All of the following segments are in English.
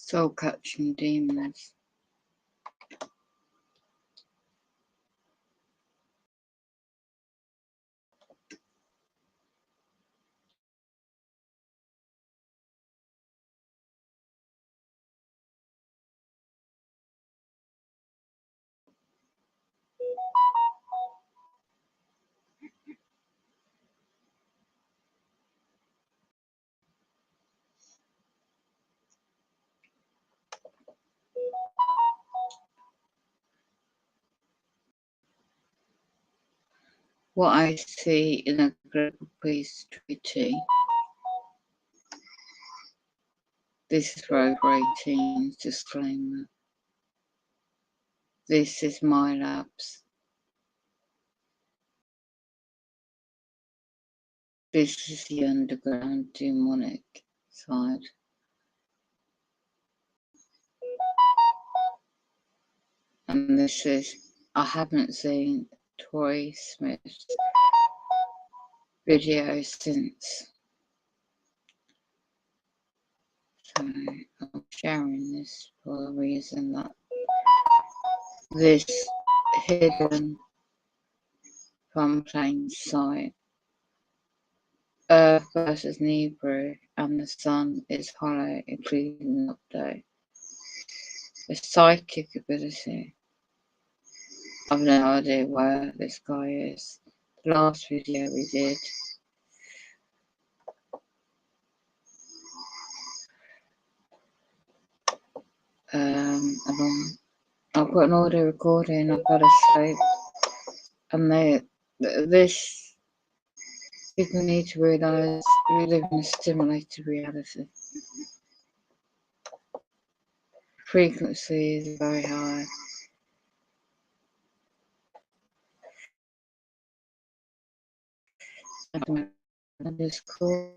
Soul-catching demons. What I see in a global peace treaty. This is Road 18's disclaimer. This is MAILBS. This is the underground demonic side. And this is, I haven't seen Troy Smith's video since. So I'm sharing this for the reason that this hidden from plain sight Earth versus Nebrew and the sun is hollow, including update. The psychic ability. I've no idea where this guy is. The last video we did. I've got an audio recording, I've got a scope, and this people need to realise we live in a stimulated reality. Frequency is very high. And it's cool.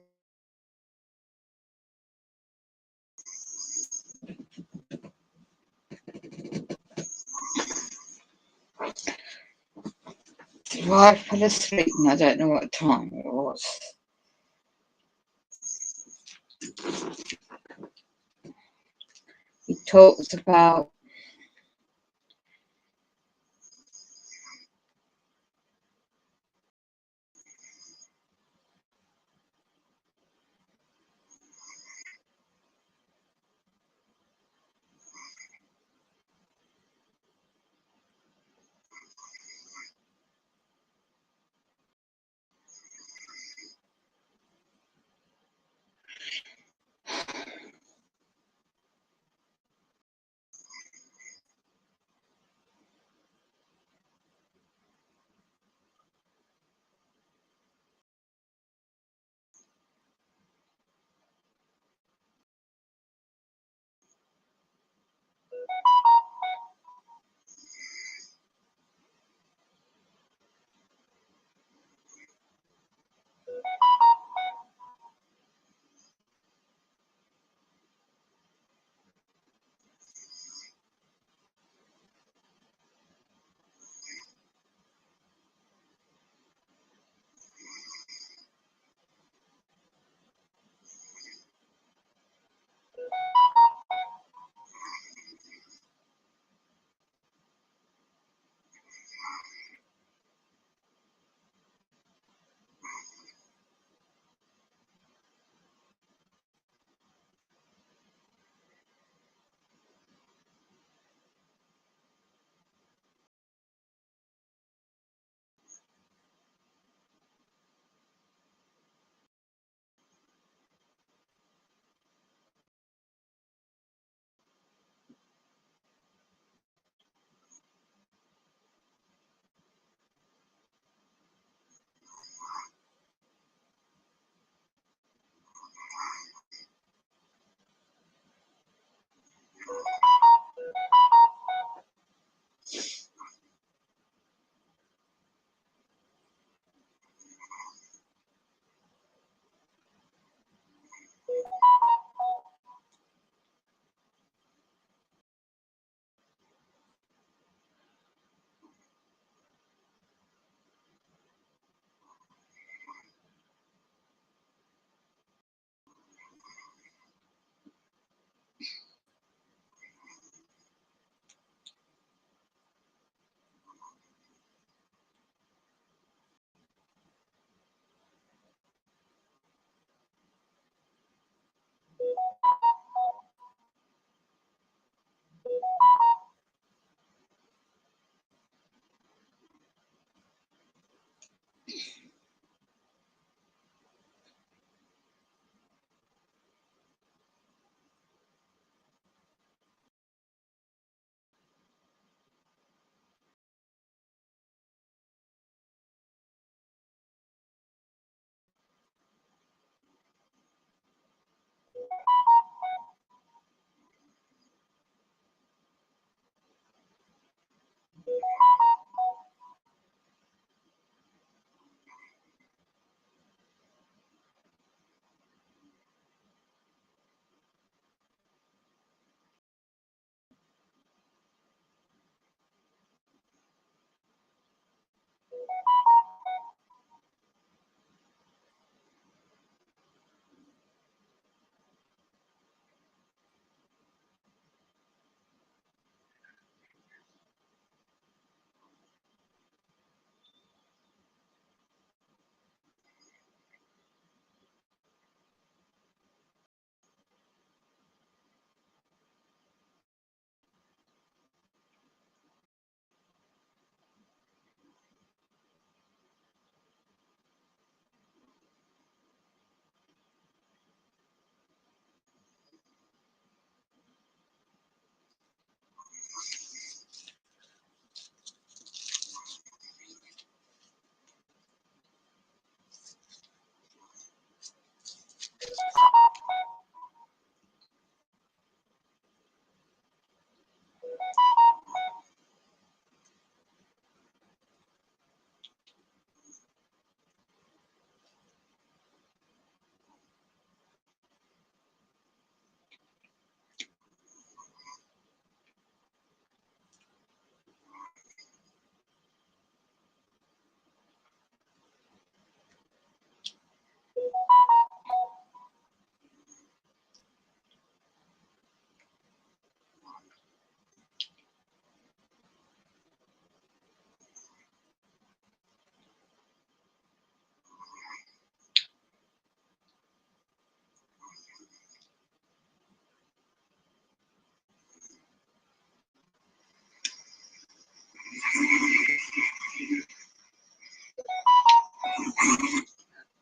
Well, I fell asleep and I don't know what time it was. He talks about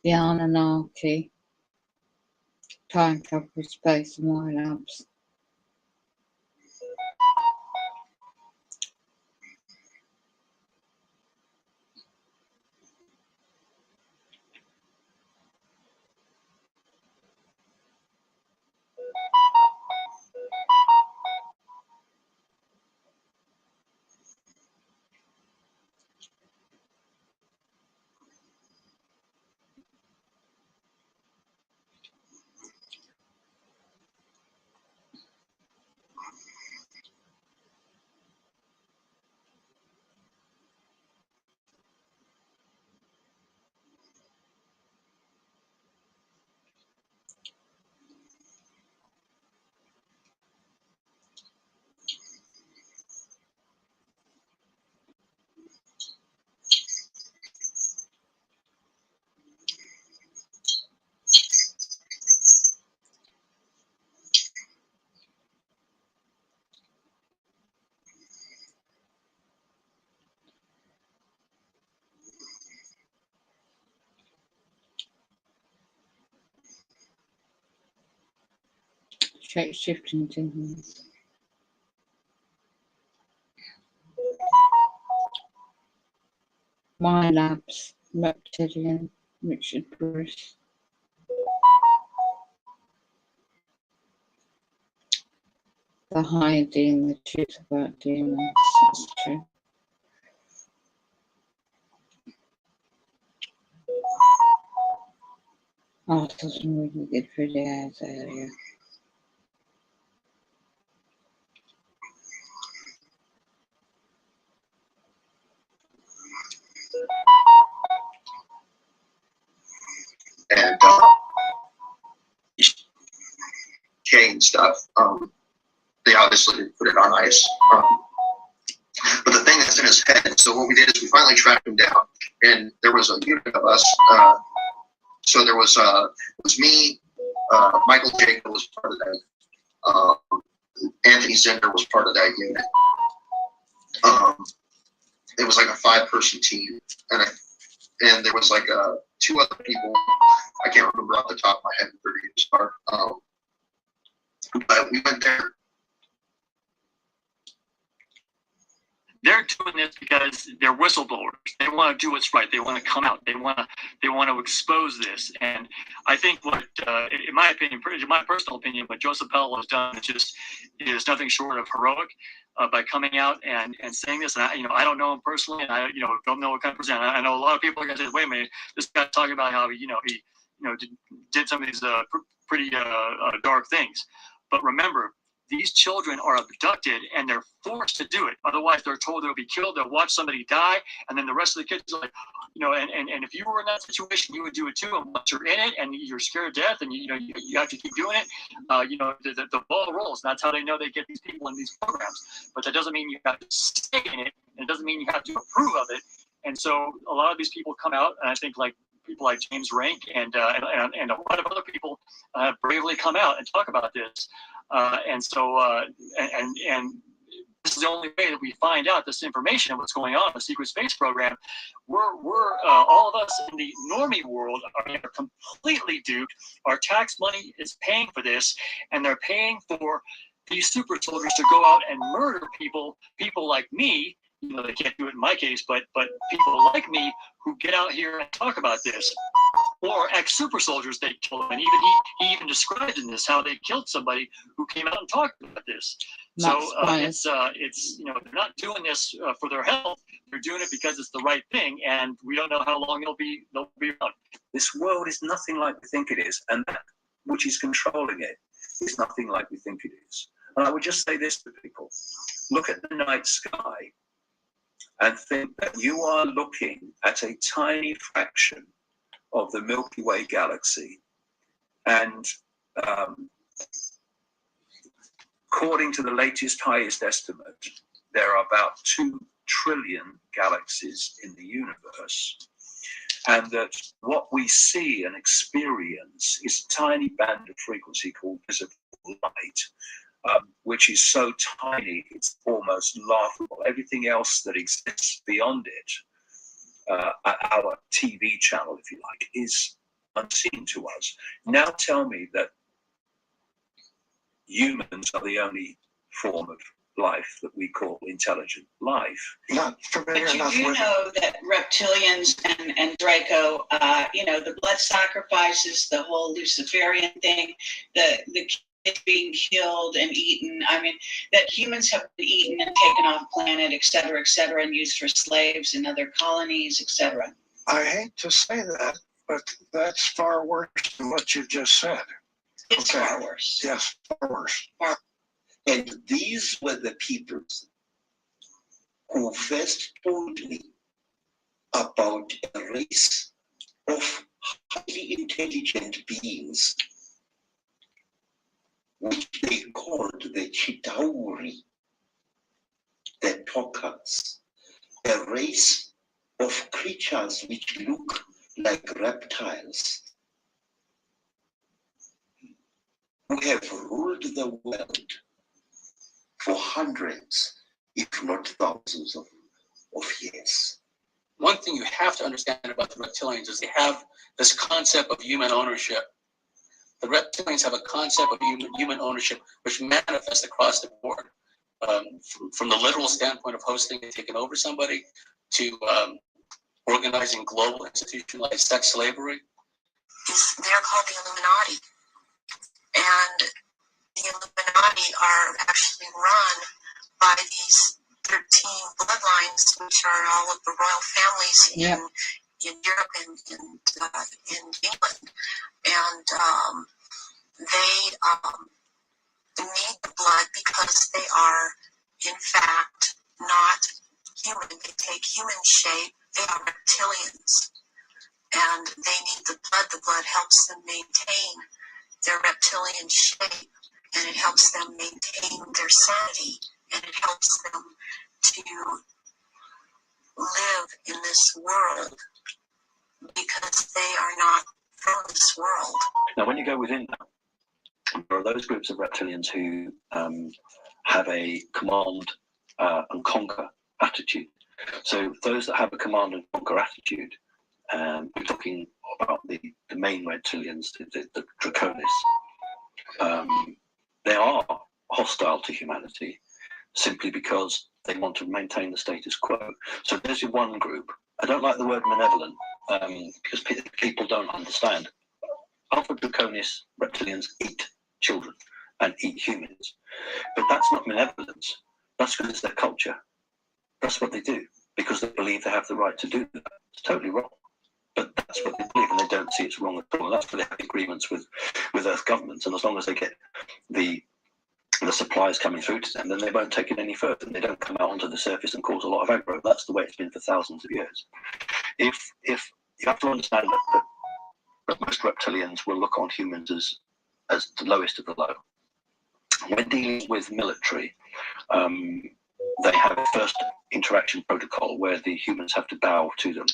the Anunnaki, time travel, space, and MAILBS. Shape-shifting demons. MAILBS, Reptilian, Richard Bruce. The hiding the truth about demons. That's true. Oh, I saw some really good videos earlier. And and stuff. They obviously put it on ice. But the thing that's in his head, so what we did is we finally tracked him down, and there was a unit of us. So there was it was me, Michael Jacob was part of that. Anthony Zender was part of that unit. It was like a 5-person team, and there was like 2 other people. I can't remember off the top of my head who produced part. But we went there. They're doing this because they're whistleblowers. They want to do what's right. They want to come out. They want to expose this. And I think what, in my opinion, in my personal opinion, what Joseph Pell has done is nothing short of heroic by coming out and saying this. And I don't know him personally, and I don't know what kind of person. I know a lot of people are going to say, wait a minute, this guy's talking about how he did some of these pretty dark things. But remember, these children are abducted and they're forced to do it. Otherwise, they're told they'll be killed. They'll watch somebody die, and then the rest of the kids are like, and if you were in that situation, you would do it too. And once you're in it and you're scared to death, and you have to keep doing it, the ball rolls. And that's how they know they get these people in these programs. But that doesn't mean you have to stay in it, and it doesn't mean you have to approve of it. And so a lot of these people come out, and I think like people like James Rank and a lot of other people bravely come out and talk about this. And this is the only way that we find out this information and what's going on in the secret space program. We're all of us in the normie world are completely duped. Our tax money is paying for this, and they're paying for these super soldiers to go out and murder people like me. They can't do it in my case, but people like me who get out here and talk about this. Or ex-super soldiers they killed, and even he even described in this how they killed somebody who came out and talked about this. So it's they're not doing this for their health. They're doing it because it's the right thing, and we don't know how long they'll be around. This world is nothing like we think it is, and that which is controlling it is nothing like we think it is. And I would just say this to people: look at the night sky and think that you are looking at a tiny fraction of the Milky Way galaxy, and according to the latest highest estimate, there are about 2 trillion galaxies in the universe, and that what we see and experience is a tiny band of frequency called visible light, which is so tiny it's almost laughable. Everything else that exists beyond it, our TV channel, if you like, is unseen to us. Now tell me that humans are the only form of life that we call intelligent life. Not familiar But you enough do with know that reptilians and Draco, the blood sacrifices, the whole Luciferian thing, the kids being killed and eaten. I mean, that humans have been eaten and taken off planet, et cetera, and used for slaves in other colonies, et cetera. I hate to say that, but that's far worse than what you just said. It's Okay. far worse. Yes, far worse. And these were the peoples who first told me about a race of highly intelligent beings, which they called the Chitauri, the talkers, a race of creatures which look like reptiles, who have ruled the world for hundreds, if not thousands of years. One thing you have to understand about the reptilians is they have this concept of human ownership. The reptilians have a concept of human ownership which manifests across the board, from the literal standpoint of hosting and taking over somebody to organizing global institutionalized sex slavery. They're called the Illuminati. And the Illuminati are actually run by these 13 bloodlines, which are all of the royal families in Europe and in England. And they need the blood because they are, in fact, not human. They take human shape. They are reptilians. And they need the blood. The blood helps them maintain their reptilian shape, and it helps them maintain their sanity, and it helps them to live in this world because they are not from this world. Now, when you go within that, there are those groups of reptilians who have a command and conquer attitude. So those that have a command and conquer attitude, we're talking about the main reptilians, the Draconis. They are hostile to humanity simply because they want to maintain the status quo. So there's your one group. I don't like the word malevolent because people don't understand. Alpha Draconis reptilians eat children and eat humans. But that's not malevolence. That's because it's their culture. That's what they do because they believe they have the right to do that. It's totally wrong. But that's what they believe, and they don't see it's wrong at all. And that's why they have agreements with Earth governments. And as long as they get the supplies coming through to them, then they won't take it any further. And they don't come out onto the surface and cause a lot of aggro. That's the way it's been for thousands of years. If you have to understand that most reptilians will look on humans as the lowest of the low. When dealing with military, they have a first interaction protocol where the humans have to bow to them.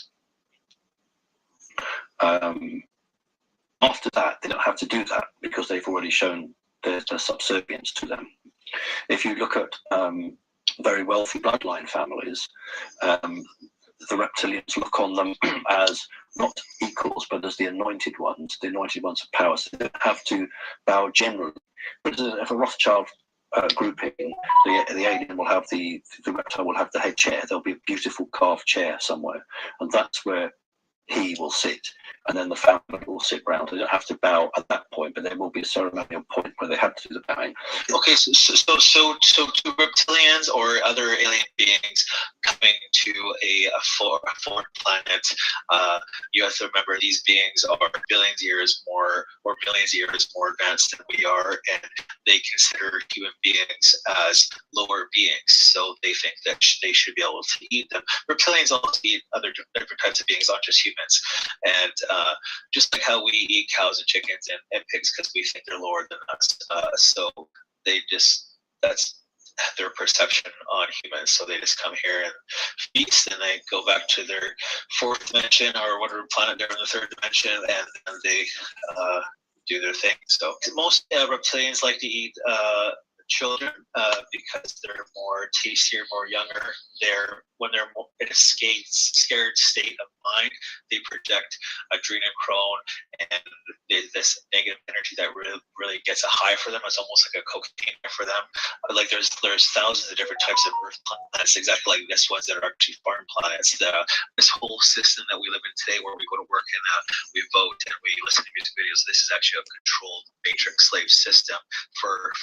After that, they don't have to do that because they've already shown their subservience to them. If you look at very wealthy bloodline families, the reptilians look on them as not equals, but as the anointed ones of power. So they don't have to bow generally. But if a Rothschild grouping, the alien will have the reptile will have the head chair. There'll be a beautiful carved chair somewhere, and that's where he will sit, and then the family will sit round. They don't have to bow at that point, but there will be a ceremonial point where they have to do the bowing. Okay, so to reptilians or other alien beings coming to a foreign planet, you have to remember these beings are billions of years more or millions of years more advanced than we are, and they consider human beings as lower beings, so they think that they should be able to eat them. Reptilians also eat other different types of beings, not just humans. And just like how we eat cows and chickens and pigs because we think they're lower than us, so that's their perception on humans. So they just come here and feast, and they go back to their fourth dimension or whatever planet they're in the third dimension, and they do their thing. So most reptilians like to eat children because they're more tastier, more younger. When they're in a scared state of mind, they project adrenochrome and this negative energy that really gets a high for them. It's almost like a cocaine for them. Like there's thousands of different types of Earth planets, exactly like this ones that are actually foreign planets. This whole system that we live in today, where we go to work and we vote and we listen to music videos, this is actually a controlled matrix slave system for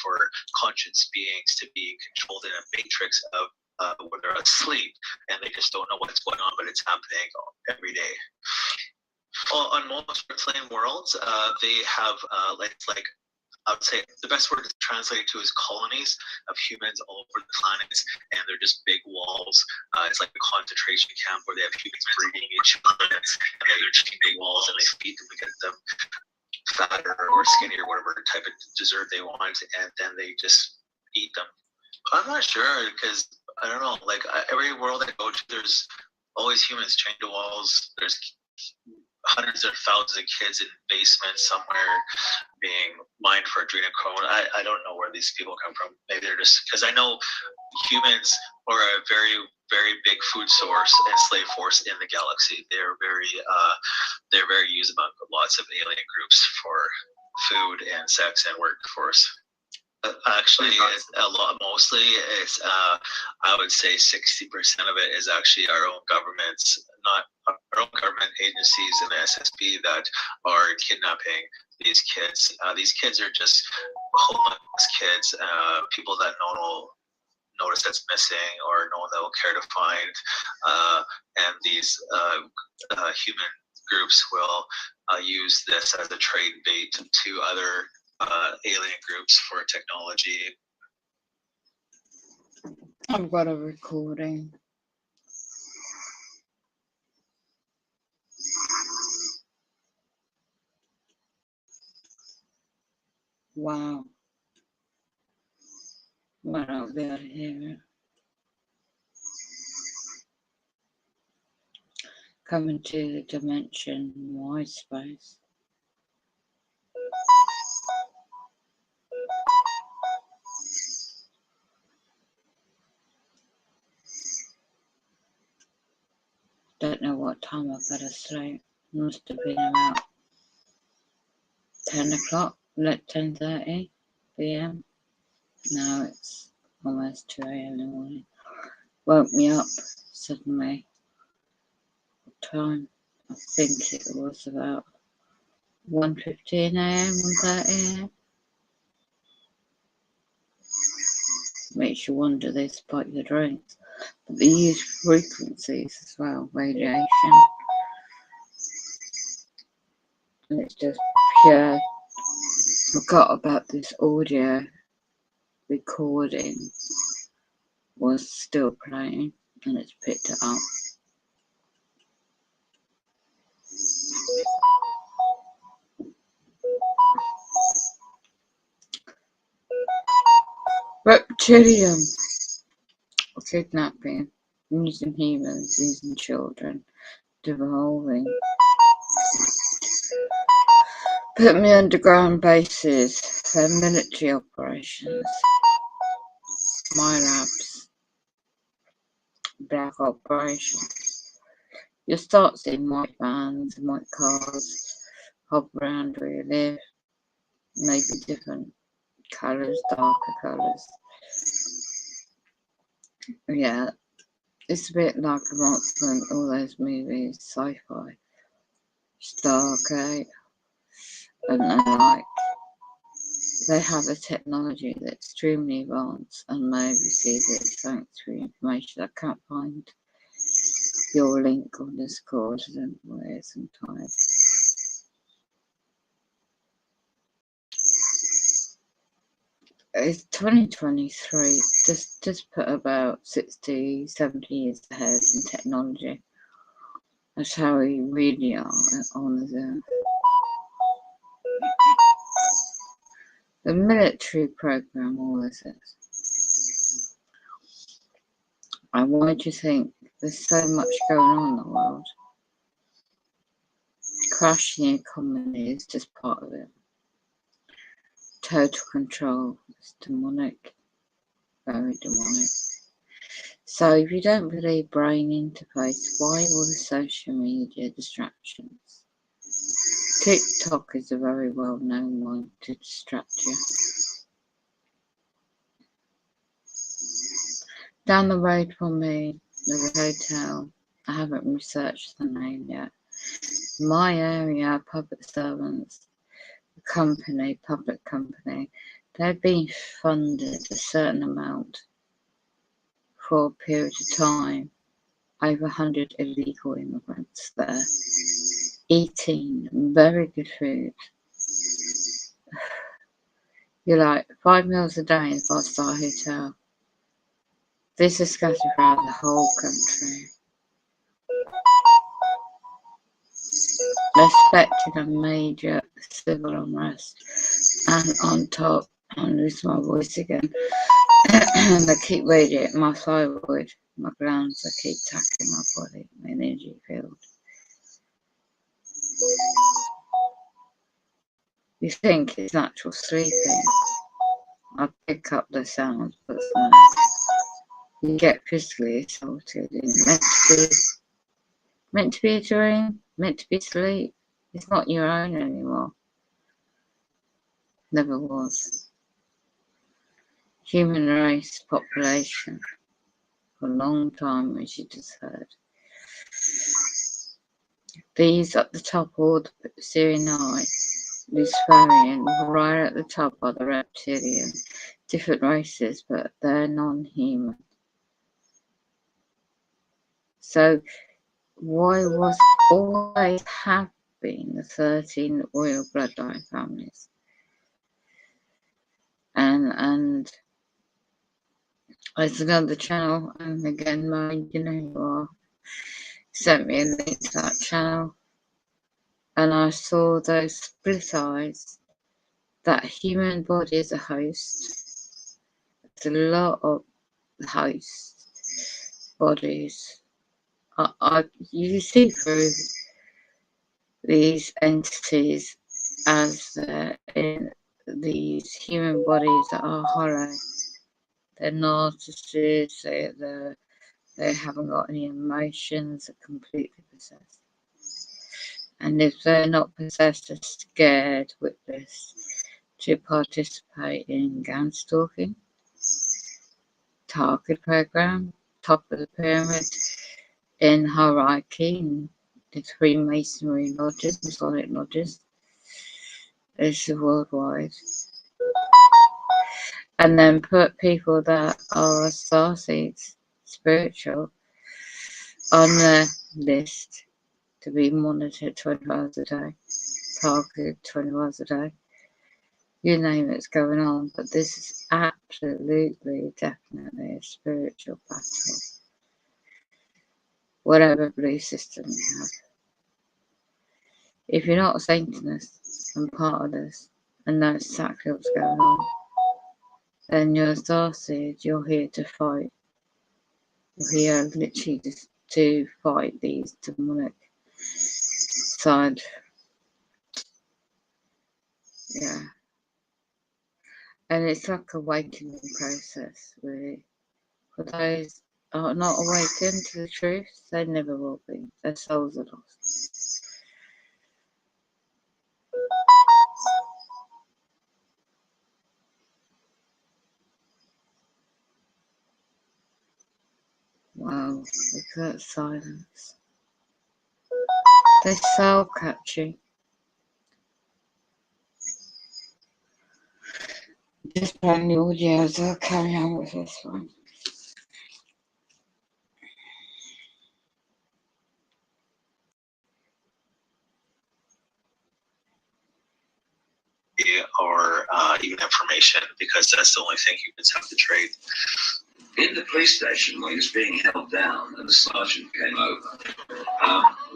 conscious beings to be controlled in a matrix of where they're asleep and they just don't know what's going on, but it's happening every day. Well, on most reptilian worlds, they have like I would say the best word to translate it to is colonies of humans all over the planets, and they're just big walls. It's like a concentration camp where they have humans breeding each other, and they're just big walls, and they feed them to get them fatter or skinny or whatever type of dessert they want, and then they just eat them. I'm not sure, because I don't know, like every world I go to, there's always humans chained to walls. There's hundreds of thousands of kids in basements somewhere being mined for adrenochrome. I don't know where these people come from. Maybe they're just, because I know humans are a very, very big food source and slave force in the galaxy. They're very used among lots of alien groups for food and sex and workforce. Actually, mostly it's I would say 60% of it is actually our own governments, not our own government agencies and the SSB that are kidnapping these kids. These kids are just homeless kids, people that no one will notice that's missing or no one that will care to find, and these human groups will use this as a trade bait to other alien groups for technology. I've got a recording. Wow. Might not be able to hear it. Coming to the dimension wide space. Don't know what time I better sleep. Must have been about 10 o'clock, 10:30 p.m. Now it's almost 2 a.m. in the morning. Woke me up suddenly. What time? I think it was about 1:15 a.m., 1:30 a.m. Makes you wonder they spike the drinks. But they use frequencies as well, radiation. And it's just pure. Forgot about this audio recording was still playing and it's picked it up. Reptilian kidnapping, using humans, using children, devolving. Put me underground bases for military operations. MAILBS, black operations. You'll start seeing white vans and white cars hop around where you live. Maybe different colours, darker colours. Yeah, it's a bit like a monster, all those movies, sci-fi, Stargate, and like they have a technology that's extremely advanced and may receive it thanks to information. I can't find your link on Discord somewhere sometimes. It's 2023, just put about 60, 70 years ahead in technology. That's how we really are on the Earth. The military program, all this is. And why do you think there's so much going on in the world? Crashing the economy is just part of it. Total control is demonic. very demonic. So if you don't believe brain interface, why all the social media distractions? TikTok is a very well-known one to distract you. Down the road from me, there's a hotel. I haven't researched the name yet. My area, public servants, company, public company, they've been funded a certain amount for a period of time. Over 100 illegal immigrants there, eating very good food. You're like 5 meals a day in a 5-star hotel. This is scattered throughout the whole country. Expecting a major civil unrest, and on top, I'm losing my voice again. I keep reading it, my thyroid, my glands, I keep tapping my body, my energy field. You think it's natural sleeping. I pick up the sounds, but no. You get physically assaulted. It's meant to be a dream, meant to be sleep. It's not your own anymore. Never was. Human race population for a long time, as you just heard. These at the top, all the Syrian, Luciferian, right at the top are the reptilian. Different races, but they're non-human. So why was always have been the 13 royal bloodline families? And there's another channel, and again, mine, you know who you are, sent me a link to that channel, and I saw those split eyes, that human body is a host. There's a lot of host bodies. You see through these entities as in these human bodies that are hollow. They're narcissists, they haven't got any emotions, they're completely possessed. And if they're not possessed, they're scared, witless to participate in gang stalking, target program, top of the pyramid, in hierarchy, in the 3 Masonry lodges, Masonic lodges. It's worldwide. And then put people that are starseeds, spiritual, on the list to be monitored 24 hours a day, targeted 24 hours a day. You name it's going on, but this is absolutely, definitely a spiritual battle. Whatever belief system you have. If you're not a Satanist and part of this, and know exactly what's going on, then you're a starseed, you're here to fight. You're here literally just to fight these demonic side. Yeah. And it's like a awakening process, really. For those who are not awakened to the truth, they never will be. Their souls are lost. Wow, look at that silence. They're soul catching. Just playing the audio, so I'll carry on with this one. Or even information, because that's the only thing humans have to trade. In the police station, when he was being held down and the sergeant came over,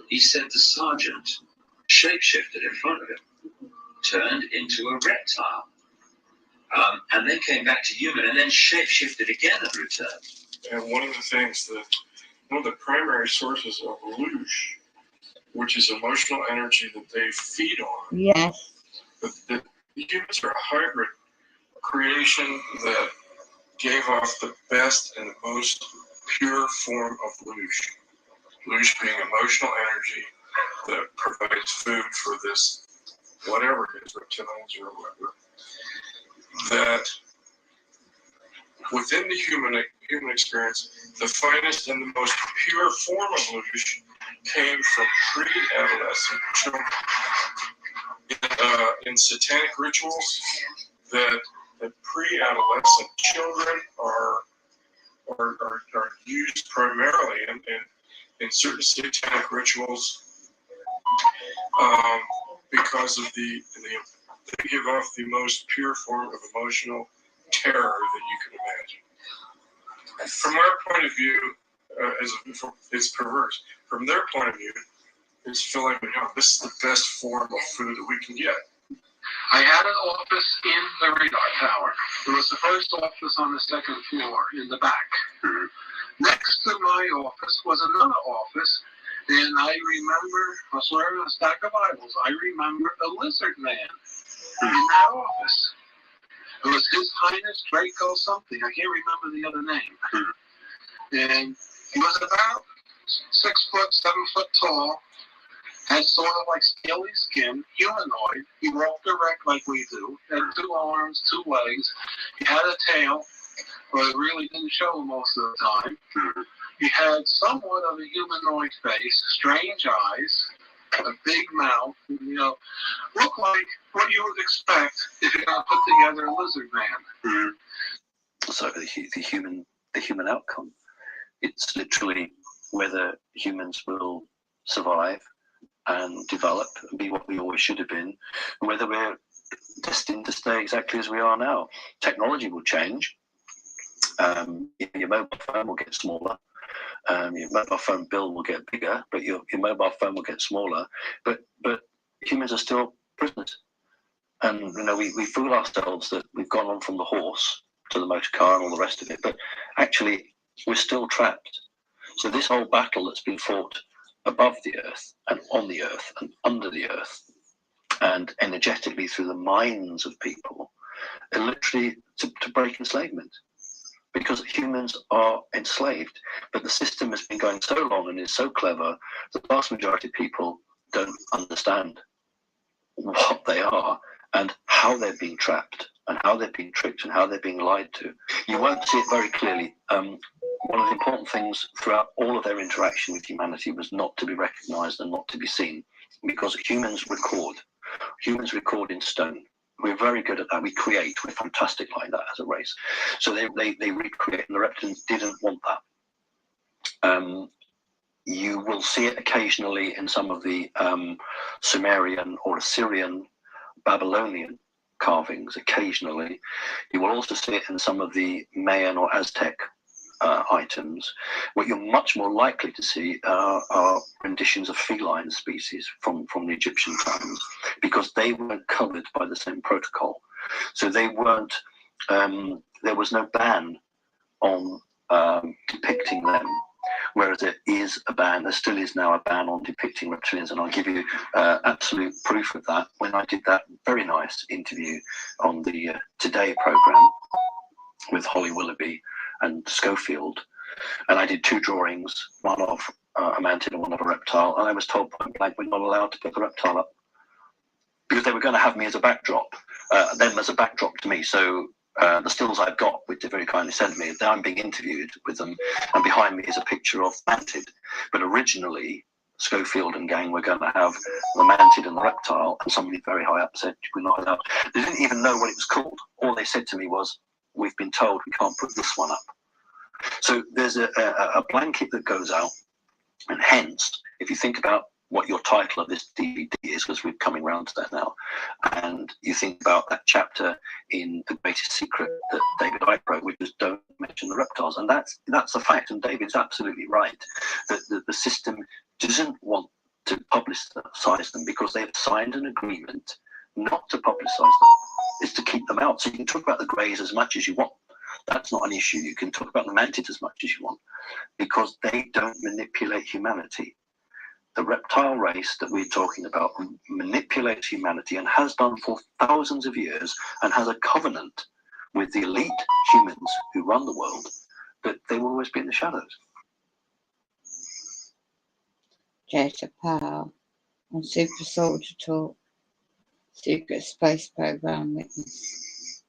he said the sergeant shapeshifted in front of him, turned into a reptile, and then came back to human, and then shapeshifted again and returned. And one of the primary sources of loosh, which is emotional energy that they feed on. Yes. The humans are a hybrid creation that gave off the best and the most pure form of loosh. Loosh being emotional energy that provides food for this, whatever it is, reptilians or whatever. That within the human experience, the finest and the most pure form of loosh came from pre-adolescent children. In satanic rituals, that pre-adolescent children are used primarily in certain satanic rituals because of they give off the most pure form of emotional terror that you can imagine. From our point of view, it's perverse. From their point of view, it's filling me up. This is the best form of food that we can get. I had an office in the radar tower. It was the first office on the second floor in the back. Next to my office was another office, and I remember, I was wearing a stack of Bibles. I remember a lizard man in that office. It was His Highness Draco something. I can't remember the other name. And he was about 6 foot, 7 foot tall. Had sort of like scaly skin, humanoid. He walked erect like we do. Had 2 arms, 2 legs. He had a tail, but it really didn't show most of the time. He had somewhat of a humanoid face, strange eyes, a big mouth, looked like what you would expect if you're going to put together a lizard man. So the human outcome, it's literally whether humans will survive and develop and be what we always should have been, and whether we're destined to stay exactly as we are now. Technology will change. Your mobile phone will get smaller. Your mobile phone bill will get bigger, but your mobile phone will get smaller. But humans are still prisoners. And we fool ourselves that we've gone on from the horse to the motor car and all the rest of it, but actually we're still trapped. So this whole battle that's been fought above the earth and on the earth and under the earth and energetically through the minds of people are literally to break enslavement, because humans are enslaved. But the system has been going so long and is so clever that the vast majority of people don't understand what they are and how they're being trapped and how they're being tricked and how they're being lied to. You won't see it very clearly. One of the important things throughout all of their interaction with humanity was not to be recognized and not to be seen, because humans record. Humans record in stone. We're very good at that. We create. We're fantastic like that as a race. So they recreate, and the reptilians didn't want that. You will see it occasionally in some of the Sumerian or Assyrian, Babylonian carvings. Occasionally, you will also see it in some of the Mayan or Aztec items. What you're much more likely to see are renditions of feline species from the Egyptian times, because they weren't covered by the same protocol. So they weren't. There was no ban on depicting them, whereas there is a ban. There still is now a ban on depicting reptilians, and I'll give you absolute proof of that when I did that very nice interview on the Today program with Holly Willoughby and Schofield, and I did 2 drawings, one of a mantid and one of a reptile, and I was told point blank we're not allowed to put the reptile up because they were going to have me as a backdrop, them as a backdrop to me. So the stills I've got, which they very kindly sent me, I'm being interviewed with them, and behind me is a picture of mantid. But originally, Schofield and gang were going to have the mantid and the reptile, and somebody very high up said we're not allowed. They didn't even know what it was called. All they said to me was, we've been told we can't put this one up. So there's a blanket that goes out, and hence, if you think about what your title of this DVD is, because we're coming around to that now, and you think about that chapter in The Greatest Secret that David Icke wrote, which is don't mention the reptiles, and that's a fact, and David's absolutely right, that the system doesn't want to publicize them because they've signed an agreement not to publicize them. Is to keep them out. So you can talk about the greys as much as you want. That's not an issue. You can talk about the mantids as much as you want, because they don't manipulate humanity. The reptile race that we're talking about manipulates humanity and has done for thousands of years, and has a covenant with the elite humans who run the world, that they will always be in the shadows. Jetta Powell on Super Soldier Talk, Secret Space Program Witness.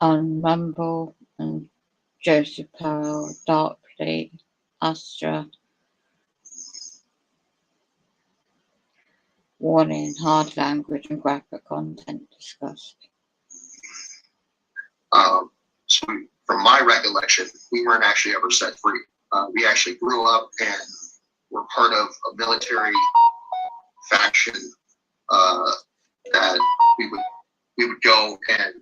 On Rumble and Joseph Powell, Darkly, Astra. Warning, hard language and graphic content discussed. So from my recollection, we weren't actually ever set free. We actually grew up and were part of a military faction that we would go and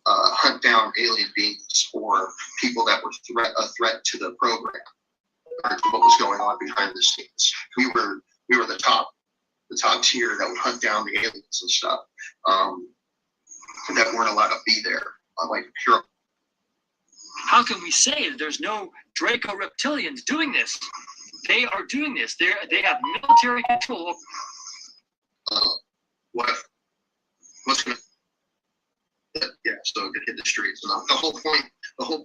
hunt down alien beings or people that were a threat to the program or to what was going on behind the scenes. We were the top tier that would hunt down the aliens and stuff that weren't allowed to be there. Like pure. How can we say that there's no Draco reptilians doing this? They are doing this. They have military control. What's going to? Yeah. So to hit the streets. And the whole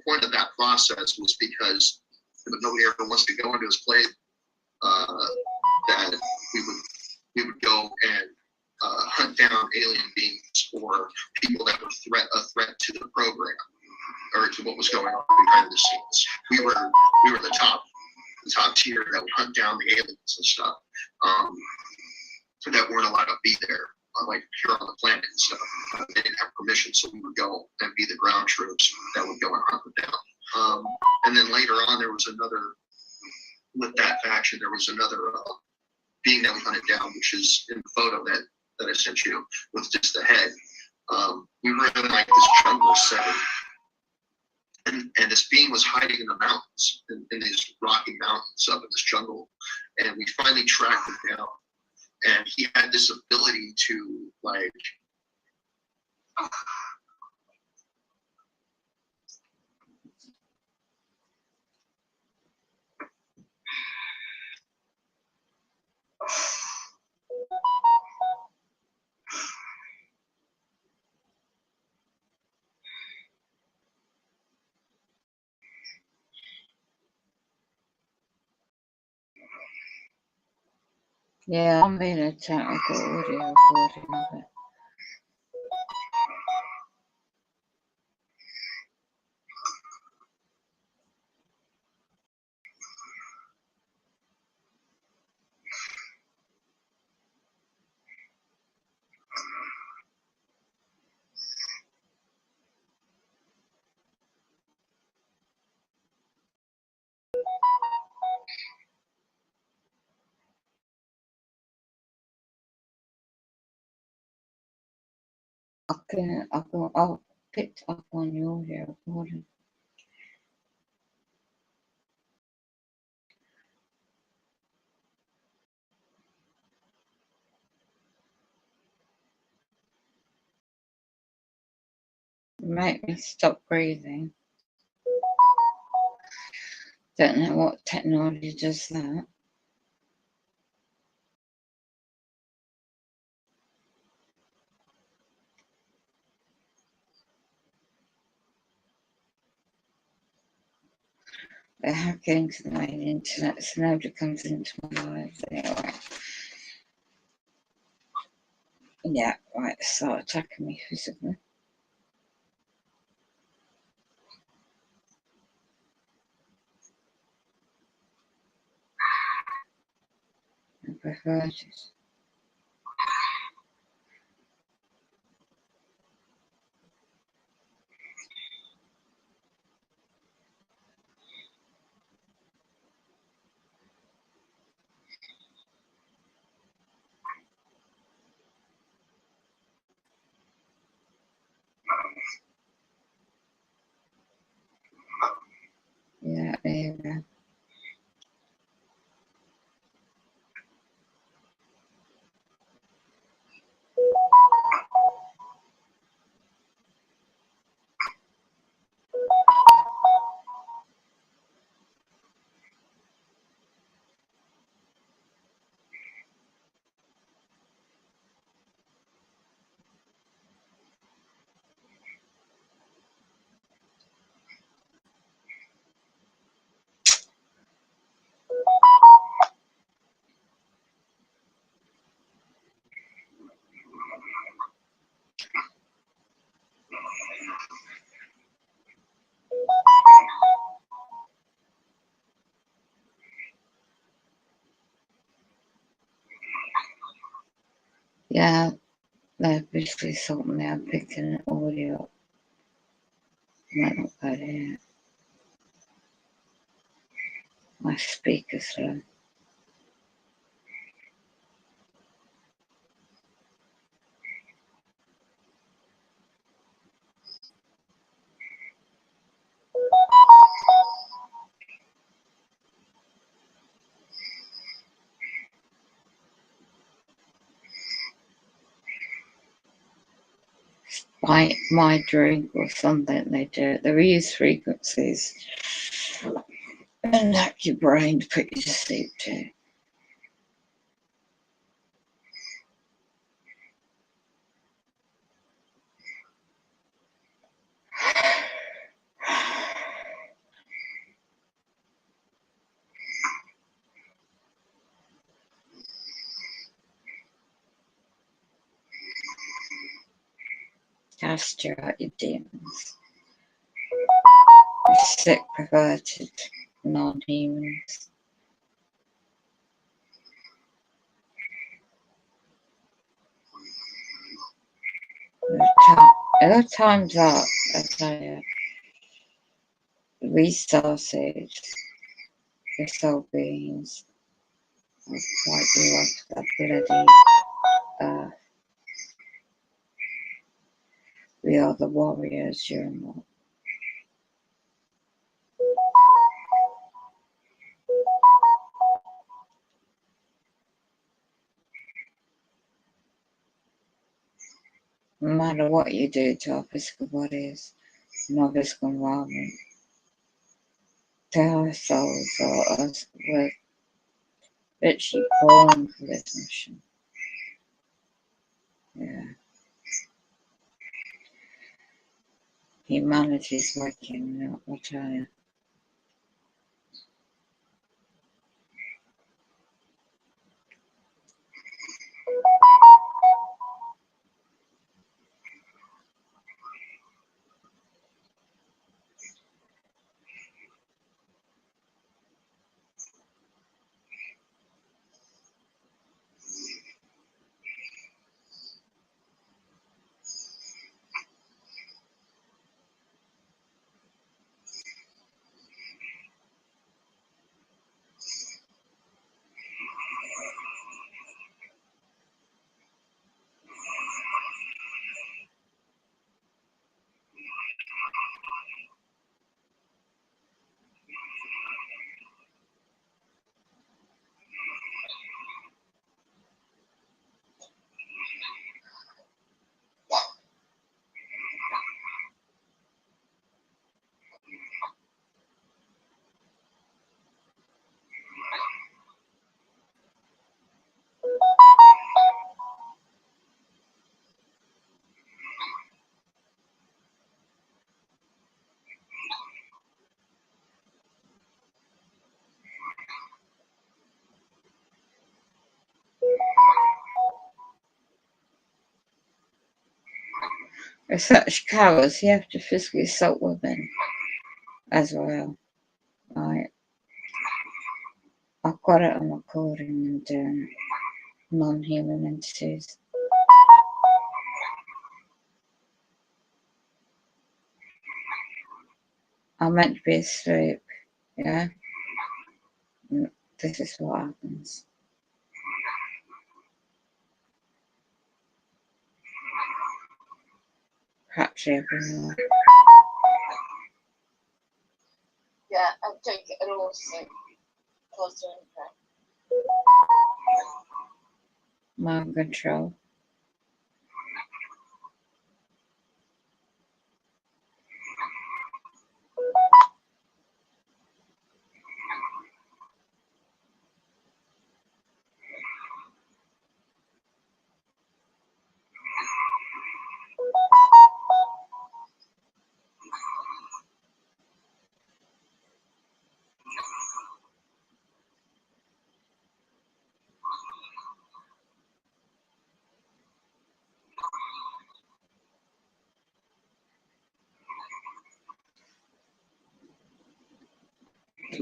point of that process was because nobody ever wants to go into his place. That we would go and hunt down alien beings or people that were a threat to the program or to what was going on behind the scenes. We were the top tier that would hunt down the aliens and stuff that weren't allowed to be there, like here on the planet and stuff. They didn't have permission, so we would go and be the ground troops that would go and hunt them down. And then later on, there was another, with that faction, there was another being that we hunted down, which is in the photo that I sent you, with just the head. We were in like this jungle setting, and this being was hiding in the mountains, in these rocky mountains up in this jungle, and we finally tracked him down, and he had this ability to like Yeah, I'm being a technical audio recording of it. I picked up on the audio recording. Make me stop breathing. Don't know what technology does that. They're hacking into the main internet, so nobody comes into my lives anyway. Yeah, right, start attacking me physically. I prefer this. Yeah, there you go. Yeah, they're basically something now picking audio up. Might not go there. My speaker's low. My drink or something they do. They use frequencies and hack your brain to put you to sleep too. Cast out your demons. Your sick, perverted non-humans. There are times up, I tell you, restarted your soul beings. I'll fight you off that bloody we are the warriors, you're not. No matter what you do to our physical bodies and our physical environment, our souls are us. We're literally born for this mission. Yeah. Humanity's waking up, I tell you. We're such cowards, you have to physically assault women as well. Right. I've got it on recording and doing non-human entities. I'm meant to be asleep, yeah? And this is what happens. Perhaps everyone. Yeah, I'll take it also closer in front. Mind control.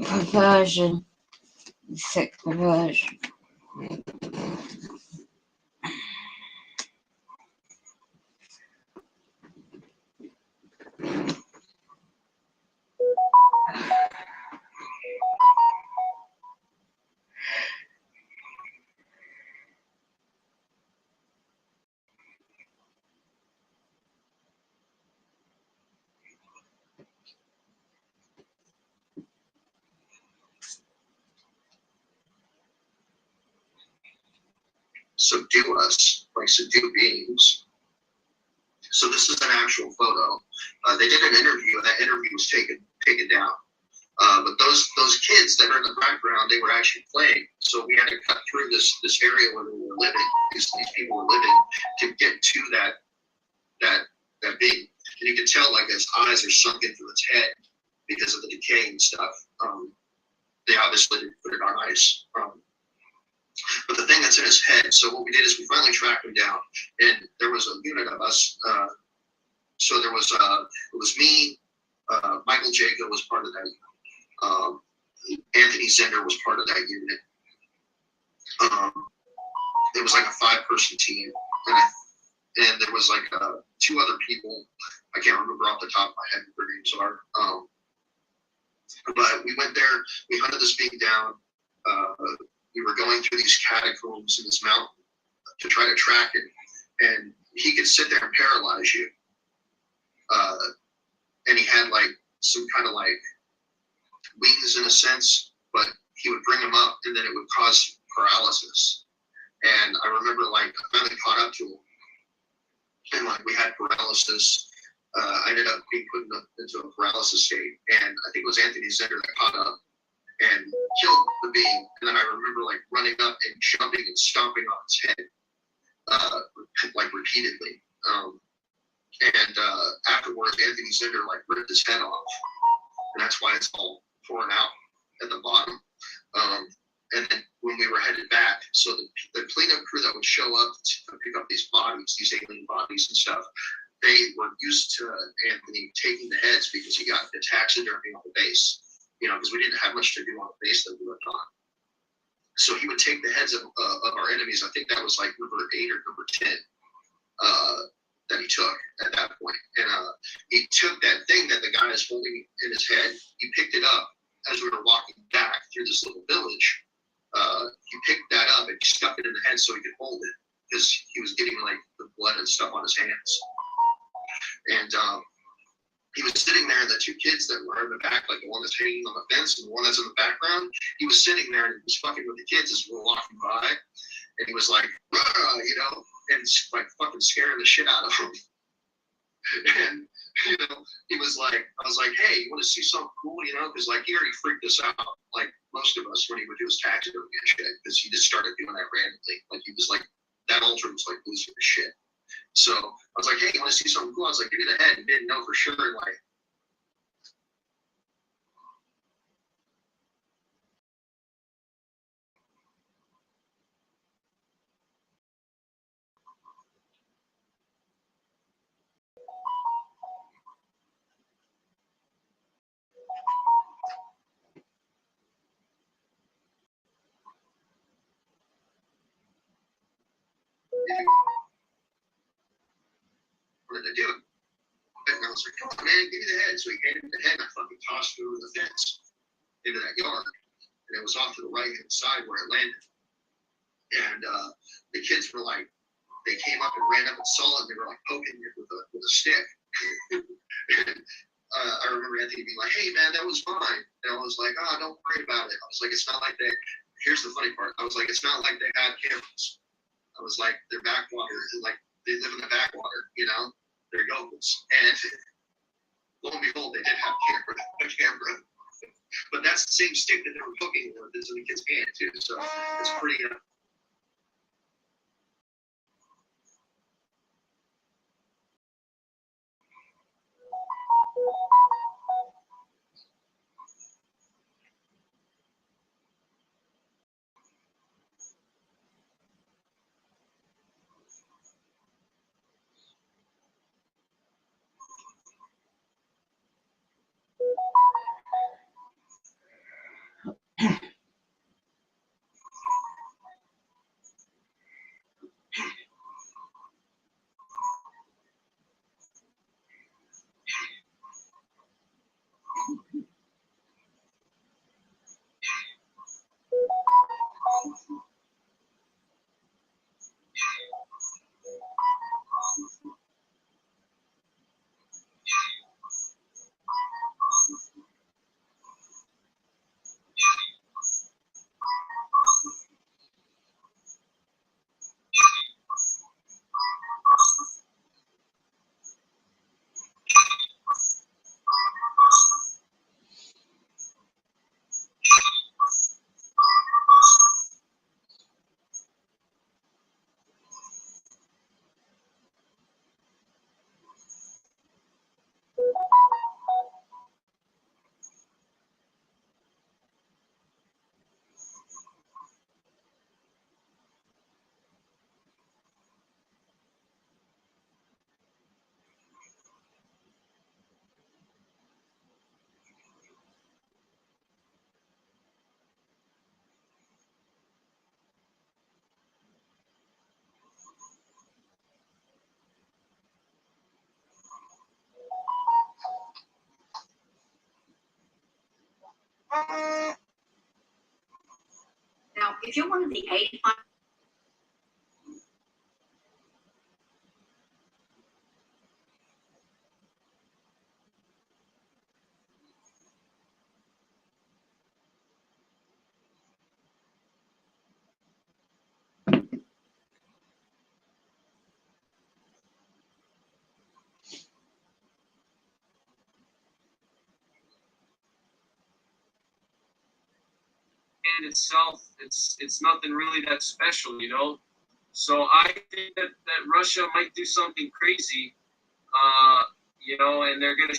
Perversion. Sick perversion. subdue us, like subdue beings. So this is an actual photo. They did an interview, and that interview was taken down. But those kids that are in the background, they were actually playing. So we had to cut through this area where they were living. These people were living to get to that being. And you can tell like his eyes are sunk into its head because of the decay and stuff. They obviously didn't put it on ice. But the thing that's in his head, so what we did is we finally tracked him down, and there was a unit of us. So there was it was me, Michael Jacob was part of that. Anthony Zender was part of that unit. It was like a 5-person team, and there was like 2 other people. I can't remember off the top of my head what their names are. But we went there, we hunted this being down. We were going through these catacombs in this mountain to try to track it, and he could sit there and paralyze you. And he had like some kind of like wings in a sense, but he would bring them up, and then it would cause paralysis. And I remember like I finally caught up to him, and like we had paralysis. I ended up being put into a paralysis state, and I think it was Anthony Zender that caught up and killed the being. And then I remember like running up and jumping and stomping on its head, like repeatedly. And afterwards, Anthony Zender like ripped his head off, and that's why it's all torn out at the bottom. And then when we were headed back, so the cleanup crew that would show up to pick up these bodies, these alien bodies and stuff, they were used to Anthony taking the heads because he got the taxidermy on the base, because we didn't have much to do on the base that we lived on. So he would take the heads of our enemies. I think that was like number 8 or number 10 that he took at that point. And he took that thing that the guy is holding in his head, he picked it up as we were walking back through this little village. He picked that up and stuck it in the head so he could hold it, because he was getting like the blood and stuff on his hands. And he was sitting there, and the 2 kids that were in the back, like the one that's hanging on the fence and the one that's in the background, he was sitting there and he was fucking with the kids as we were walking by. And he was like, and like fucking scaring the shit out of them. And, he was like, I was like, hey, you want to see something cool, because like he already freaked us out, like most of us when he would do his taxidermy and shit, because he just started doing that randomly. Like he was like, that ultra was like losing his shit. So I was like, hey, you want to see something cool? I was like, give me the head. And didn't know for sure. And like, what did I do? And I was like, come on, man, give me the head. So he handed me the head, and I fucking tossed it over the fence into that yard. And it was off to the right-hand side where it landed. And the kids were like, they came up and ran up and saw it, and they were like poking it with a stick. And I remember Anthony being like, hey, man, that was mine. And I was like, don't worry about it. I was like, it's not like here's the funny part. I was like, it's not like they had cameras. I was like, they're backwater, like they live in the backwater, they're yokels. And lo and behold, they did have a camera. But that's the same stick that they were poking with is in the kid's hand too. So it's pretty if you're one of the 85. In itself, it's nothing really that special, you know. So I think that Russia might do something crazy, you know, and they're gonna.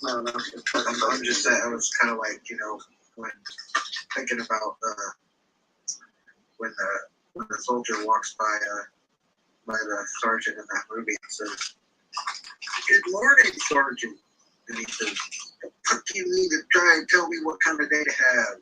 No, I'm just saying, I was kind of like, you know, when thinking about when the soldier walks by the sergeant in that movie and says, "Good morning, Sergeant," and he says, "The fuck you need to try and tell me what kind of day to have."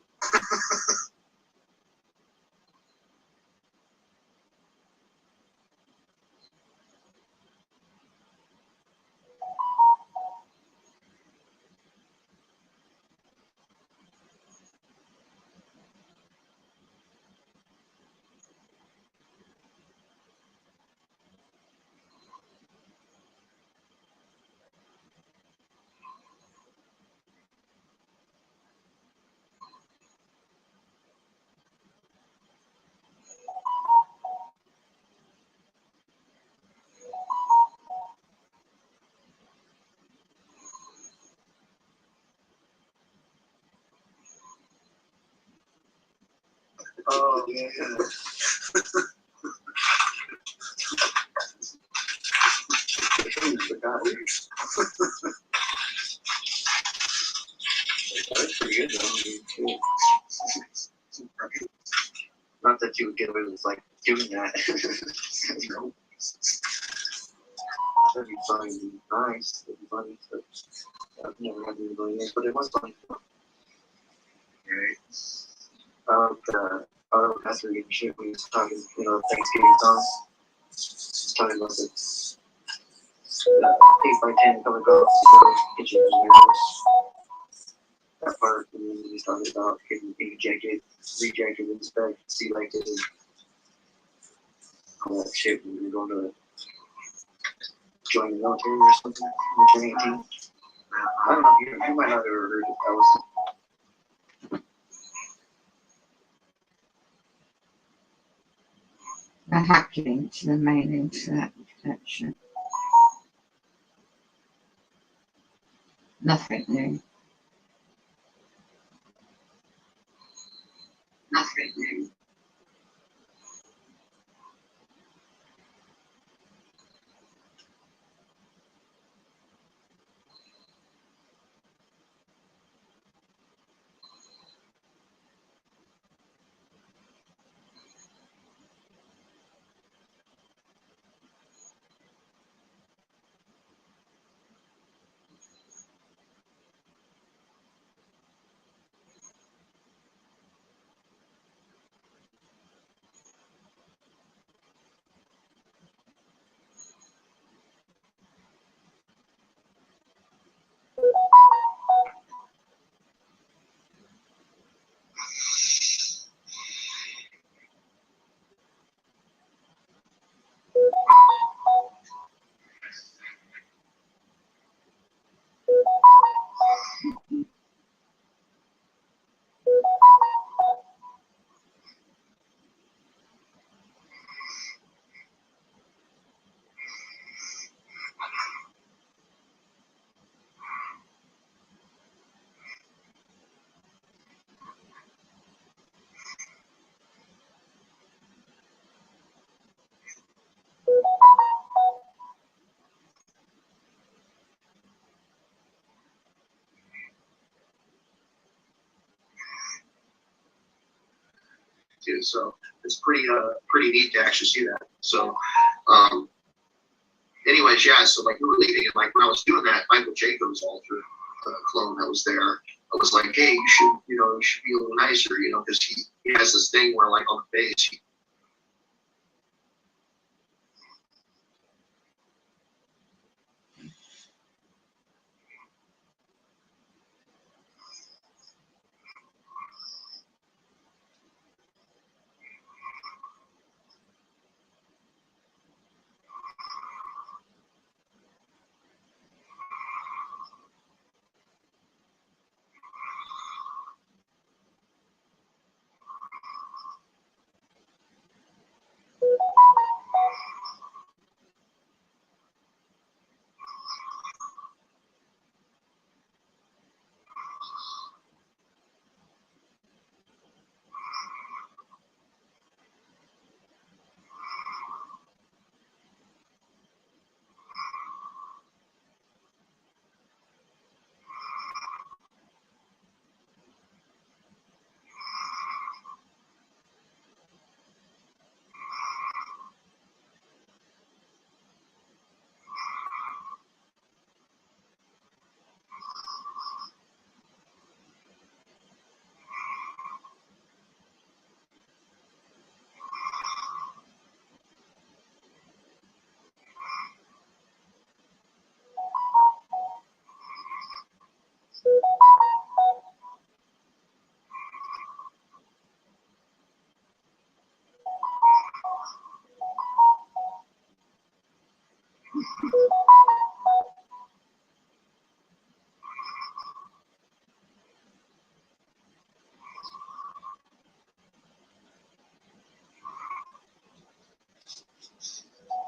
Oh, yeah. That's pretty good, though. Not that you would get away with, like, doing that. You know? That'd be funny, it'd be nice, it'd be funny, but I've never had anybody in, but it was funny. Right. After we shit, we was talking, you know, Thanksgiving song. Just talking about the 8x10 color golf, get you that part when he talking about getting ejected, rejected, inspected, selected, and all that shit when you're going to join the military or something, the training team. I don't know, you might not have ever heard it. That was. The hacking to the main internet connection. Nothing new. Nothing new. Too, so it's pretty neat to actually see that. So, anyways, yeah. So like we were leaving, and like when I was doing that, Michael Jacobs altered clone that was there. I was like, hey, you should be a little nicer, because he has this thing where like on the face.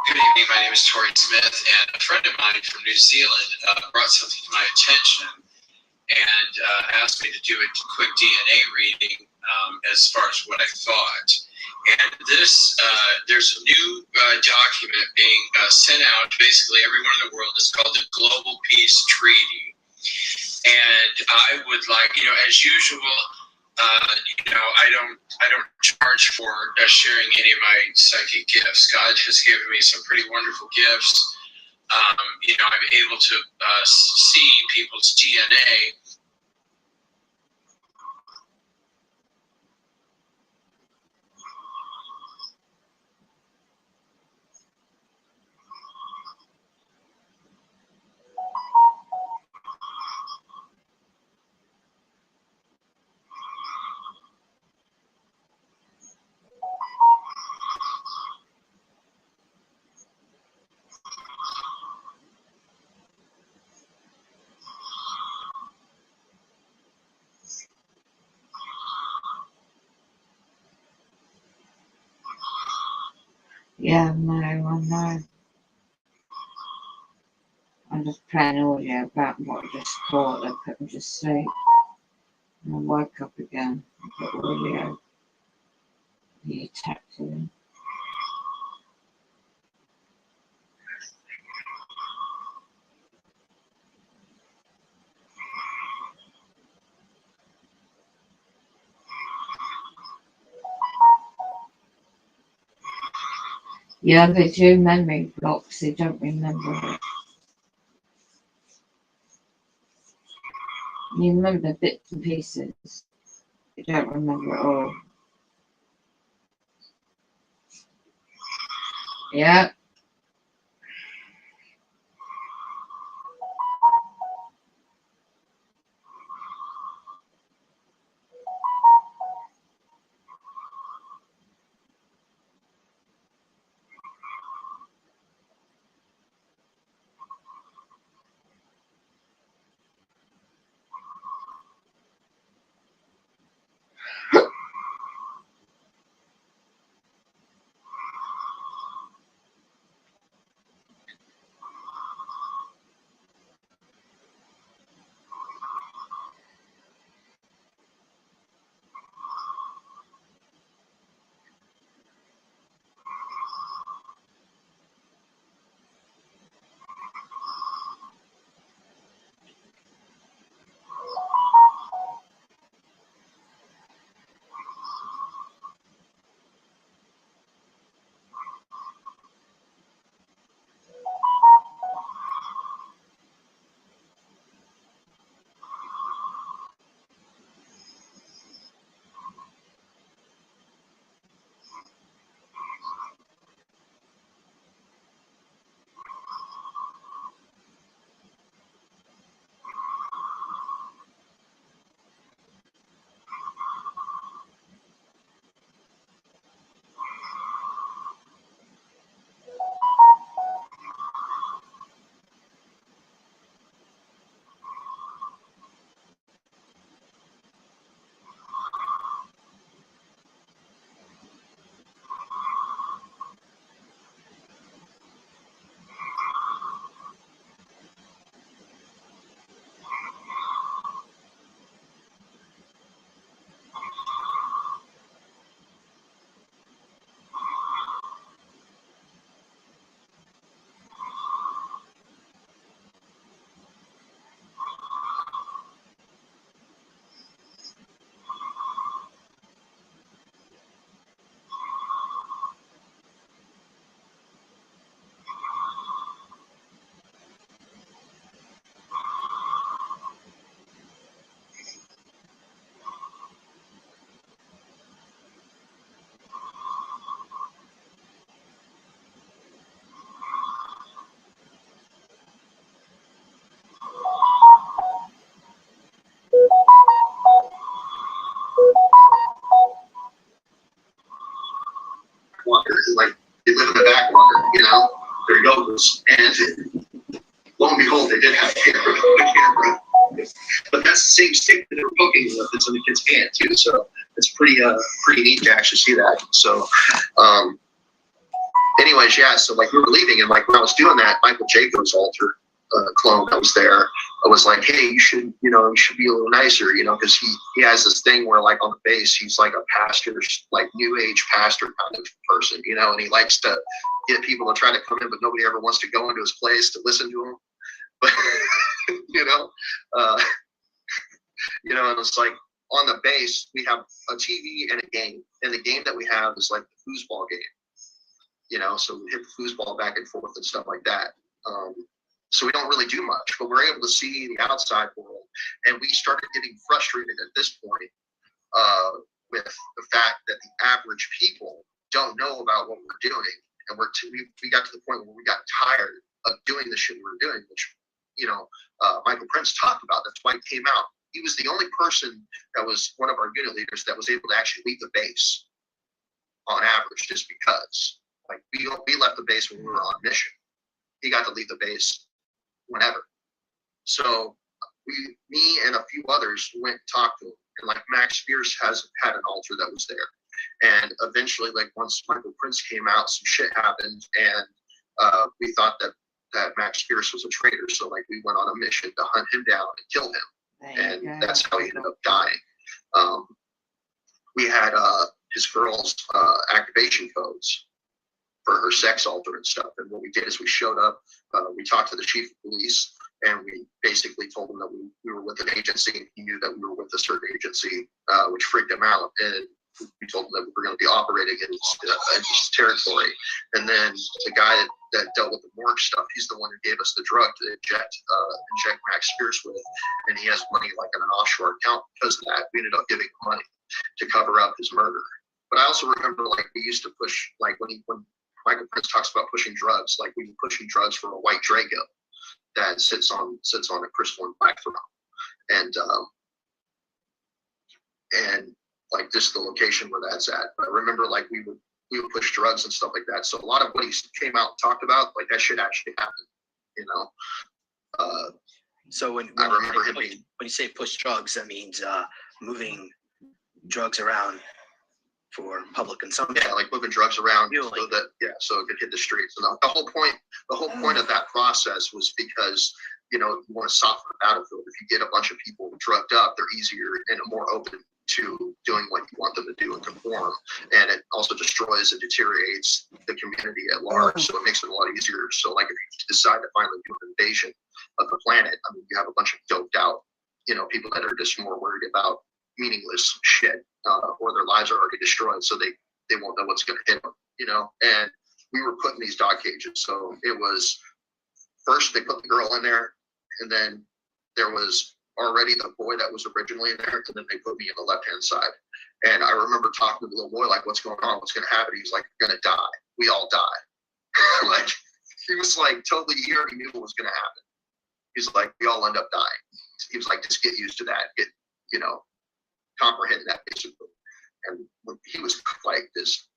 Good evening, my name is Tori Smith, and a friend of mine from New Zealand brought something to my attention and asked me to do a quick DNA reading as far as what I thought. And this, there's a new document being sent out to basically everyone in the world. It's called the Global Peace Treaty. And I would like, as usual, I don't charge for sharing any of my psychic gifts. God has given me some pretty wonderful gifts. I'm able to see people's DNA. Yeah, no, I know. I'm just playing audio about what I just thought. They put me to sleep. And I woke up again. I put audio. He attacked him. Yeah, they do memory blocks. They don't remember it. You remember bits and pieces. You don't remember it all. Yeah. Water, like they live in the backwater, you know, they're yokels, and lo and behold, they did have a camera. But that's the same stick that they were poking with that's in the kid's hand too. So it's pretty neat to actually see that. So anyways, yeah, so like we were leaving, and like when I was doing that, Michael Jacobs' altar clone that was there, I was like, hey, you should be a little nicer, because he has this thing where like on the base, he's like a pastor, like new age pastor kind of person, and he likes to get people to try to come in, but nobody ever wants to go into his place to listen to him. But and it's like on the base, we have a TV and a game, and the game that we have is like the foosball game. So we hit the foosball back and forth and stuff like that. So we don't really do much, but we're able to see the outside world. And we started getting frustrated at this point with the fact that the average people don't know about what we're doing. And we got to the point where we got tired of doing the shit we were doing, which, Michael Prince talked about. That's why he came out. He was the only person that was one of our unit leaders that was able to actually leave the base on average, just because. Like we left the base when we were on mission. He got to leave the base whenever. So me and a few others went and talked to him. And like Max Spears had an altar that was there. And eventually, like once Michael Prince came out, some shit happened, and we thought that Max Pierce was a traitor. So like we went on a mission to hunt him down and kill him, and that's how he ended up dying. We had his girl's activation codes for her sex altar and stuff. And what we did is we showed up, we talked to the chief of police, and we basically told him that we were with an agency, and he knew that we were with a certain agency, which freaked him out. And we told him that we were going to be operating in his territory. And then the guy that dealt with the morgue stuff, he's the one who gave us the drug to inject Max Pierce with. And he has money like in an offshore account because of that. We ended up giving him money to cover up his murder. But I also remember like we used to push, like when Michael Prince talks about pushing drugs, like we were pushing drugs for a white Draco that sits on a crystal and black throne. And like just the location where that's at. But I remember like we would push drugs and stuff like that. So a lot of what he came out and talked about, like that shit actually happened, you know. So when you say push drugs, that means moving drugs around for public consumption. Yeah, like moving drugs around so that so it could hit the streets. And the whole point of that process was because, you know, you want to soften the battlefield. If you get a bunch of people drugged up, they're easier and more open to doing what you want them to do and conform. And it also destroys and deteriorates the community at large. So it makes it a lot easier. So like if you decide to finally do an invasion of the planet, I mean, you have a bunch of doped out, you know, people that are just more worried about meaningless shit, or their lives are already destroyed, so they won't know what's going to hit them, you know. And we were put in these dog cages. So it was first they put the girl in there, and then there was already the boy that was originally in there, and then they put me in the left hand side. And I remember talking to the little boy, like, what's going on, what's going to happen? He's like, you're going to die, we all die. Like he was like totally, he already knew what was going to happen. He's like, we all end up dying. He was like, just get used to that, get, you know, comprehend that basically. And when he was like this,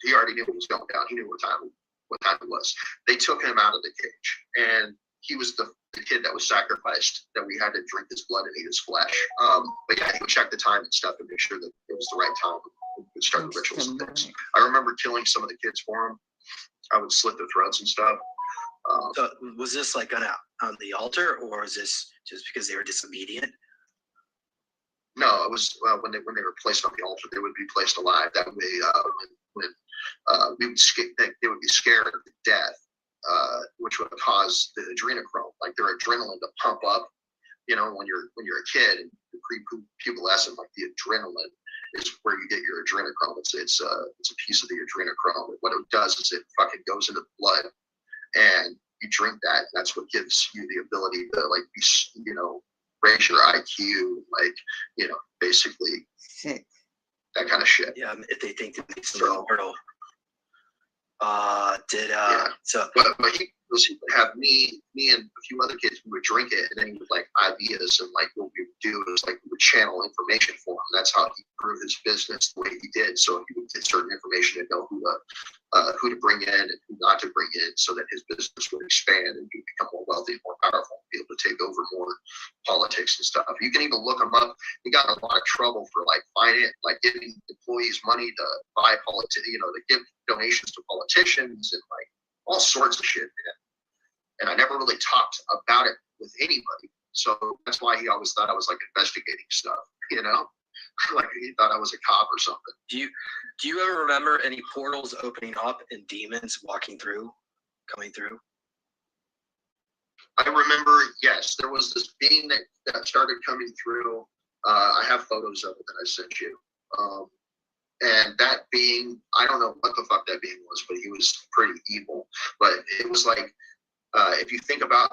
he already knew what was going down. He knew what time it was. They took him out of the cage, and he was the kid that was sacrificed, that we had to drink his blood and eat his flesh. But yeah, he would check the time and stuff and make sure that it was the right time. We would start the rituals and things. I remember killing some of the kids for him. I would slit their throats and stuff. So was this like on the altar, or was this just because they were disobedient? No, it was when they were placed on the altar, they would be placed alive. That way, when we would they would be scared to death, which would cause the adrenochrome, like their adrenaline to pump up. You know, when you're a kid and you're pre-pubescent, like the adrenaline is where you get your adrenochrome. It's a piece of the adrenochrome. What it does is it fucking goes into the blood, and you drink that. And that's what gives you the ability to like be, you know, raise your IQ, like, you know, basically that kind of shit. Yeah, if they think that it's so immortal. So but he would have me and a few other kids, we would drink it, and then he would like IV us, and like what we would do is like we would channel information for him. That's how he grew his business the way he did. So he would get certain information and know who to bring in and who not to bring in, so that his business would expand and he would become more wealthy and more powerful, and be able to take over more politics and stuff. You can even look him up. He got in a lot of trouble for like giving employees money to buy you know, to give donations to politicians and like all sorts of shit, man. And I never really talked about it with anybody. So that's why he always thought I was like investigating stuff, you know? Like he thought I was a cop or something. Do you ever remember any portals opening up and demons coming through? I remember, yes, there was this being that started coming through. I have photos of it that I sent you. And that being, I don't know what the fuck that being was, but he was pretty evil. But it was like, if you think about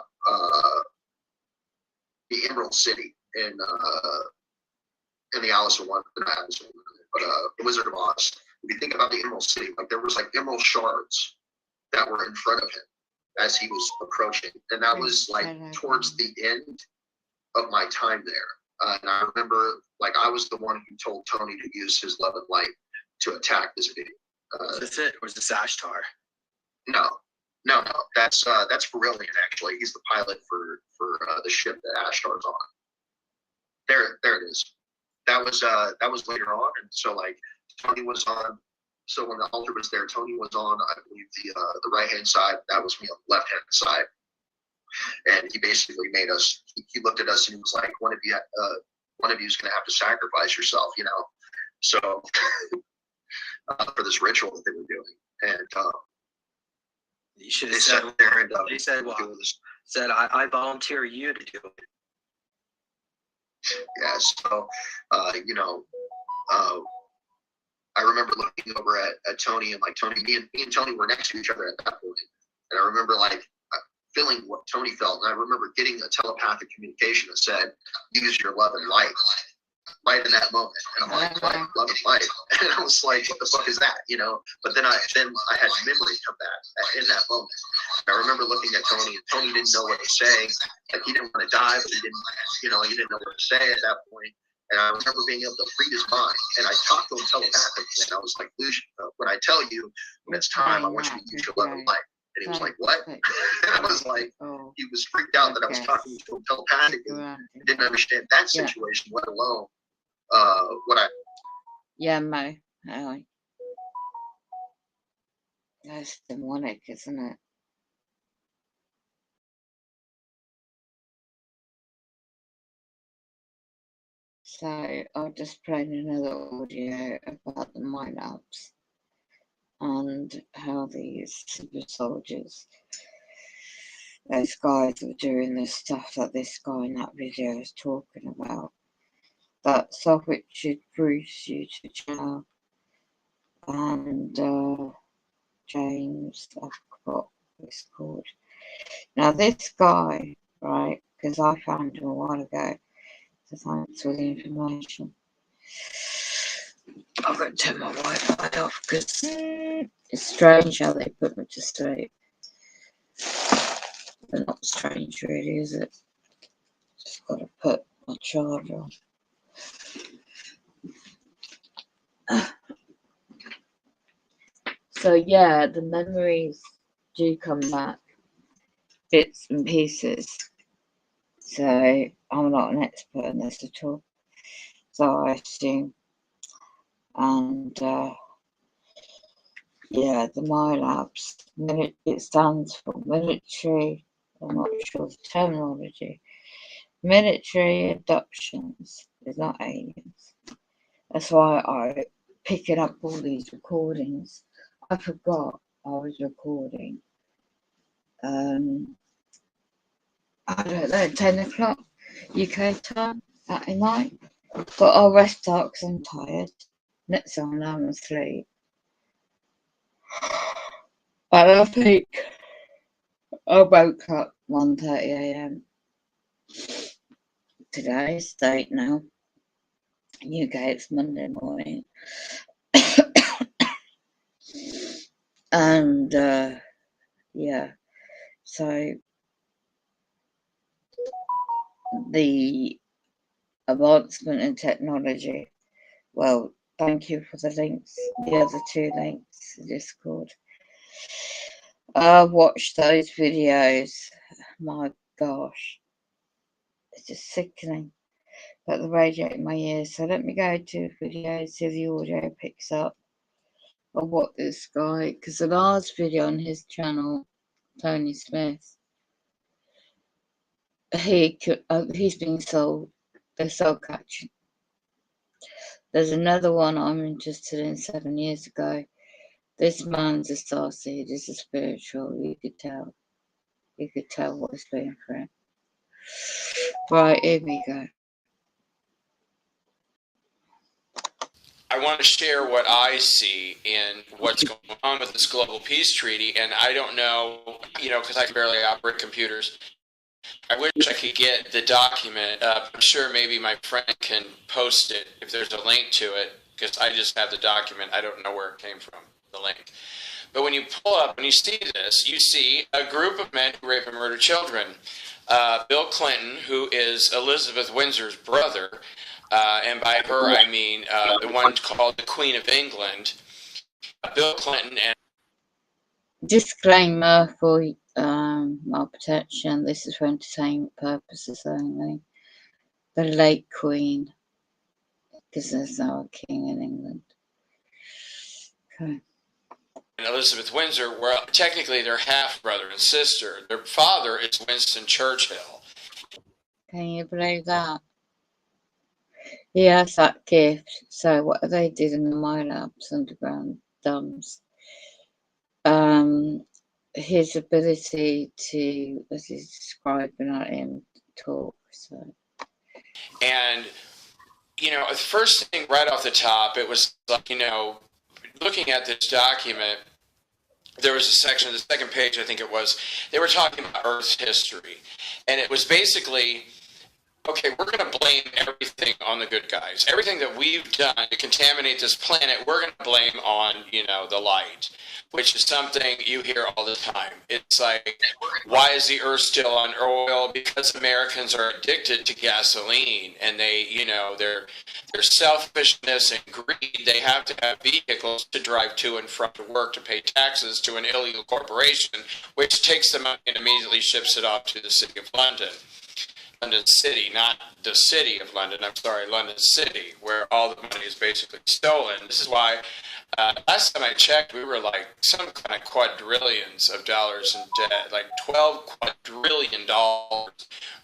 the Emerald City in the Alice in Wonderland, but the Wizard of Oz. If you think about the Emerald City, like there was like emerald shards that were in front of him as he was approaching, and that was like towards the end of my time there. And I remember, like, I was the one who told Tony to use his love and light to attack this being. Is this it, or is this Ashtar? No. That's Brilliant, actually. He's the pilot for the ship that Ashtar's on. There it is. That was later on, and so like Tony was on. So when the altar was there, Tony was on, I believe, the right hand side. That was me on the left hand side. And he basically made us. He looked at us and he was like, "One of you is going to have to sacrifice yourself," you know. So for this ritual that they were doing, and you should they have sat said there and they said, well, said I volunteer you to do it. Yeah. So you know. I remember looking over at Tony and like Tony, me and Tony were next to each other at that point. And I remember like feeling what Tony felt. And I remember getting a telepathic communication that said, "Use your love and light," right in that moment. And I'm like, "What? Love and light?" And I was like, "What the fuck is that?" You know? But then I had memory come back in that moment. I remember looking at Tony, and Tony didn't know what to say. Like he didn't want to die, but he didn't know what to say at that point. And I remember being able to read his mind, and I talked to him telepathically, and I was like, "Lucian, when I tell you when it's time, I want you to use your love and light." And he was like, "What?" And I was like, he was freaked out that I was talking to him telepathically. He didn't understand that situation, let alone what I. Yeah, Mo. That's demonic, isn't it? So I'll just play another audio about the MAILBS and how these super soldiers, those guys were doing the stuff that this guy in that video is talking about. That stuff which should Bruce you to jail. And James, I forgot what it's called. Now this guy, right, because I found him a while ago, so thanks for the information. I've got to turn my Wi-Fi off because it's strange how they put me to sleep. But not strange really, is it? Just got to put my charger on. So yeah, the memories do come back, bits and pieces. So I'm not an expert in this at all. So I assume. And yeah, the MAILBS, it stands for military, I'm not sure the terminology, military abductions, it's not aliens. That's why I picking up all these recordings. I forgot I was recording. I don't know, 10 o'clock UK time at night. But I'll rest out because I'm tired. Next time I'm asleep. And I think I woke up 1:30 AM. Today's date now. UK it's Monday morning. And yeah, so the advancement in technology. Well, thank you for the links, the other two links to Discord. Watch those videos. My gosh, it's just sickening. Got the radio in my ears. So let me go to videos, see if the audio picks up of what this guy, because the last video on his channel, Tony Smith, he's been sold. They're soul catching. There's another one I'm interested in 7 years ago. This man's a starseed, he's a spiritual, you could tell. You could tell what he's doing for him. Right, here we go. I want to share what I see in what's going on with this global peace treaty, and I don't know, because I can barely operate computers. I wish I could get the document up. I'm sure maybe my friend can post it if there's a link to it, because I just have the document. I don't know where it came from, the link. But when you pull up, when you see this, you see a group of men who rape and murder children. Bill Clinton, who is Elizabeth Windsor's brother, and by her I mean the one called the Queen of England, Bill Clinton and... Disclaimer for my protection, this is for entertainment purposes only. The late Queen, because there's no king in England. Okay. and Elizabeth Windsor were technically they're half brother and sister. Their father is Winston Churchill. Can you believe that? He has that gift. So what they did in the MAILBS underground dumps, his ability to, as he's describing at him, talk. So. And you know, the first thing right off the top, it was like, you know, looking at this document, there was a section, the second page, I think it was, they were talking about Earth's history. And it was basically, okay, we're going to blame everything on the good guys. Everything that we've done to contaminate this planet, we're going to blame on, you know, the light, which is something you hear all the time. It's like, why is the Earth still on oil? Because Americans are addicted to gasoline, and they, you know, their selfishness and greed, they have to have vehicles to drive to and from to work to pay taxes to an illegal corporation, which takes the money and immediately ships it off to the city of London. London City, not the city of London, I'm sorry, London City, where all the money is basically stolen. This is why, last time I checked, we were like some kind of quadrillions of dollars in debt, like $12 quadrillion,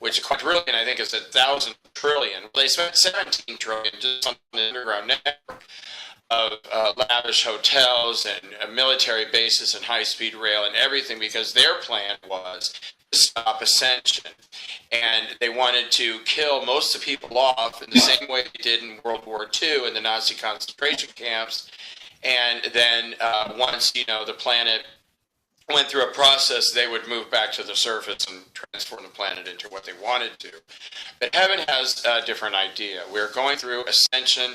which a quadrillion, I think, is 1,000 trillion. They spent 17 trillion just on the underground network of lavish hotels and military bases and high-speed rail and everything, because their plan was to stop ascension. And they wanted to kill most of the people off in the same way they did in World War II in the Nazi concentration camps. And then once, you know, the planet went through a process, they would move back to the surface and transform the planet into what they wanted to. But heaven has a different idea. We're going through ascension.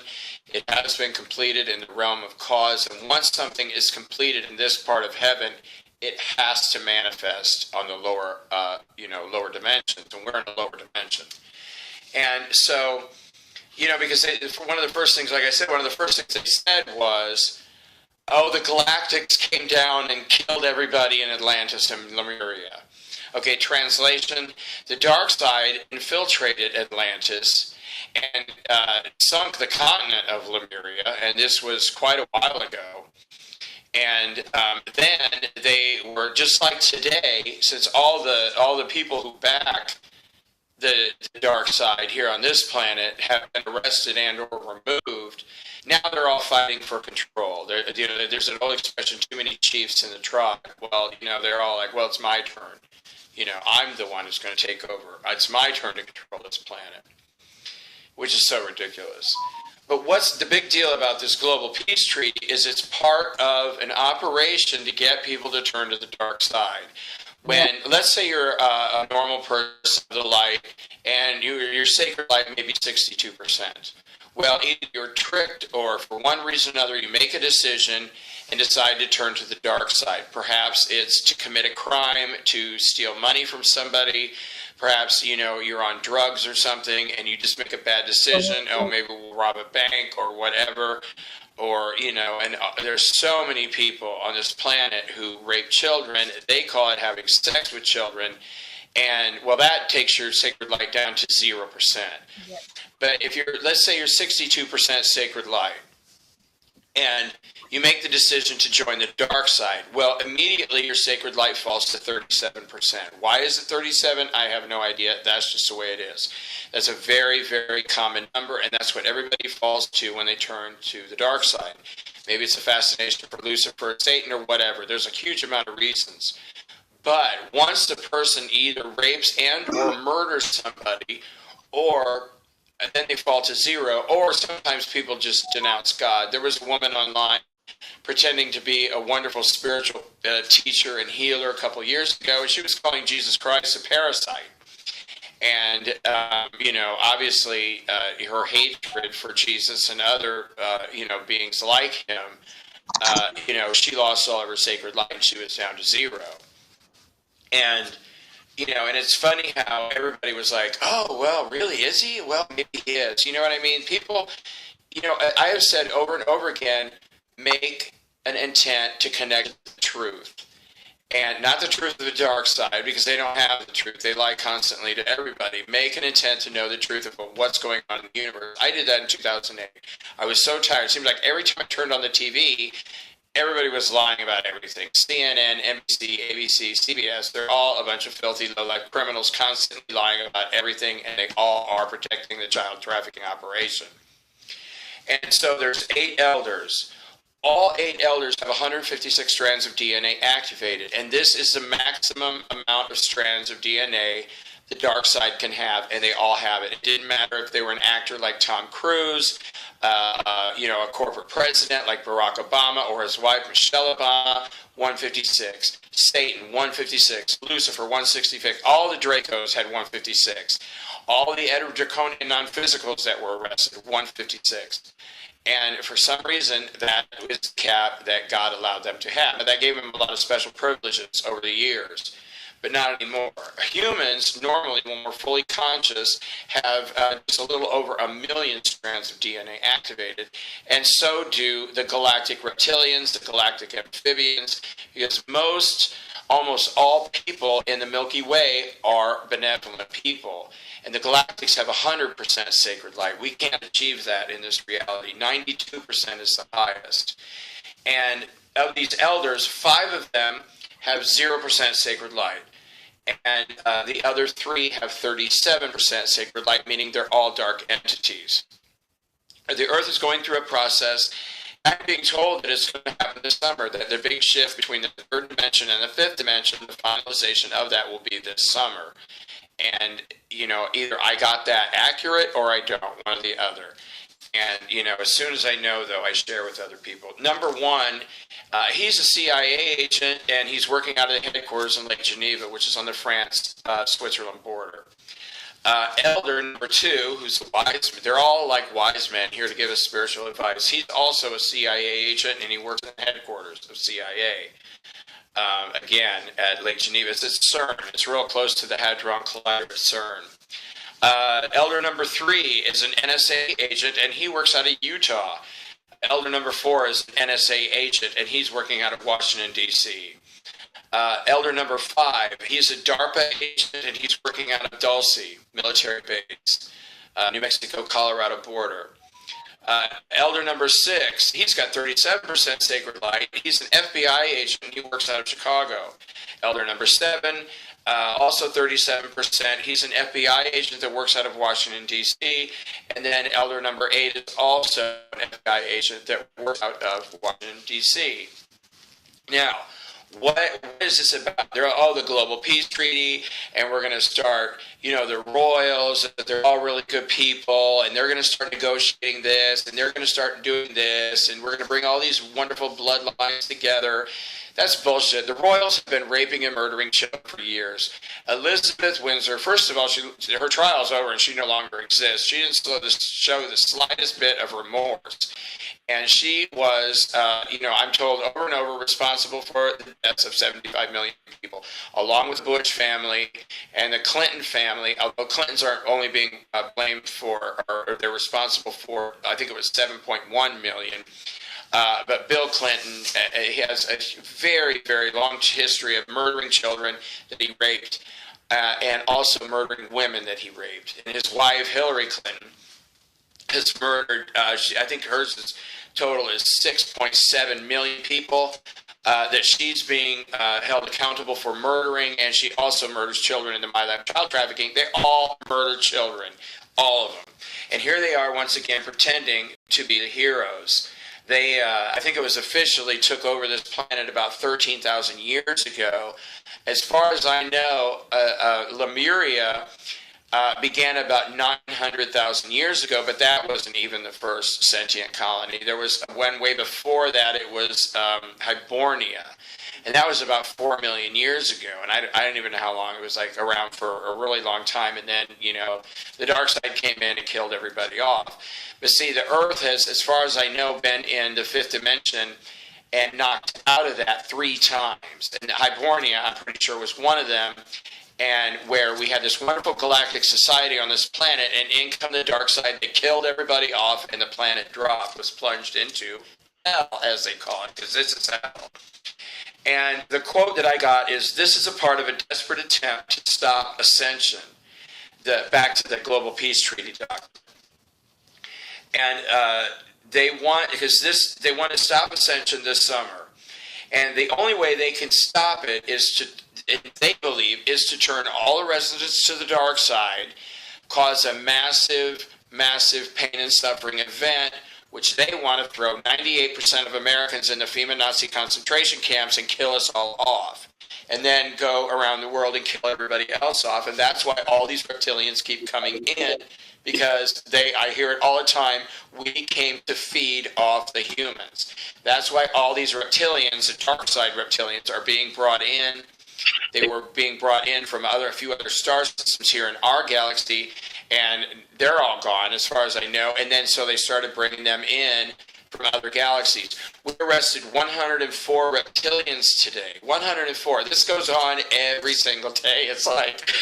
It has been completed in the realm of cause. And once something is completed in this part of heaven, it has to manifest on the lower, lower dimensions, and we're in a lower dimension. And so, you know, because one of the first things, like I said, one of the first things they said was, oh, the Galactics came down and killed everybody in Atlantis and Lemuria. Okay, translation, the dark side infiltrated Atlantis and sunk the continent of Lemuria, and this was quite a while ago. And then they were just like today, since all the people who back the dark side here on this planet have been arrested and or removed. Now they're all fighting for control. There's an old expression: too many chiefs in the tribe. Well, you know, they're all like, well, it's my turn. You know, I'm the one who's going to take over. It's my turn to control this planet, which is so ridiculous. But what's the big deal about this global peace treaty is it's part of an operation to get people to turn to the dark side. When, let's say you're a normal person of the light, and your sacred light may be 62%. Well, either you're tricked, or for one reason or another, you make a decision and decide to turn to the dark side. Perhaps it's to commit a crime, to steal money from somebody. Perhaps, you know, you're on drugs or something and you just make a bad decision. Oh, maybe we'll rob a bank or whatever. Or, you know, and there's so many people on this planet who rape children. They call it having sex with children. And, well, that takes your sacred light down to 0%. Yep. But if let's say you're 62% sacred light, and you make the decision to join the dark side, well, immediately your sacred light falls to 37%. Why is it 37? I have no idea. That's just the way it is. That's a very, very common number, and that's what everybody falls to when they turn to the dark side. Maybe it's a fascination for Lucifer, Satan, or whatever. There's a huge amount of reasons. But once the person either rapes and or murders somebody, or then they fall to 0, or sometimes people just denounce God. There was a woman online pretending to be a wonderful spiritual teacher and healer a couple years ago, and she was calling Jesus Christ a parasite. And, you know, obviously her hatred for Jesus and other, you know, beings like him, you know, she lost all of her sacred light and she was down to 0. And, you know, and it's funny how everybody was like, oh, well, really, is he? Well, maybe he is. You know what I mean? People, you know, I have said over and over again, make an intent to connect to the truth. And not the truth of the dark side, because they don't have the truth. They lie constantly to everybody. Make an intent to know the truth about what's going on in the universe. I did that in 2008. I was so tired. It seemed like every time I turned on the TV, everybody was lying about everything. CNN, NBC, ABC, CBS, they're all a bunch of filthy, low-life criminals constantly lying about everything, and they all are protecting the child trafficking operation. And so there's 8 elders. All 8 elders have 156 strands of DNA activated, and this is the maximum amount of strands of DNA the dark side can have, and they all have it. It didn't matter if they were an actor like Tom Cruise, a corporate president like Barack Obama, or his wife Michelle Obama, 156. Satan, 156. Lucifer, 166. All the Dracos had 156. All the Draconian non-physicals that were arrested, 156. And for some reason, that was the cap that God allowed them to have. Now, that gave them a lot of special privileges over the years, but not anymore. Humans, normally, when we're fully conscious, have just a little over 1 million strands of DNA activated, and so do the galactic reptilians, the galactic amphibians, because almost all people in the Milky Way are benevolent people. And the galactics have 100% sacred light. We can't achieve that in this reality. 92% is the highest. And of these elders, 5 of them have 0% sacred light. And the other 3 have 37% sacred light, meaning they're all dark entities. The Earth is going through a process. I'm being told that it's going to happen this summer, that the big shift between the 3rd dimension and the 5th dimension, the finalization of that will be this summer. And, either I got that accurate or I don't, one or the other. And, as soon as I know, though, I share with other people. Number 1, he's a CIA agent, and he's working out of the headquarters in Lake Geneva, which is on the France-Switzerland border. Elder number 2, who's a wise man. They're all like wise men here to give us spiritual advice. He's also a CIA agent, and he works in the headquarters of CIA. Again, at Lake Geneva. It's at CERN. It's real close to the Hadron Collider at CERN. Elder number 3 is an NSA agent, and he works out of Utah. Elder number 4 is an NSA agent, and he's working out of Washington, D.C. Elder number 5, he's a DARPA agent, and he's working out of Dulce military base, New Mexico, Colorado border. Elder number 6, he's got 37% sacred light. He's an FBI agent. He works out of Chicago. Elder number 7, also 37%. He's an FBI agent that works out of Washington, D.C. And then Elder number 8 is also an FBI agent that works out of Washington, D.C. Now, what is this about? They're all the Global Peace Treaty, and we're going to start, the royals, they're all really good people, and they're going to start negotiating this, and they're going to start doing this, and we're going to bring all these wonderful bloodlines together. That's bullshit. The royals have been raping and murdering children for years. Elizabeth Windsor, first of all, her trial's over and she no longer exists. She didn't show the slightest bit of remorse. And she was, I'm told over and over, responsible for the deaths of 75 million people, along with the Bush family and the Clinton family, although Clintons aren't only being blamed for, or they're responsible for, I think it was 7.1 million. But Bill Clinton, he has a very, very long history of murdering children that he raped, and also murdering women that he raped. And his wife, Hillary Clinton, has murdered, I think hers total is 6.7 million people that she's being held accountable for murdering, and she also murders children in the My Life child trafficking. They all murder children, all of them. And here they are once again pretending to be the heroes. They, I think it was officially took over this planet about 13,000 years ago. As far as I know, Lemuria began about 900,000 years ago, but that wasn't even the first sentient colony. There was one way before that. It was Hibernia, and that was about 4 million years ago. And I don't even know how long it was, like around for a really long time. And then, the dark side came in and killed everybody off. But see, the Earth has, as far as I know, been in the 5th dimension and knocked out of that 3 times. And Hibernia, I'm pretty sure, was one of them. And where we had this wonderful galactic society on this planet, and in come the dark side, they killed everybody off, and the planet dropped, was plunged into hell, as they call it, because this is hell. And the quote that I got is, "This is a part of a desperate attempt to stop ascension." Back to the Global Peace Treaty doctrine. And they want to stop ascension this summer. And the only way they can stop it is they believe, is to turn all the residents to the dark side, cause a massive, massive pain and suffering event, which they want to throw 98% of Americans into FEMA Nazi concentration camps and kill us all off. And then go around the world and kill everybody else off. And that's why all these reptilians keep coming in, because I hear it all the time, we came to feed off the humans. That's why all these reptilians, the dark side reptilians, are being brought in. They were being brought in from a few other star systems here in our galaxy, and they're all gone as far as I know. And then so they started bringing them in from other galaxies. We arrested 104 reptilians today. 104. This goes on every single day. It's like,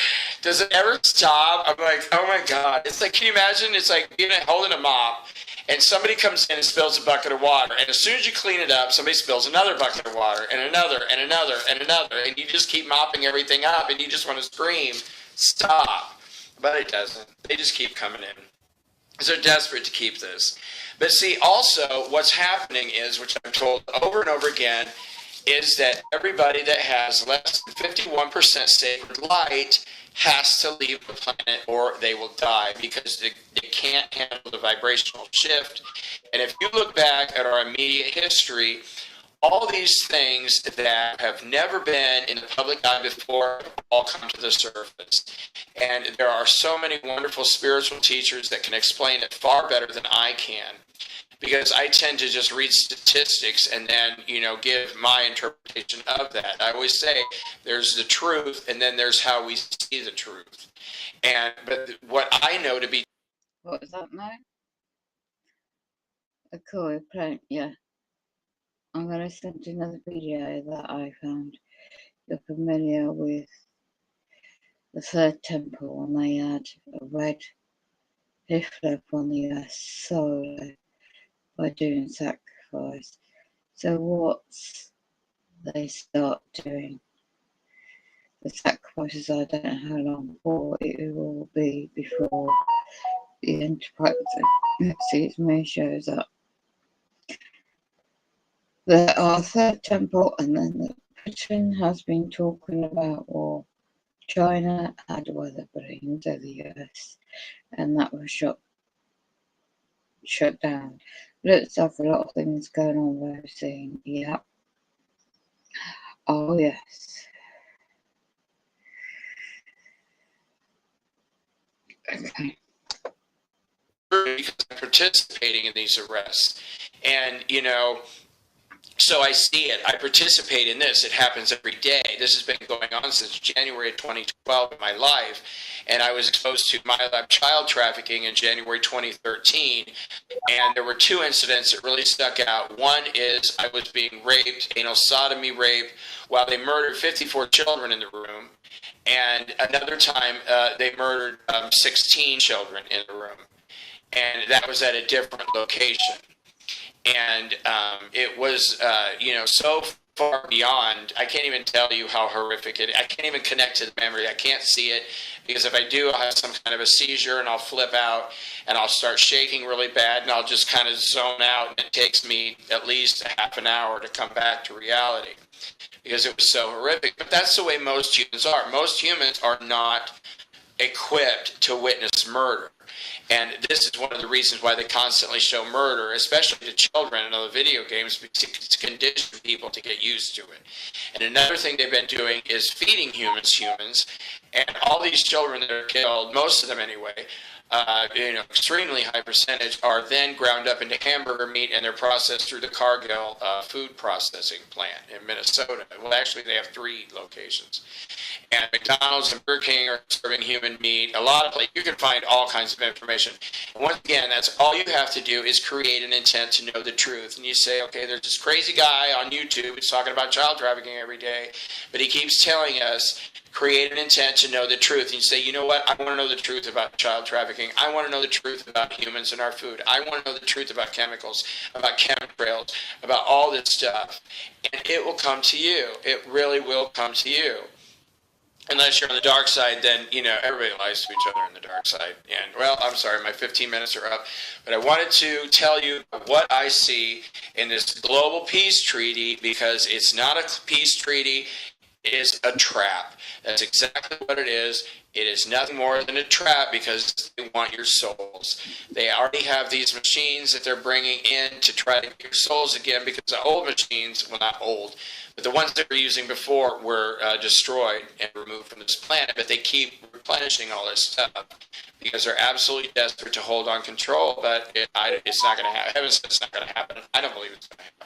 does it ever stop? I'm like, oh my God. It's like, can you imagine? It's like holding a mop, and somebody comes in and spills a bucket of water, and as soon as you clean it up, somebody spills another bucket of water, and another, and another, and another, and you just keep mopping everything up, and you just want to scream, stop. But it doesn't. They just keep coming in. They're desperate to keep this. But see, also, what's happening is, which I'm told over and over again, is that everybody that has less than 51% sacred light has to leave the planet or they will die, because they can't handle the vibrational shift. And if you look back at our immediate history, all these things that have never been in the public eye before all come to the surface. And there are so many wonderful spiritual teachers that can explain it far better than I can, because I tend to just read statistics and then, give my interpretation of that. I always say there's the truth, and then there's how we see the truth. But what I know to be... What was that now? A cool plant, yeah. I'm going to send you another video that I found. You're familiar with the third temple, and they had a red leaf on the earth solo by doing sacrifice. So what they start doing, the sacrifices, I don't know how long for, it will be before the Enterprise, excuse me, shows up. There are third temple, and then Putin has been talking about war. China had weather balloons over the US, and that was shut down. Looks like a lot of things going on very soon. Yep. Oh yes. Okay. Because I'm participating in these arrests, and so I see it. I participate in this. It happens every day. This has been going on since January of 2012 in my life. And I was exposed to MAILBS child trafficking in January 2013. And there were two incidents that really stuck out. One is I was being raped, anal sodomy rape, while they murdered 54 children in the room. And another time they murdered 16 children in the room. And that was at a different location. And it was, so far beyond, I can't even tell you how horrific it is. I can't even connect to the memory. I can't see it, because if I do, I'll have some kind of a seizure, and I'll flip out, and I'll start shaking really bad, and I'll just kind of zone out, and it takes me at least a half an hour to come back to reality, because it was so horrific. But that's the way most humans are. Most humans are not equipped to witness murder. And this is one of the reasons why they constantly show murder, especially to children in other video games, because to condition people to get used to it. And another thing they've been doing is feeding humans, and all these children that are killed, most of them anyway, extremely high percentage, are then ground up into hamburger meat, and they're processed through the Cargill food processing plant in Minnesota. Well, actually, they have 3 locations. And McDonald's and Burger King are serving human meat. A lot of places, you can find all kinds of information. And once again, that's all you have to do is create an intent to know the truth. And you say, okay, there's this crazy guy on YouTube who's talking about child trafficking every day, but he keeps telling us, create an intent to know the truth. And you say, you know what? I want to know the truth about child trafficking. I want to know the truth about humans and our food. I want to know the truth about chemicals, about chemtrails, about all this stuff. And it will come to you. It really will come to you. unless you're on the dark side, then, you know, everybody lies to each other on the dark side. And, well, I'm sorry, my 15 minutes are up. But I wanted to tell you what I see in this global peace treaty, because it's not a peace treaty, it is a trap. That's exactly what it is. It is nothing more than a trap, because they want your souls. They already have these machines that they're bringing in to try to get your souls again, because the old machines, well, not old, but the ones that we were using before were destroyed and removed from this planet, but they keep replenishing all this stuff because they're absolutely desperate to hold on control, but it's not going to happen. Heaven says it's not going to happen. I don't believe it's going to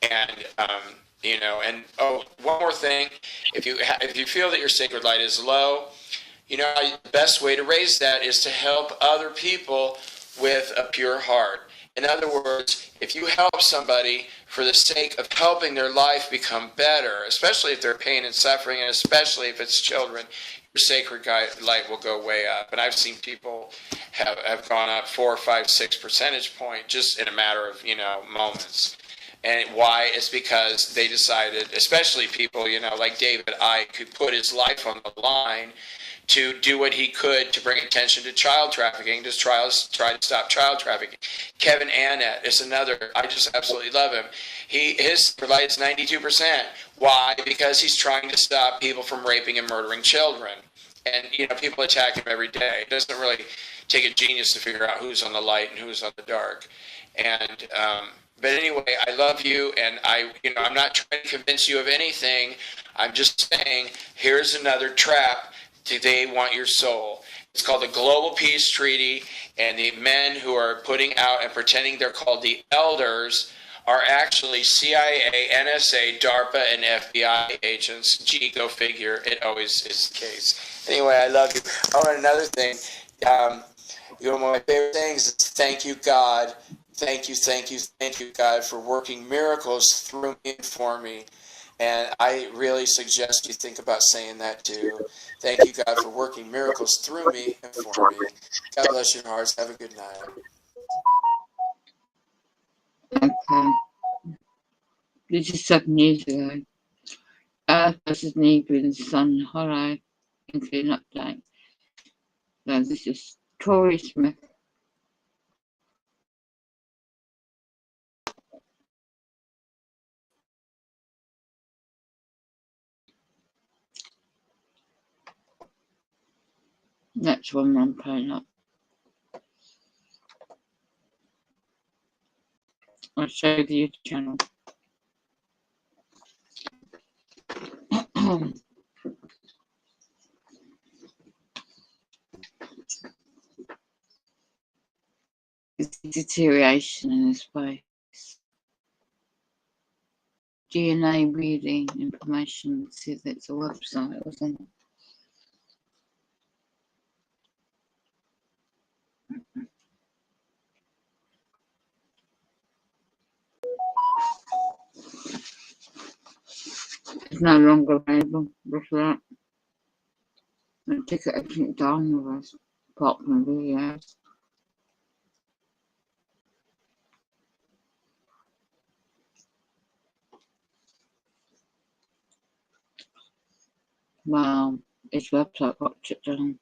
happen. And, you know, and, oh, one more thing. If you feel that your sacred light is low, you know, the best way to raise that is to help other people with a pure heart. In other words, if you help somebody for the sake of helping their life become better, especially if they're pain and suffering, and especially if it's children, your sacred light will go way up. And I've seen people have gone up 4, 5, 6 percentage point just in a matter of, you know, moments. And why? It's because they decided, especially people, you know, like David Icke, who put his life on the line to do what he could to bring attention to child trafficking, to try to stop child trafficking. Kevin Annett is another. I just absolutely love him. His light is 92%. Why? Because he's trying to stop people from raping and murdering children. And, you know, people attack him every day. It doesn't really take a genius to figure out who's on the light and who's on the dark. And, but anyway, I love you, and I'm not trying to convince you of anything. I'm just saying, here's another trap. They want your soul. It's called the Global Peace Treaty, and the men who are putting out and pretending they're called the elders are actually CIA, NSA, DARPA, and FBI agents. Gee, go figure. It always is the case. Anyway, I love you. Oh, and another thing. One of my favorite things is thank you, God. Thank you, God, for working miracles through me and for me. And I really suggest you think about saying that too. Thank you, God, for working miracles through me and for me. God bless your hearts. Have a good night. Okay. This is 7 years ago. Earth versus Negro in the Sun Hollow, including update. So this is Tory Smith. Next one I'm playing up. I'll show you the channel. It's deterioration in this place. DNA reading information. See if it's a website or something. It's no longer available. Look at that. I took everything down with us, apart from videos. Wow, his website got shut down.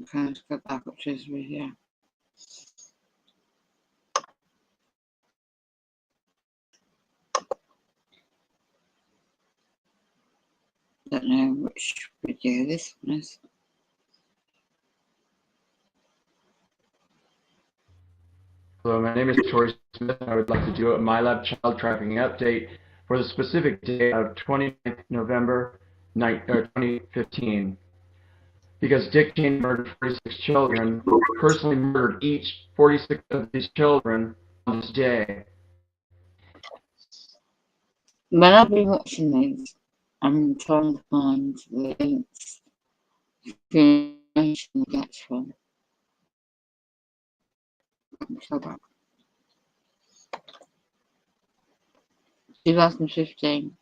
Okay, let's go back up to his video. Don't know which video this one is. Hello, my name is Tori Smith, and I would like to do a MyLab child trafficking update for the specific date of 29th November 2015. Because Dick Cheney murdered 46 children, personally murdered each 46 of these children on this day. When I've been watching these, I'm trying to find the links, the information it gets from. So bad. 2015.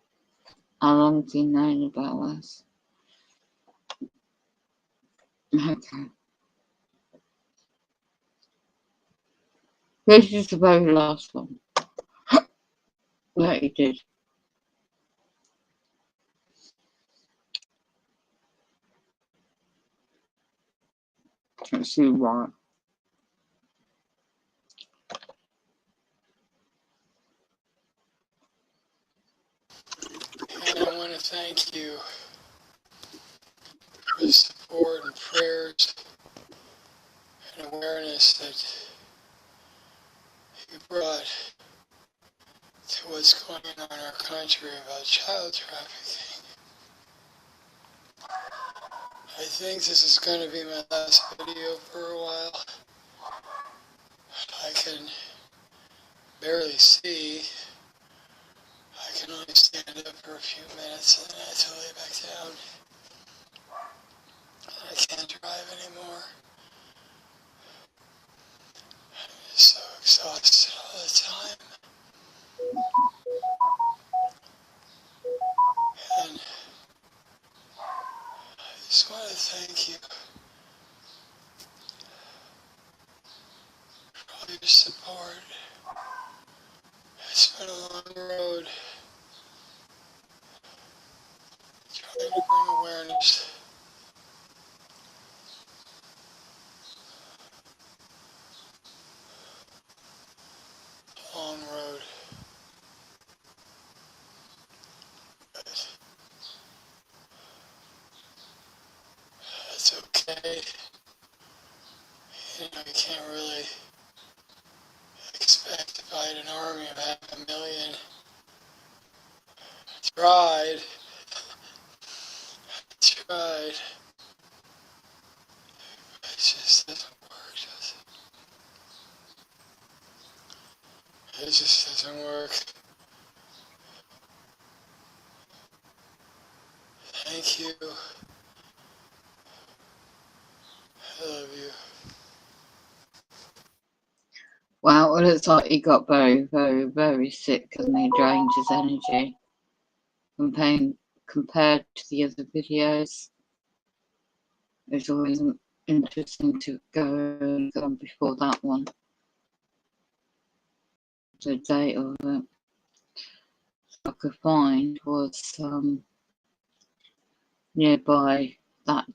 How long have you known about this? Okay. This is the very last one that he did. Let's see why. And I want to thank you for the support and prayers and awareness that you brought to what's going on in our country about child trafficking. I think this is going to be my last video for a while. I can barely see. I can only stand up for a few minutes and then I have to lay back down. I can't drive anymore. I'm just so exhausted all the time. And I just want to thank you for all your support. It's been a long road trying to bring awareness. Long road. But it's okay. You know, you can't really expect to fight an army of 500,000. Tried. Tried. It just doesn't work, does it? It just doesn't work. Thank you. I love you. Wow, it looks like he got very, very, very sick and he drained his energy compared to the other videos. It's always interesting to go before that one. The date of it I could find was nearby that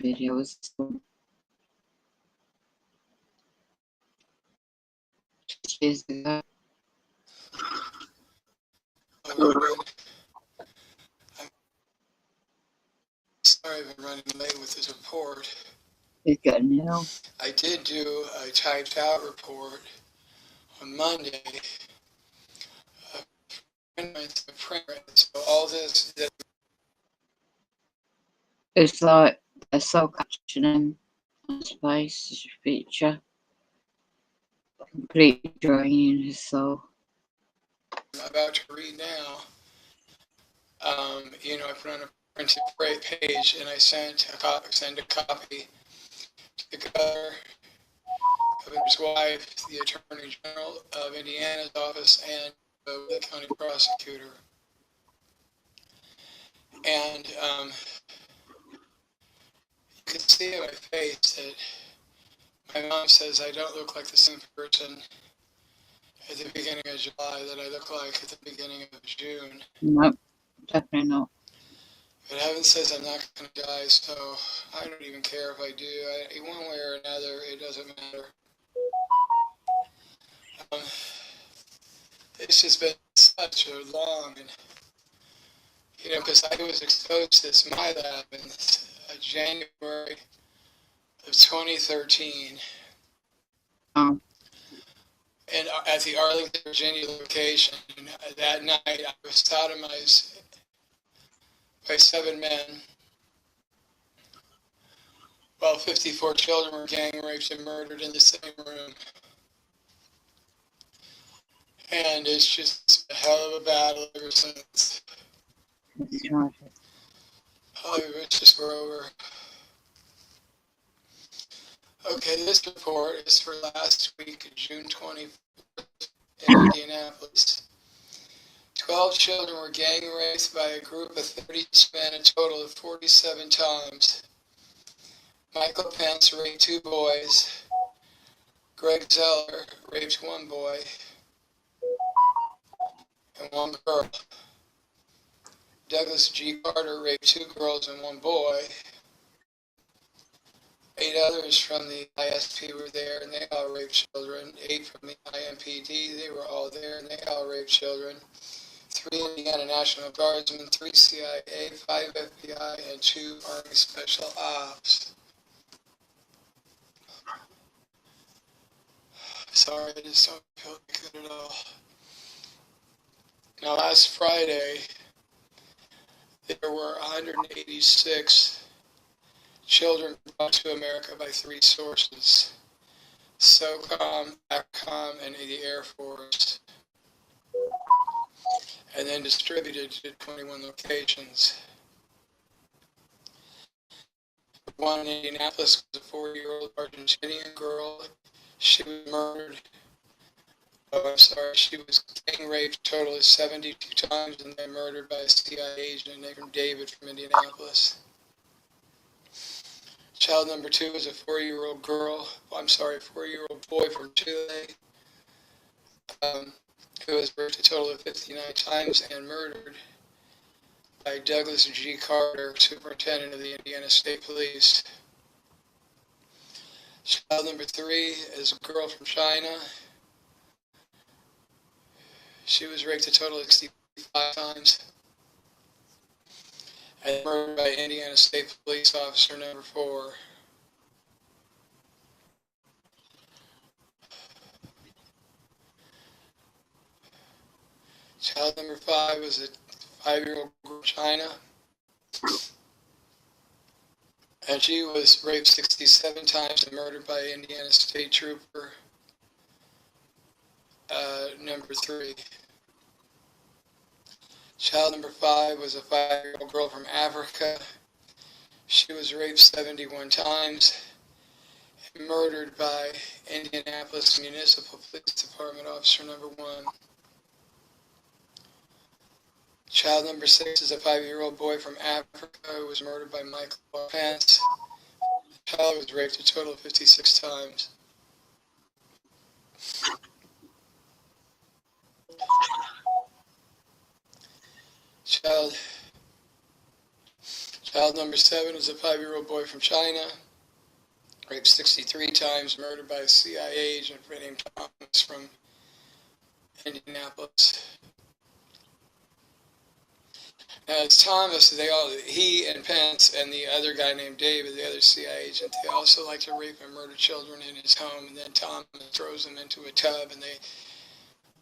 video was 6 years ago. I'm sorry I've been running late with this report. He's getting ill. I did do a typed out report on Monday. So all this that It's like a soul catching him on his face, his feature. Completely draining his soul. I'm about to read now, you know, I put on a printed page and I send a copy to the governor's wife, the Attorney General of Indiana's office, and the county prosecutor. And you can see in my face that my mom says I don't look like the same person at the beginning of July that I look like at the beginning of June. No, definitely not. But heaven says I'm not going to die, so I don't even care if I do. One way or another, it doesn't matter. It's just been such a long, and you know, because I was exposed to this MAILBS in January of 2013. And at the Arlington, Virginia location, that night I was sodomized by 7 men, while 54 children were gang raped and murdered in the same room. And it's just a hell of a battle ever since. It's tragic. All the riches were over. Okay, this report is for last week, June 24th, in Indianapolis. 12 children were gang raped by a group of 30 men, a total of 47 times. Michael Pence raped 2 boys. Greg Zeller raped 1 boy and 1 girl. Douglas G. Carter raped 2 girls and 1 boy. 8 others from the ISP were there, and they all raped children. 8 from the IMPD, they were all there, and they all raped children. 3 Indiana National Guardsmen, 3 CIA, 5 FBI, and 2 Army Special Ops. Sorry, I just don't feel good at all. Now, last Friday, there were 186 children brought to America by 3 sources: SOCOM, ACOM, and the Air Force, and then distributed to 21 locations. One in Indianapolis was a 4-year-old Argentinian girl. She was murdered. She was gang raped a total of 72 times and then murdered by a CIA agent named David from Indianapolis. Child number 2 was a 4-year-old boy from Chile, who was raped a total of 59 times and murdered by Douglas G. Carter, superintendent of the Indiana State Police. Child number 3 is a girl from China. She was raped a total of 65 times and murdered by Indiana State Police officer number 4. Child number 5 was a 5-year-old girl from China, and she was raped 67 times and murdered by Indiana State Trooper number 3. Child number 5 was a 5-year-old girl from Africa. She was raped 71 times and murdered by Indianapolis Municipal Police Department officer number 1. Child number 6 is a 5-year-old boy from Africa who was murdered by Michael Pence. The child was raped a total of 56 times. Child number 7 is a 5-year-old boy from China, raped 63 times, murdered by a CIA agent named Thomas from Indianapolis. As Thomas, he and Pence and the other guy named David, the other CIA agent, they also like to rape and murder children in his home, and then Thomas throws them into a tub, and they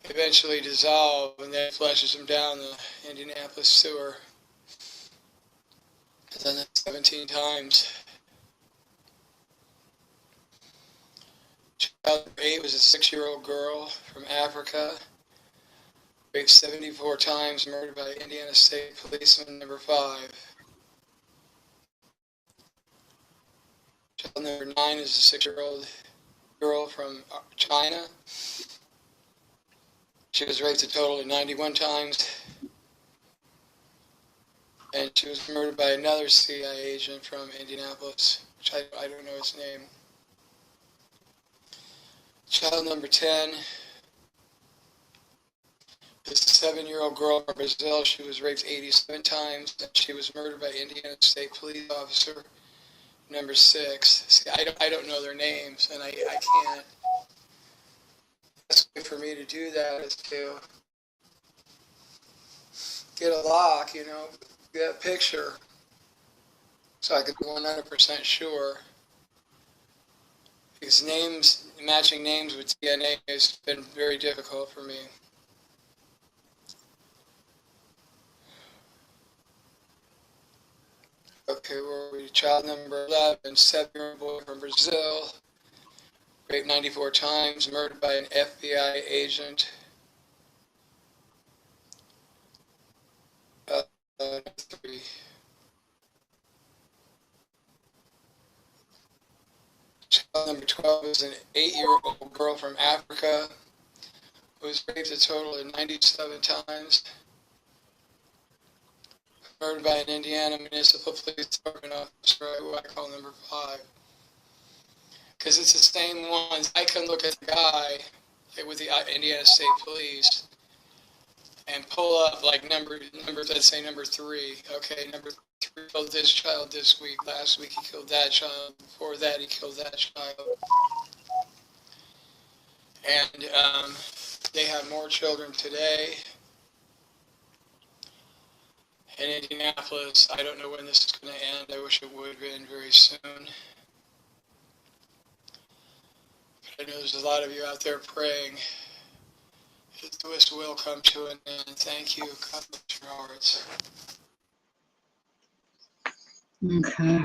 eventually dissolve, and then flushes them down the Indianapolis sewer. And then 17 times. Child number 8 was a 6-year-old girl from Africa, raped 74 times, murdered by Indiana State Policeman number 5. Child number 9 is a 6-year-old girl from China. She was raped a total of 91 times, and she was murdered by another CIA agent from Indianapolis, which I don't know his name. Child number 10 is a 7-year-old girl from Brazil. She was raped 87 times, and she was murdered by Indiana State Police officer number 6. See, I don't know their names, and I can't. The best way for me to do that is to get a lock, get a picture, so I could be 100% sure. Because matching names with DNA has been very difficult for me. Okay, where are we? Child number 11, 7-year-old boy from Brazil, raped 94 times, murdered by an FBI agent. 3. Child Call number 12 is an 8-year-old girl from Africa who was raped a total of 97 times. Murdered by an Indiana Municipal Police Department officer, who I call number 5. Because it's the same ones. I can look at the guy with the Indiana State Police and pull up like numbers, let's say number 3. Okay, number 3 killed this child this week. Last week he killed that child. Before that he killed that child. And they have more children today. In Indianapolis, I don't know when this is going to end. I wish it would end very soon. But I know there's a lot of you out there praying that this will come to an end. Thank you. God bless your hearts. Okay.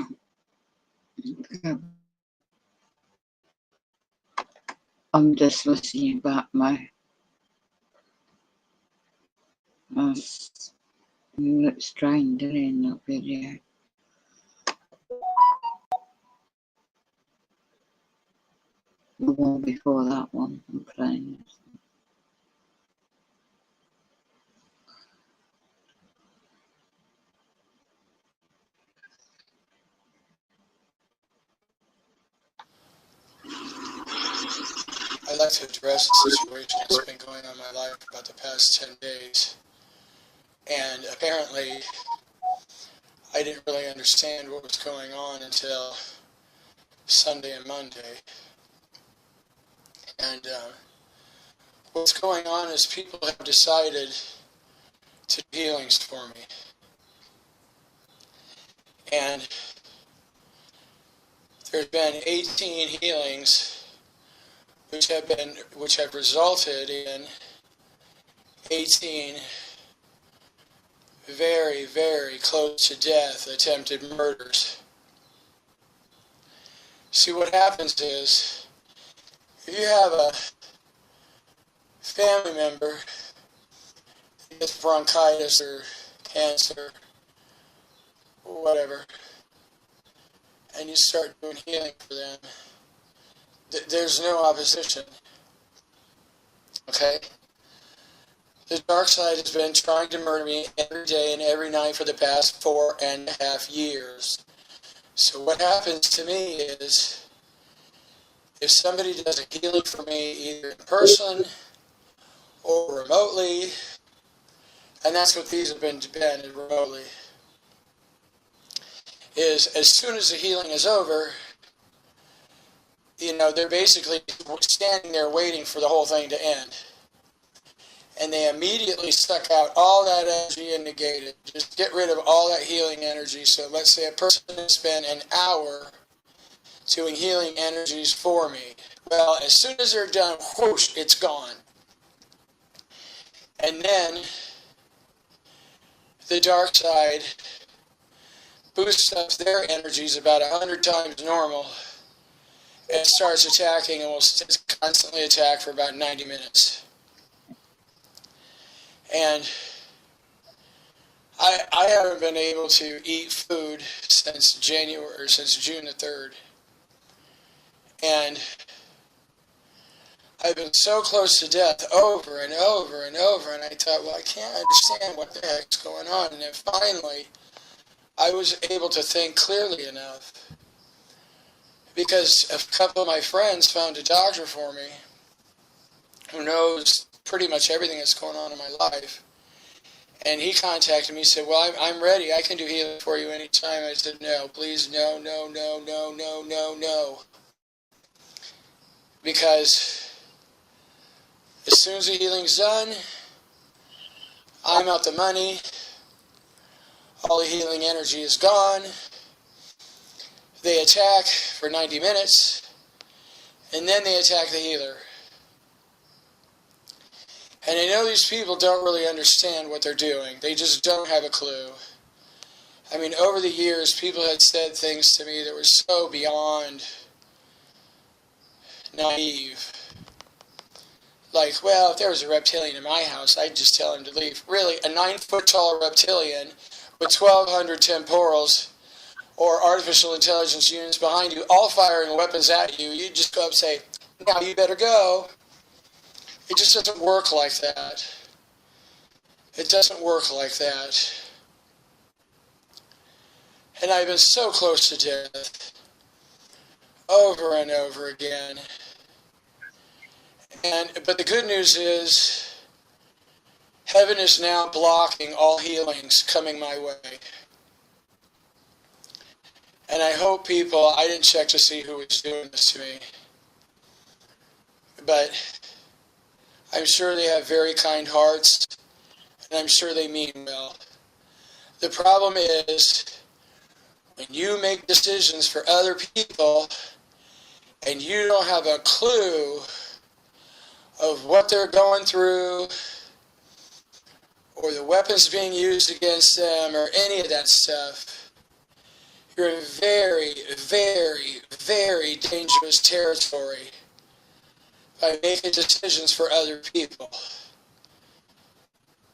I'm just listening back, mate. That's look strange, didn't it, in that video? The one before that one, I'm playing this. I'd like to address a situation that's been going on in my life for about the past 10 days. And apparently, I didn't really understand what was going on until Sunday and Monday. And what's going on is people have decided to do healings for me. And there's been 18 healings which have resulted in 18 very, very close to death attempted murders. See, what happens is, if you have a family member that gets bronchitis or cancer or whatever, and you start doing healing for them, there's no opposition. Okay? The dark side has been trying to murder me every day and every night for the past 4.5 years. So what happens to me is, if somebody does a healing for me, either in person or remotely, and that's what these have been remotely, is as soon as the healing is over, you know, they're basically standing there waiting for the whole thing to end. And they immediately suck out all that energy and negate it. Just get rid of all that healing energy. So let's say a person has spent an hour doing healing energies for me. Well, as soon as they're done, whoosh, it's gone. And then the dark side boosts up their energies about 100 times normal and starts attacking, and will constantly attack for about 90 minutes. And I haven't been able to eat food since June the 3rd. And I've been so close to death over and over and over, and I thought, well, I can't understand what the heck's going on. And then finally, I was able to think clearly enough, because a couple of my friends found a doctor for me who knows pretty much everything that's going on in my life. And he contacted me and said, well, I'm ready. I can do healing for you anytime. I said, no, please, no, no, no, no, no, no, no. Because as soon as the healing's done, I'm out the money. All the healing energy is gone. They attack for 90 minutes, and then they attack the healer. And I know these people don't really understand what they're doing. They just don't have a clue. I mean, over the years, people had said things to me that were so beyond naive. Like, well, if there was a reptilian in my house, I'd just tell him to leave. Really, a 9-foot tall reptilian with 1,200 temporals or artificial intelligence units behind you, all firing weapons at you, you just go up and say, now you better go. It just doesn't work like that. It doesn't work like that. And I've been so close to death, over and over again. But the good news is, heaven is now blocking all healings coming my way. And I hope people, I didn't check to see who was doing this to me, but I'm sure they have very kind hearts, and I'm sure they mean well. The problem is, when you make decisions for other people, and you don't have a clue of what they're going through, or the weapons being used against them, or any of that stuff, you're in very, very, very dangerous territory by making decisions for other people.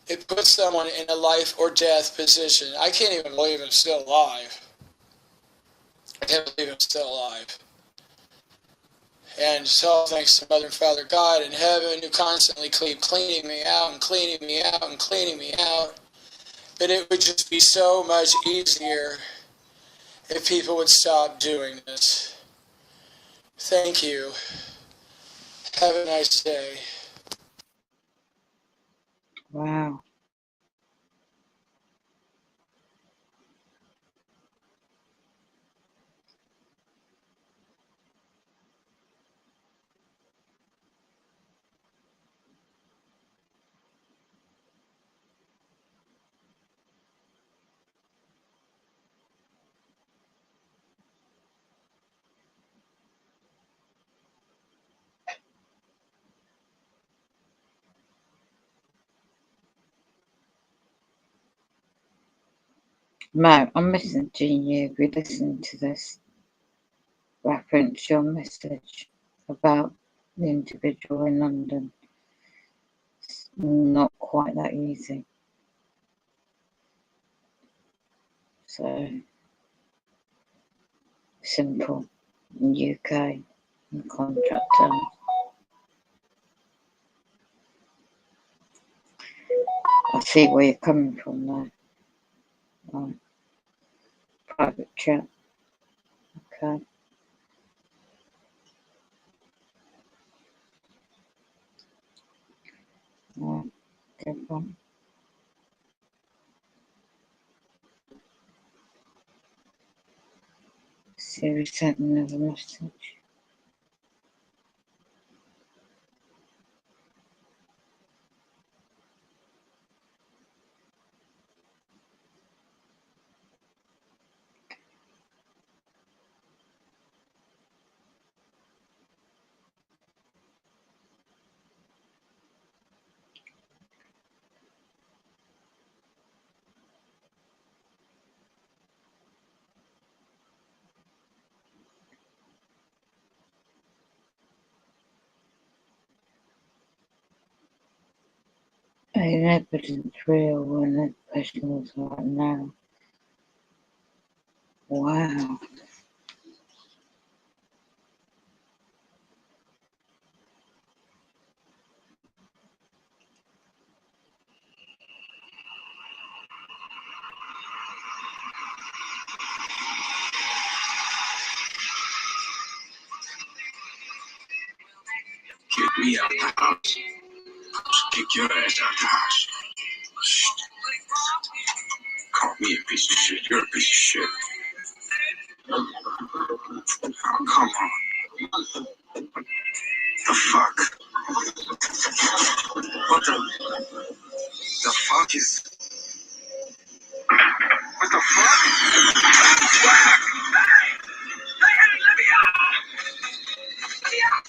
It puts someone in a life or death position. I can't even believe I'm still alive. I can't believe I'm still alive. And so thanks to Mother and Father God in heaven, who constantly keep cleaning me out and cleaning me out and cleaning me out. But it would just be so much easier if people would stop doing this. Thank you. Have a nice day. Wow. Mo, I'm messaging you if you listen to this. Reference your message about the individual in London. It's not quite that easy. So simple in UK in contract terms. I see where you're coming from now. Private chat. Okay. Good one. Siri sent another message. An evidence real when that person was right now. Wow. Kick me out the house. Kick your ass out the house. Call me a piece of shit. You're a piece of shit. Oh, come on. The fuck? What the fuck is... What the fuck? Hey, let me out! Let me out!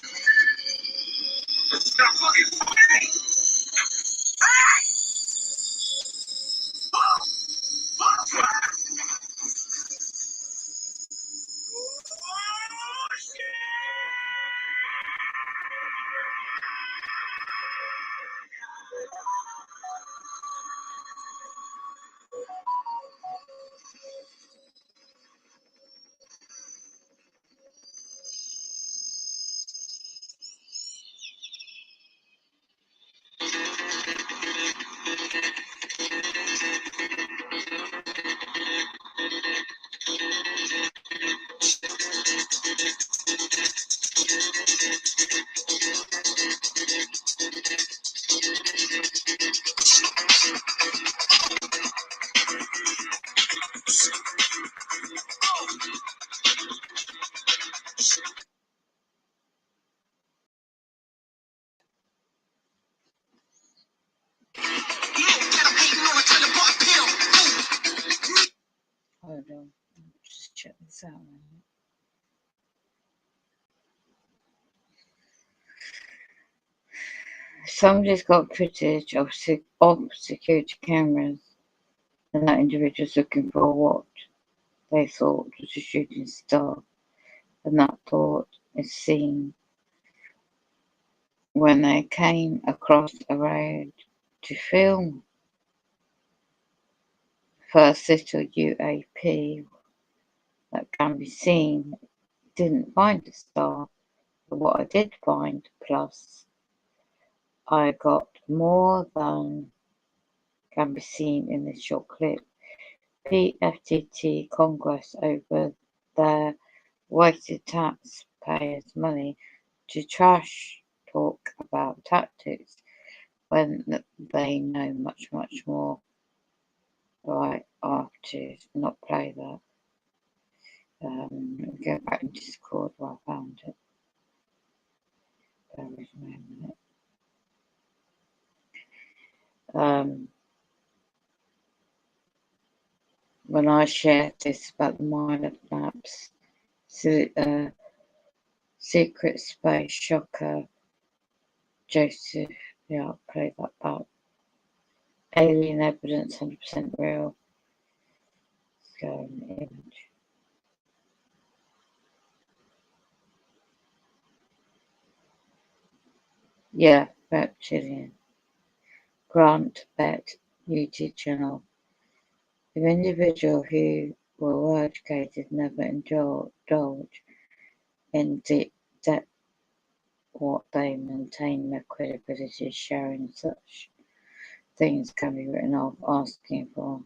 Stop fucking fighting! Hey! that a minute. Somebody's got footage of security cameras, and that individual's looking for what they thought was a shooting star, and that thought is seen when they came across a road to film. First little UAP that can be seen didn't find a star, but what I did find, plus I got more than can be seen in this short clip. PFTT Congress over their wasted taxpayers' money to trash talk about tactics when they know much, much more. Right, I have to not play that. Go back in Discord where I found it. Bear with me a minute. When I shared this about the MAILBS maps, Secret Space Shocker, Joseph, yeah, I'll play that back. Alien evidence, 100% real. Let's go in the image. Yeah, reptilian. Grant Bet YouTube channel. The individual who were educated never indulge in depth what they maintain their credibility, sharing such things can be written off, asking for.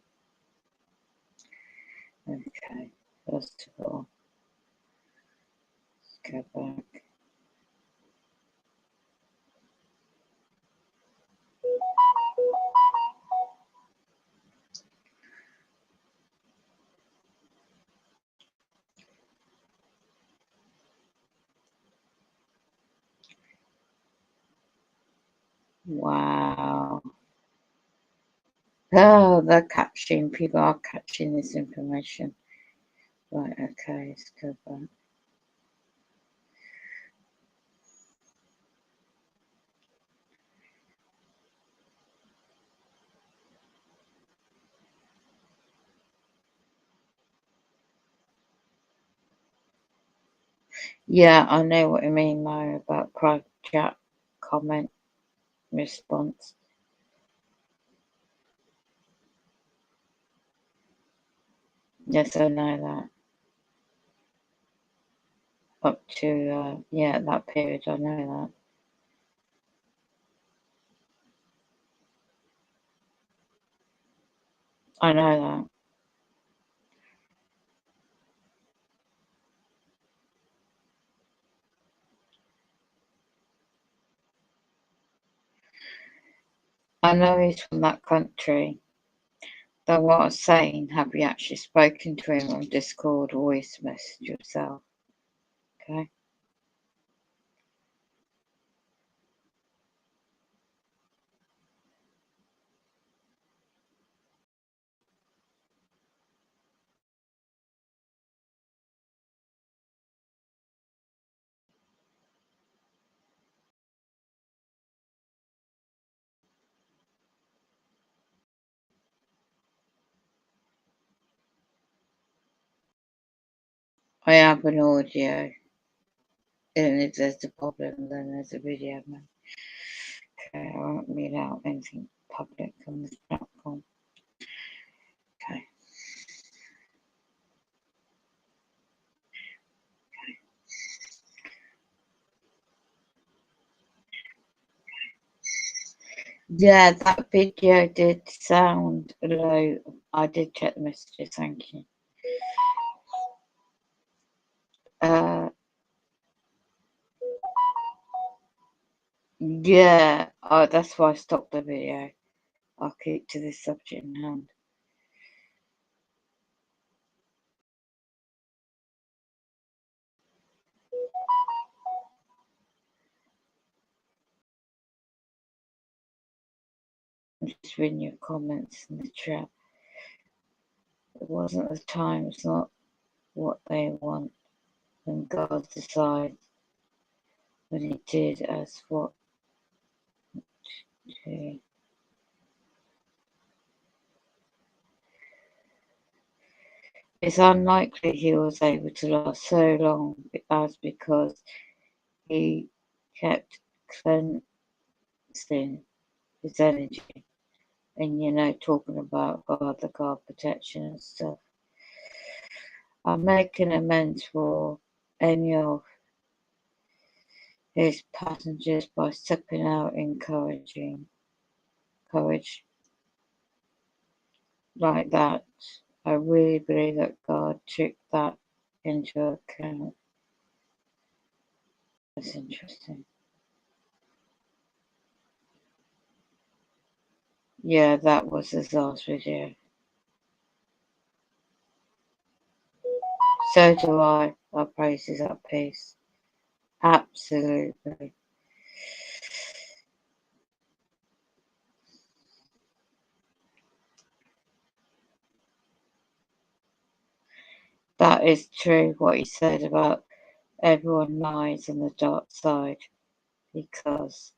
Okay, first of all, let's go back. Wow. Oh, they're catching, people are catching this information. Right, okay, let's go back. Yeah, I know what you mean, Mo, about private chat, comment, response. Yes, I know that. Up to, yeah, that period, I know that. I know that. I know he's from that country. Though what I was saying, have you actually spoken to him on Discord or voice message yourself? Okay. I have an audio. And if there's a problem, then there's a video. Okay, I won't read out anything public on this platform. Okay. Yeah, that video did sound low. I did check the messages, thank you. Yeah, that's why I stopped the video. I'll keep to this subject in hand. I'm just reading your comments in the chat. It wasn't the time, it's not what they want, and God decides when He did as what to. It's unlikely He was able to last so long as because He kept cleansing His energy. And talking about God, the God protection and stuff. I'm making amends for any of His passengers by stepping out in courage like that. I really believe that God took that into account. That's interesting. Yeah, that was his last video. So do I. Our praise is at peace. Absolutely. That is true what he said about everyone lies in the dark side, because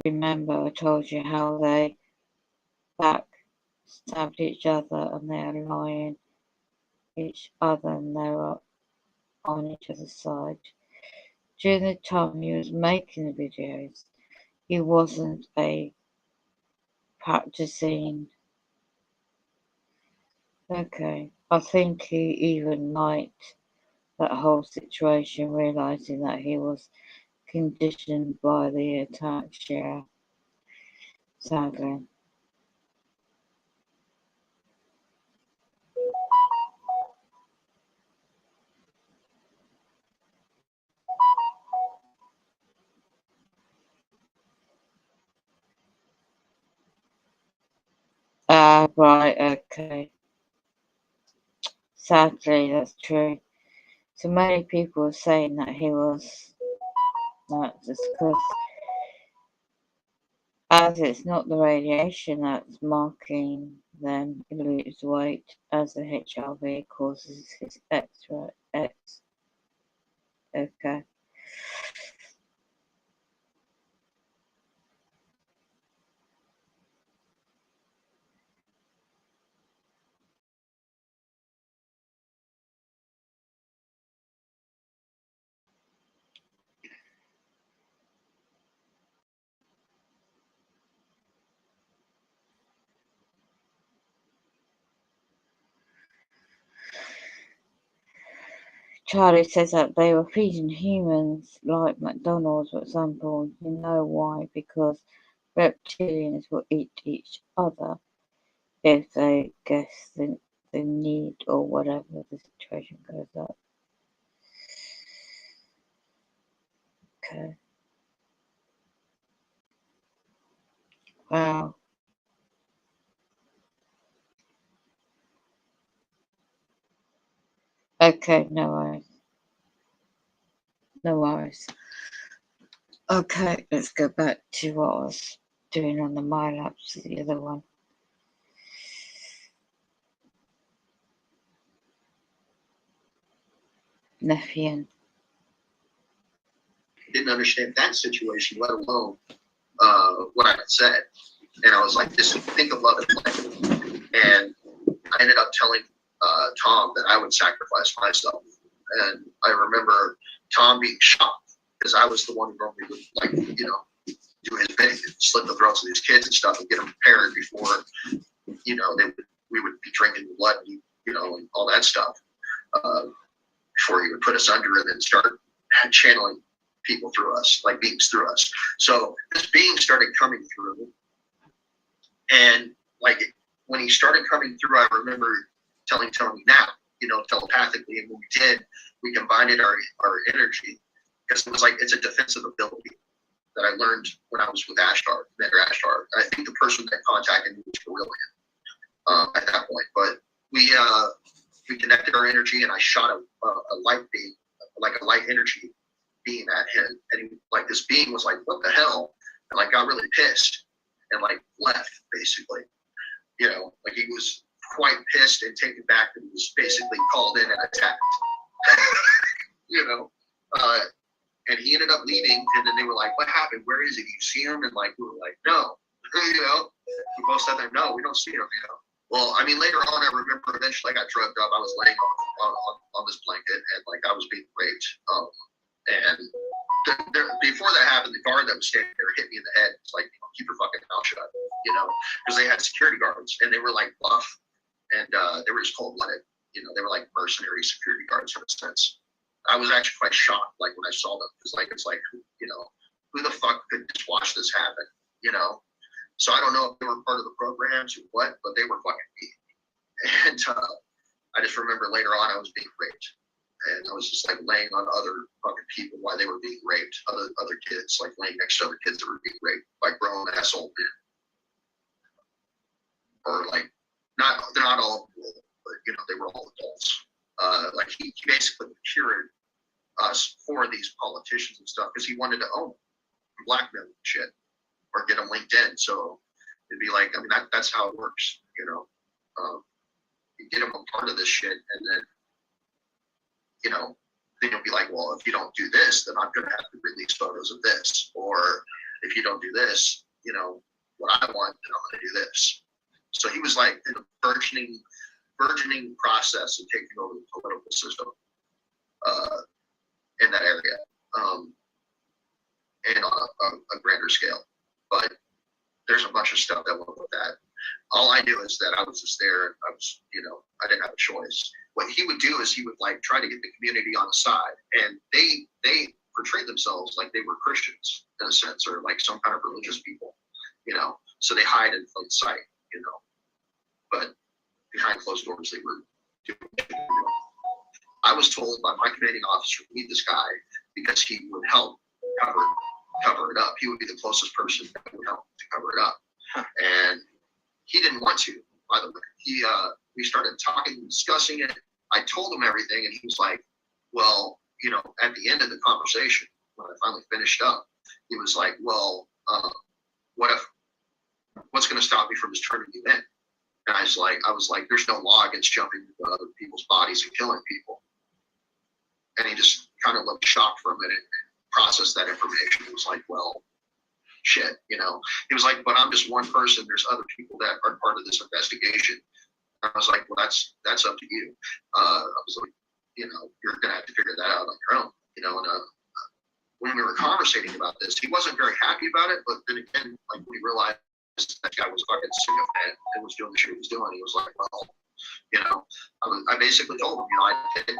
remember I told you how they backstabbed each other and they're lying each other and they're on each other's side. During the time he was making the videos, he wasn't a practicing. Okay, I think he even liked that whole situation, realizing that he was conditioned by the attacks, yeah, sadly. Right, okay. Sadly, that's true. So many people are saying that he was not just because, as it's not the radiation that's marking them lose weight, as the HRV causes his X. Okay. Charlie says that they were feeding humans like McDonald's, for example. You know why? Because reptilians will eat each other if they guess the need or whatever the situation goes up. Okay. Wow. Okay, no worries. No worries. Okay, let's go back to what I was doing on the MAILBS, the other one. Nephian. Didn't understand that situation, let alone what I had said. And I was like, just think of love and life. And I ended up telling Tom that I would sacrifice myself. And I remember Tom being shocked because I was the one who normally would, do his bidding and slit the throats of these kids and stuff and get them prepared before, we would be drinking blood and, and all that stuff before he would put us under and then start channeling people through us, like beings through us. So this being started coming through, and when he started coming through, I remember telling Tony now, telepathically, and when we did, we combined our energy, because it was like it's a defensive ability that I learned when I was with Ashtar, Commander Ashtar. And I think the person that contacted me was Carillion at that point. But we connected our energy, and I shot a light beam, like a light energy beam at him, and this being was like, "What the hell?" and got really pissed and left basically. He was quite pissed and taken back that he was basically called in and attacked. You know, and he ended up leaving, and then they were like, "What happened? Where is he? Do you see him?" And like, we were like, "No," you know. We both said there, "No, we don't see him." You know. Well, I mean, later on, I remember eventually I got drugged up. I was laying on this blanket, and like I was being raped. And before that happened, the guard that was standing there hit me in the head. It's like, keep your fucking mouth shut, you know, because they had security guards, and they were like buff, and they were just cold-blooded. You know, they were like mercenary security guards in a sense. I was actually quite shocked, like when I saw them, because like it's like, you know, who the fuck could just watch this happen, you know? So I don't know if they were part of the programs or what, but they were fucking mean. And I just remember later on I was being raped, and I was just like laying on other fucking people while they were being raped, other kids, like laying next to other kids that were being raped by grown ass old men, or like they're not all, but you know, they were all adults. Like he basically procured us for these politicians and stuff because he wanted to own them, blackmail and shit, or get them linked in. So it'd be like, I mean, that's how it works, you know. You get them a part of this shit, and then, you know, then you'll be like, well, if you don't do this, then I'm gonna have to release photos of this, or if you don't do this, you know, what I want, then I'm gonna do this. So he was like in a burgeoning process of taking over the political system in that area, and on a grander scale. But there's a bunch of stuff that went with that. All I knew is that I was just there, and I was, you know, I didn't have a choice. What he would do is he would like try to get the community on his side, and they portrayed themselves like they were Christians in a sense, or like some kind of religious people, you know. So they hide in plain sight, you know. But behind closed doors, they were doing shit, you know. I was told by my commanding officer to meet this guy because he would help cover it up. He would be the closest person that would help to cover it up. And he didn't want to, by the way. We started talking and discussing it. I told him everything, and he was like, well, you know, at the end of the conversation, when I finally finished up, he was like, well, what's going to stop me from just turning you in? And I was like, there's no law against jumping into other people's bodies and killing people. And he just kind of looked shocked for a minute and processed that information. He was like, well, shit, you know. He was like, but I'm just one person. There's other people that are part of this investigation. I was like, well, that's up to you. I was like, you know, you're gonna have to figure that out on your own, you know. And when we were conversating about this, he wasn't very happy about it. But then again, like when he realized that guy was fucking sycophant and was doing the shit he was doing, he was like, well, you know, I basically told him, you know, I did.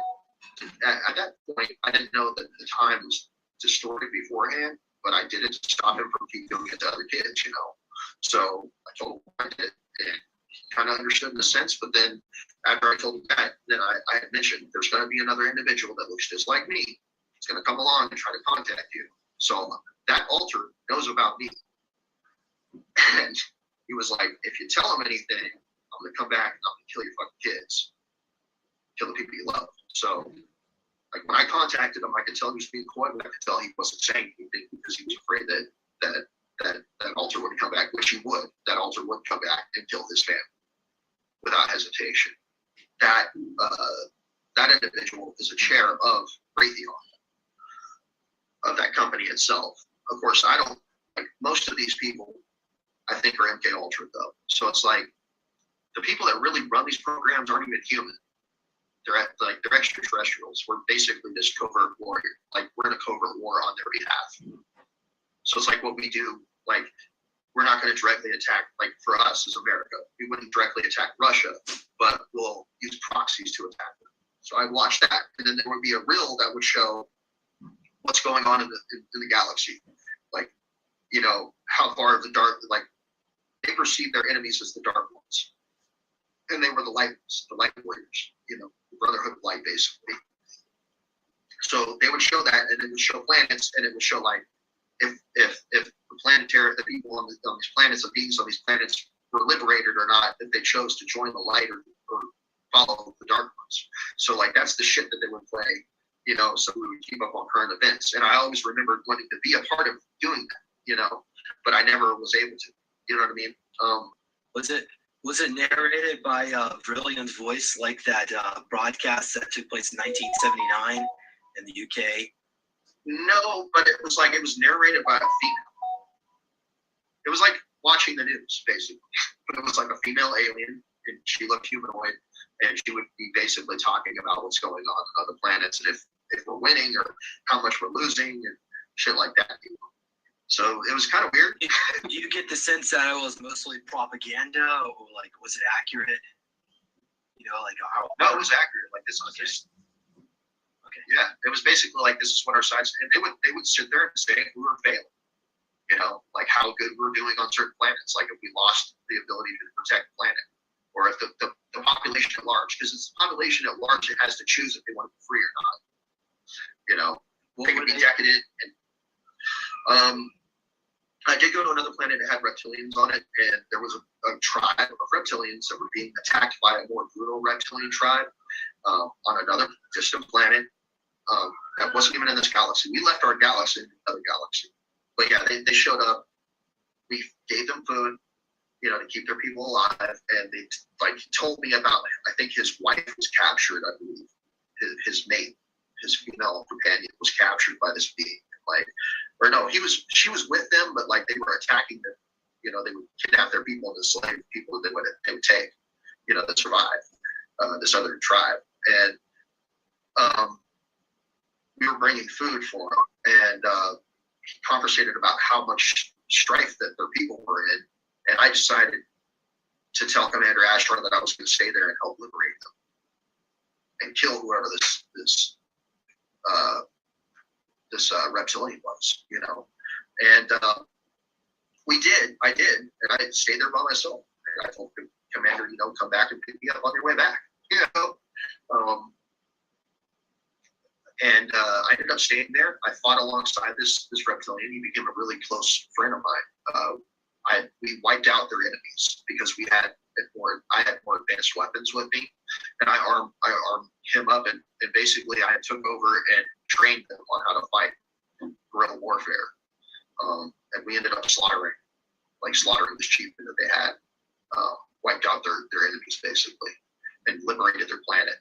At that point, I didn't know that the time was distorted beforehand, but I did it to stop him from keep doing it to other kids, you know. So I told him I did it, and he kind of understood in a sense. But then after I told him that, then I had mentioned there's going to be another individual that looks just like me. He's going to come along and try to contact you. So that altar knows about me. And he was like, if you tell him anything, I'm going to come back and I'm going to kill your fucking kids. Kill the people you love. So, like, when I contacted him, I could tell he was being coy, but I could tell he wasn't saying anything because he was afraid that altar would come back, which he would. That altar would come back and kill his family without hesitation. That individual is a chair of Raytheon, of that company itself. Of course, I don't, like, most of these people, I think, are MK Ultra, though. So it's like, the people that really run these programs aren't even human. They're extraterrestrials. We're basically this covert warrior. Like, we're in a covert war on their behalf. So it's like what we do, like, we're not going to directly attack, like, for us as America, we wouldn't directly attack Russia, but we'll use proxies to attack them. So I watched that, and then there would be a reel that would show what's going on in the galaxy. Like, you know, how far of the dark, like, they perceive their enemies as the dark ones. And they were the light warriors, you know, the Brotherhood of Light, basically. So they would show that, and it would show planets, and it would show, like, if the people on these planets, the beings on these planets were liberated or not, if they chose to join the light or follow the dark ones. So, like, that's the shit that they would play, you know, so we would keep up on current events. And I always remembered wanting to be a part of doing that, you know, but I never was able to, you know what I mean? Was it narrated by Brilliant's voice, like that broadcast that took place in 1979 in the UK? No, but it was narrated by a female. It was like watching the news, basically. But it was like a female alien, and she looked humanoid, and she would be basically talking about what's going on other planets, and if we're winning or how much we're losing and shit like that. So it was kind of weird. Do you get the sense that it was mostly propaganda, or like was it accurate? You know, like how? No, it was accurate. Like this was just. Okay. Yeah, it was basically like this is what our sides, and they would sit there and say we were failing. You know, like how good we're doing on certain planets, like if we lost the ability to protect the planet, or if the population at large, because it's the population at large that has to choose if they want to be free or not. You know, they can be decadent. And I did go to another planet that had reptilians on it, and there was a tribe of reptilians that were being attacked by a more brutal reptilian tribe on another distant planet that wasn't even in this galaxy. We left our galaxy in another galaxy. But yeah, they showed up. We gave them food, you know, to keep their people alive, and they told me about. I think his wife was captured. I believe his mate, his female companion, was captured by this being. Or no, she was with them, but like they were attacking them. You know, they would kidnap their people and enslave people that they would take, you know, that survived this other tribe. And we were bringing food for them, and he conversated about how much strife that their people were in. And I decided to tell Commander Ashtar that I was going to stay there and help liberate them and kill whoever this reptilian was, you know. And we did. I did, and I stayed there by myself. And I told the commander, you know, come back and pick me up on your way back, you know. And I ended up staying there. I fought alongside this reptilian. He became a really close friend of mine. We wiped out their enemies because I had more advanced weapons with me, and I armed him up, and basically I took over and trained them on how to fight guerrilla warfare. And we ended up slaughtering this chieftain that they had, wiped out their enemies basically, and liberated their planet.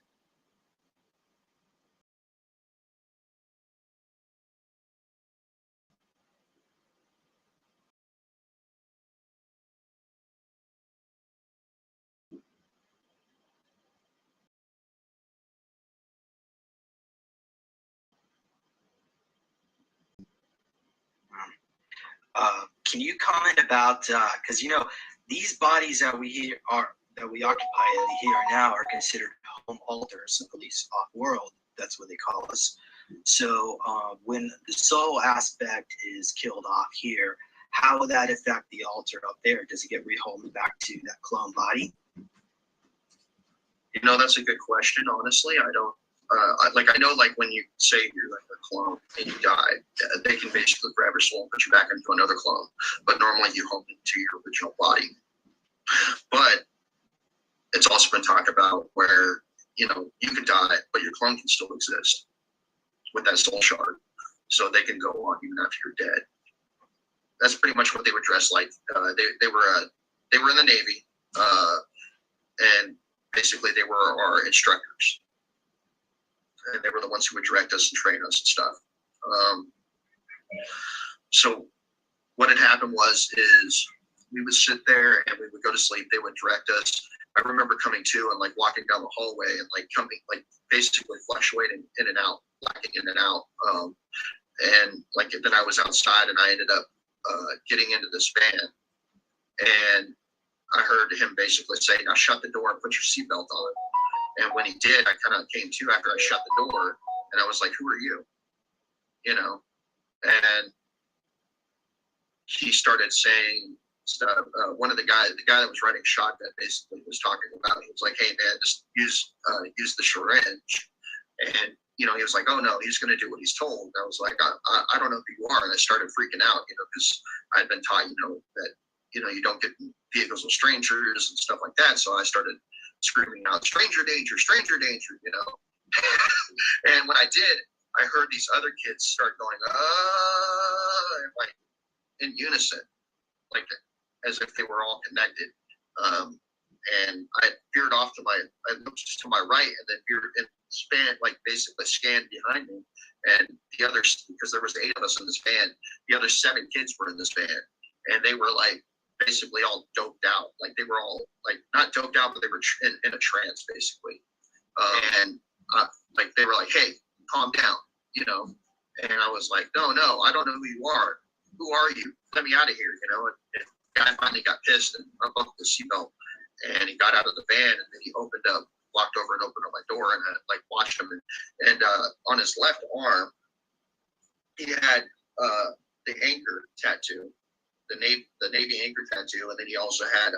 Can you comment about because you know these bodies that we occupy here now are considered home altars, at least off-world. That's what they call us. So when the soul aspect is killed off here, how will that affect the altar up there? Does it get rehomed back to that clone body? You know, that's a good question. Honestly, I don't. I know, like when you say you're like a clone and you die, they can basically grab your soul and put you back into another clone. But normally you home into your original body. But it's also been talked about where, you know, you can die, but your clone can still exist with that soul shard. So they can go on even after you're dead. That's pretty much what they would dress like. They were in the Navy, and basically they were our instructors. And they were the ones who would direct us and train us and stuff. So what had happened is we would sit there and we would go to sleep. They would direct us. I remember coming to and like walking down the hallway and like coming, like basically fluctuating in and out, blacking in and out. And like then I was outside and I ended up getting into this van, and I heard him basically say, "Now shut the door and put your seatbelt on." And when he did, I kind of came to after I shut the door, and I was like, "Who are you?" You know, and he started saying stuff. One of the guy that was riding shotgun, basically was talking about. He was like, "Hey man, just use the syringe," and you know, he was like, "Oh no, he's going to do what he's told." And I was like, I don't know who you are," and I started freaking out, you know, because I'd been taught, you know, that you know you don't get in vehicles with strangers and stuff like that. So I started screaming out, stranger danger, you know. And when I did, I heard these other kids start going, like in unison, like as if they were all connected. and I veered off to I looked to my right, and then veered and basically scanned behind me, and the others, because there was 8 of us in this van, the other 7 kids were in this van, and they were like basically all doped out, like they were all like not doped out, but they were in a trance basically, and like they were like, hey, calm down, you know, and I was like, no, I don't know who you are. Who are you? Let me out of here, you know. And the guy finally got pissed and unbuckled the seatbelt, and he got out of the van, and then he walked over and opened up my door, and I like watched him, and on his left arm, he had the anchor tattoo, the Navy anchor tattoo, and then he also had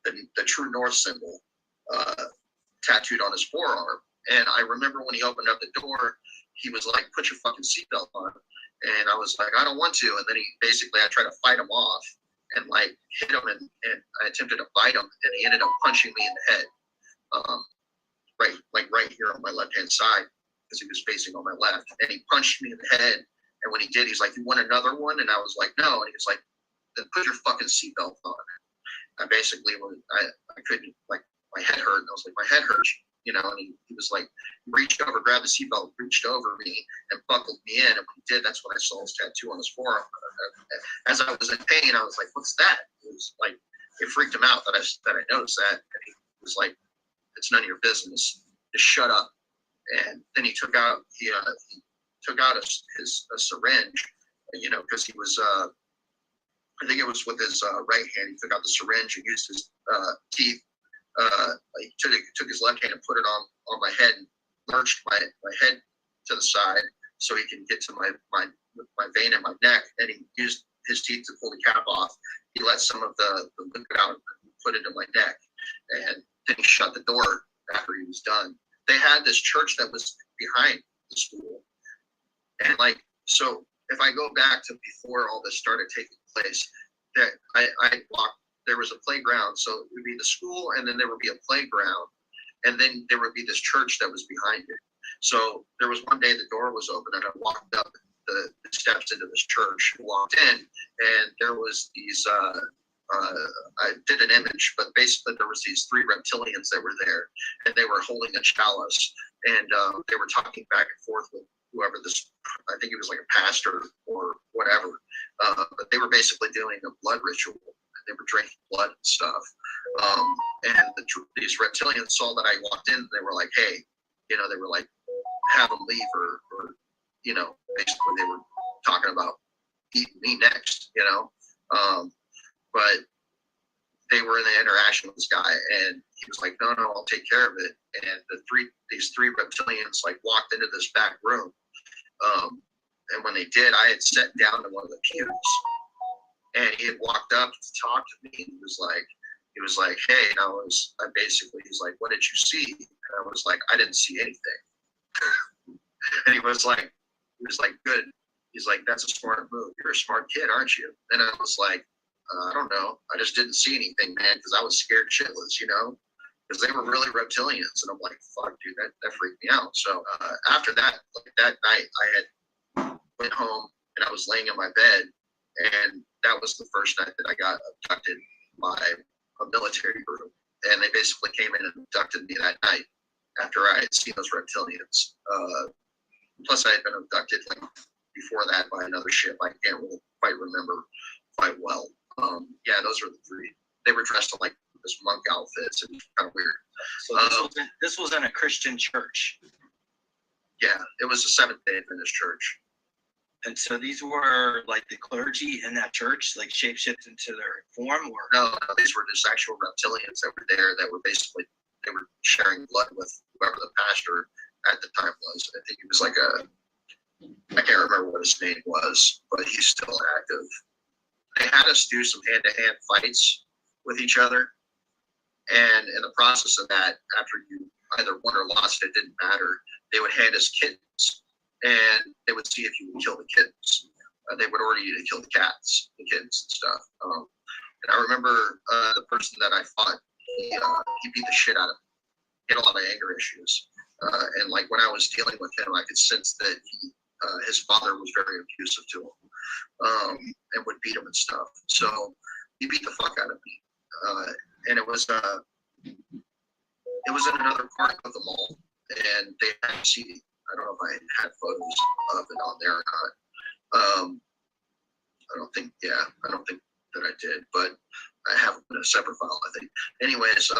the True North symbol tattooed on his forearm. And I remember when he opened up the door, he was like, "Put your fucking seatbelt on." And I was like, "I don't want to." And then I tried to fight him off and like hit him, and I attempted to bite him, and he ended up punching me in the head, right here on my left hand side, because he was facing on my left. And he punched me in the head. And when he did, he's like, "You want another one?" And I was like, "No." And he was like, "Then put your fucking seatbelt on." I basically, I couldn't, like, my head hurt, and I was like, "My head hurts," you know. And he was like, reached over, grabbed the seatbelt, reached over me, and buckled me in. And when he did, that's when I saw his tattoo on his forearm. As I was in pain, I was like, "What's that?" It was like, it freaked him out that I noticed that. And he was like, "It's none of your business. Just shut up." And then he took out a syringe, you know, because he was I think it was with his right hand. He took out the syringe and used his teeth. He took his left hand and put it on my head, and lurched my head to the side so he can get to my vein in my neck. And he used his teeth to pull the cap off. He let some of the liquid out and put it in my neck, and then he shut the door after he was done. They had this church that was behind the school, and like, so if I go back to before all this started taking place, that I walked, there was a playground, so it would be the school, and then there would be a playground, and then there would be this church that was behind it. So there was one day the door was open, and I walked up the steps into this church, walked in, and there was these I did an image, but basically there was these 3 reptilians that were there, and they were holding a chalice, and they were talking back and forth with whoever this, I think it was like a pastor or whatever, but they were basically doing a blood ritual. They were drinking blood and stuff, and these reptilians saw that I walked in, and they were like, "Hey," you know, they were like, "Have them leave," or you know, basically they were talking about eating me next, you know. But they were in the interaction with this guy, and he was like, "No, I'll take care of it." And these three reptilians like walked into this back room, and when they did, I had sat down in one of the pews, and he had walked up to talk to me, and he was like, "Hey," and he's like, "What did you see?" And I was like, "I didn't see anything." And he was like, "Good." He's like, "That's a smart move. You're a smart kid, aren't you?" And I was like, "I don't know. I just didn't see anything, man, because I was scared shitless, you know, because they were really reptilians." And I'm like, "Fuck, dude, that freaked me out." So after that, like that night, I had went home, and I was laying in my bed, and that was the first night that I got abducted by a military group. And they basically came in and abducted me that night after I had seen those reptilians. Plus, I had been abducted like before that by another ship. I can't really quite remember quite well. Yeah, those were the 3. They were dressed in like this monk outfits. It was kind of weird. So this was in a Christian church. Yeah, it was a Seventh-day Adventist church. And so these were like the clergy in that church, like shapeshift into their form, or no, these were just actual reptilians that were there that were basically, they were sharing blood with whoever the pastor at the time was. I think he was like I can't remember what his name was, but he's still active. They had us do some hand-to-hand fights with each other, and in the process of that, after you either won or lost, it didn't matter. They would hand us kittens, and they would see if you would kill the kittens. They would order you to kill the cats, the kittens and stuff. And I remember the person that I fought, he beat the shit out of me. He had a lot of anger issues, and like when I was dealing with him, I could sense that his father was very abusive to him, and would beat him and stuff. So he beat the fuck out of me, and it was it was in another part of the mall, and they had seating. I don't know if I had photos of it on there or not. I don't think that I did, but I have it in a separate file, I think. Anyways,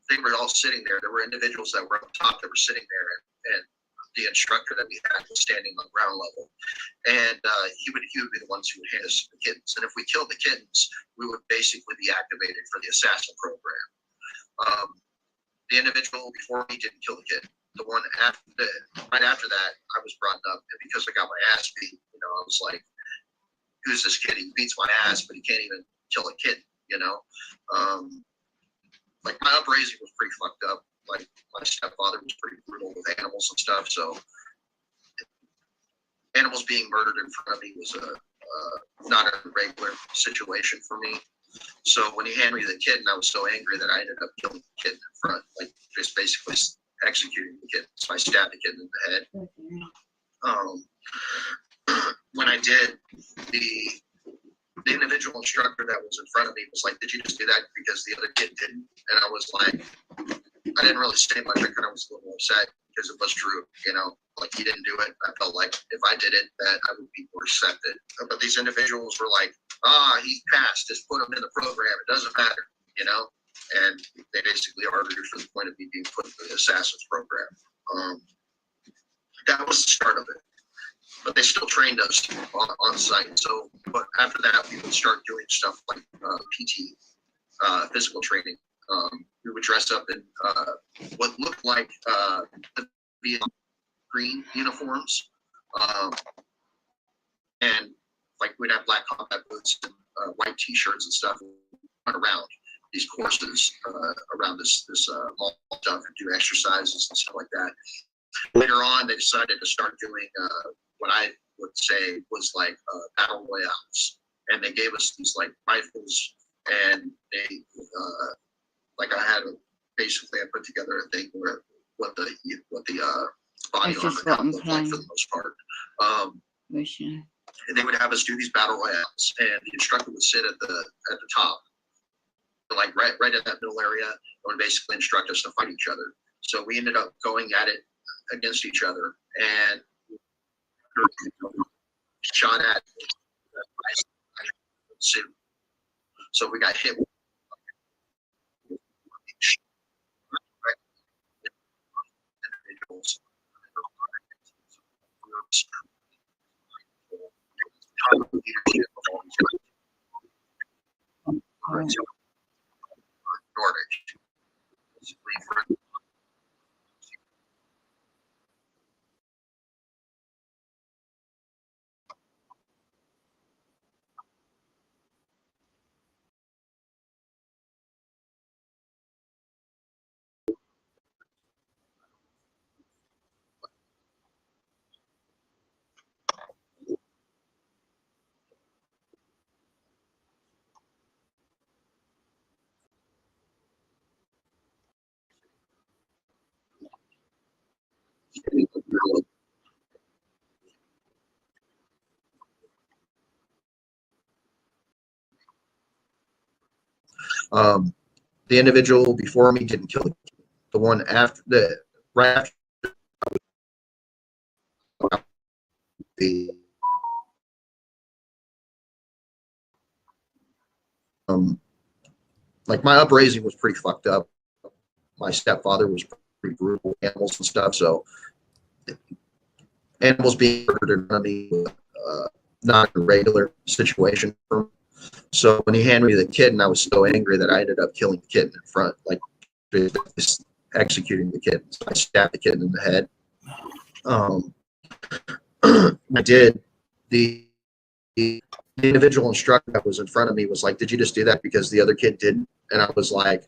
they were all sitting there. There were individuals that were up top that were sitting there, and the instructor that we had was standing on ground level, and he would be the ones who would hand us the kittens. And if we killed the kittens, we would basically be activated for the assassin program. The individual before me didn't kill the kitten. The one right after that, I was brought up, and because I got my ass beat, I was like, "Who's this kid? He beats my ass, but he can't even kill a kitten." Like my upbringing was pretty fucked up. Like my stepfather was pretty brutal with animals and stuff, so animals being murdered in front of me was not a regular situation for me. So when he handed me the kitten, I was so angry that I ended up killing the kitten in front, like just basically executing the kitten. So I stabbed the kitten in the head. When I did, the individual instructor that was in front of me was like, "Did you just do that because the other kid didn't?" And I was like, I didn't really say much. I kind of was a little upset because it was true, like he didn't do it. I felt like if I did it, that I would be more accepted. But these individuals were like, "He passed. Just put him in the program. It doesn't matter, And they basically argued for the point of me being put in the assassins program. That was the start of it. But they still trained us on site. So, but after that, we would start doing stuff like PT, physical training. We would dress up in what looked like Vietnam green uniforms, and like we'd have black combat boots and white T-shirts and stuff, run around these courses around this mall stuff and do exercises and stuff like that. Later on, they decided to start doing what I would say was like battle royales, and they gave us these like rifles, and they like I had basically I put together a thing where what the body armor looked like for the most part. And they would have us do these battle royales, and the instructor would sit at the top, like right at that middle area, and would basically instruct us to fight each other. So we ended up going at it against each other, and shot at. So we got hit. The individual before me didn't kill the one after right after the like my upbringing was pretty fucked up. My stepfather was pretty brutal with animals and stuff, so animals being murdered in front of me was not a regular situation for me. So when he handed me the kitten, I was so angry that I ended up killing the kitten in front, like just executing the kitten. So I stabbed the kitten in the head. I did. The individual instructor that was in front of me was like, "Did you just do that because the other kid didn't?" And I was like,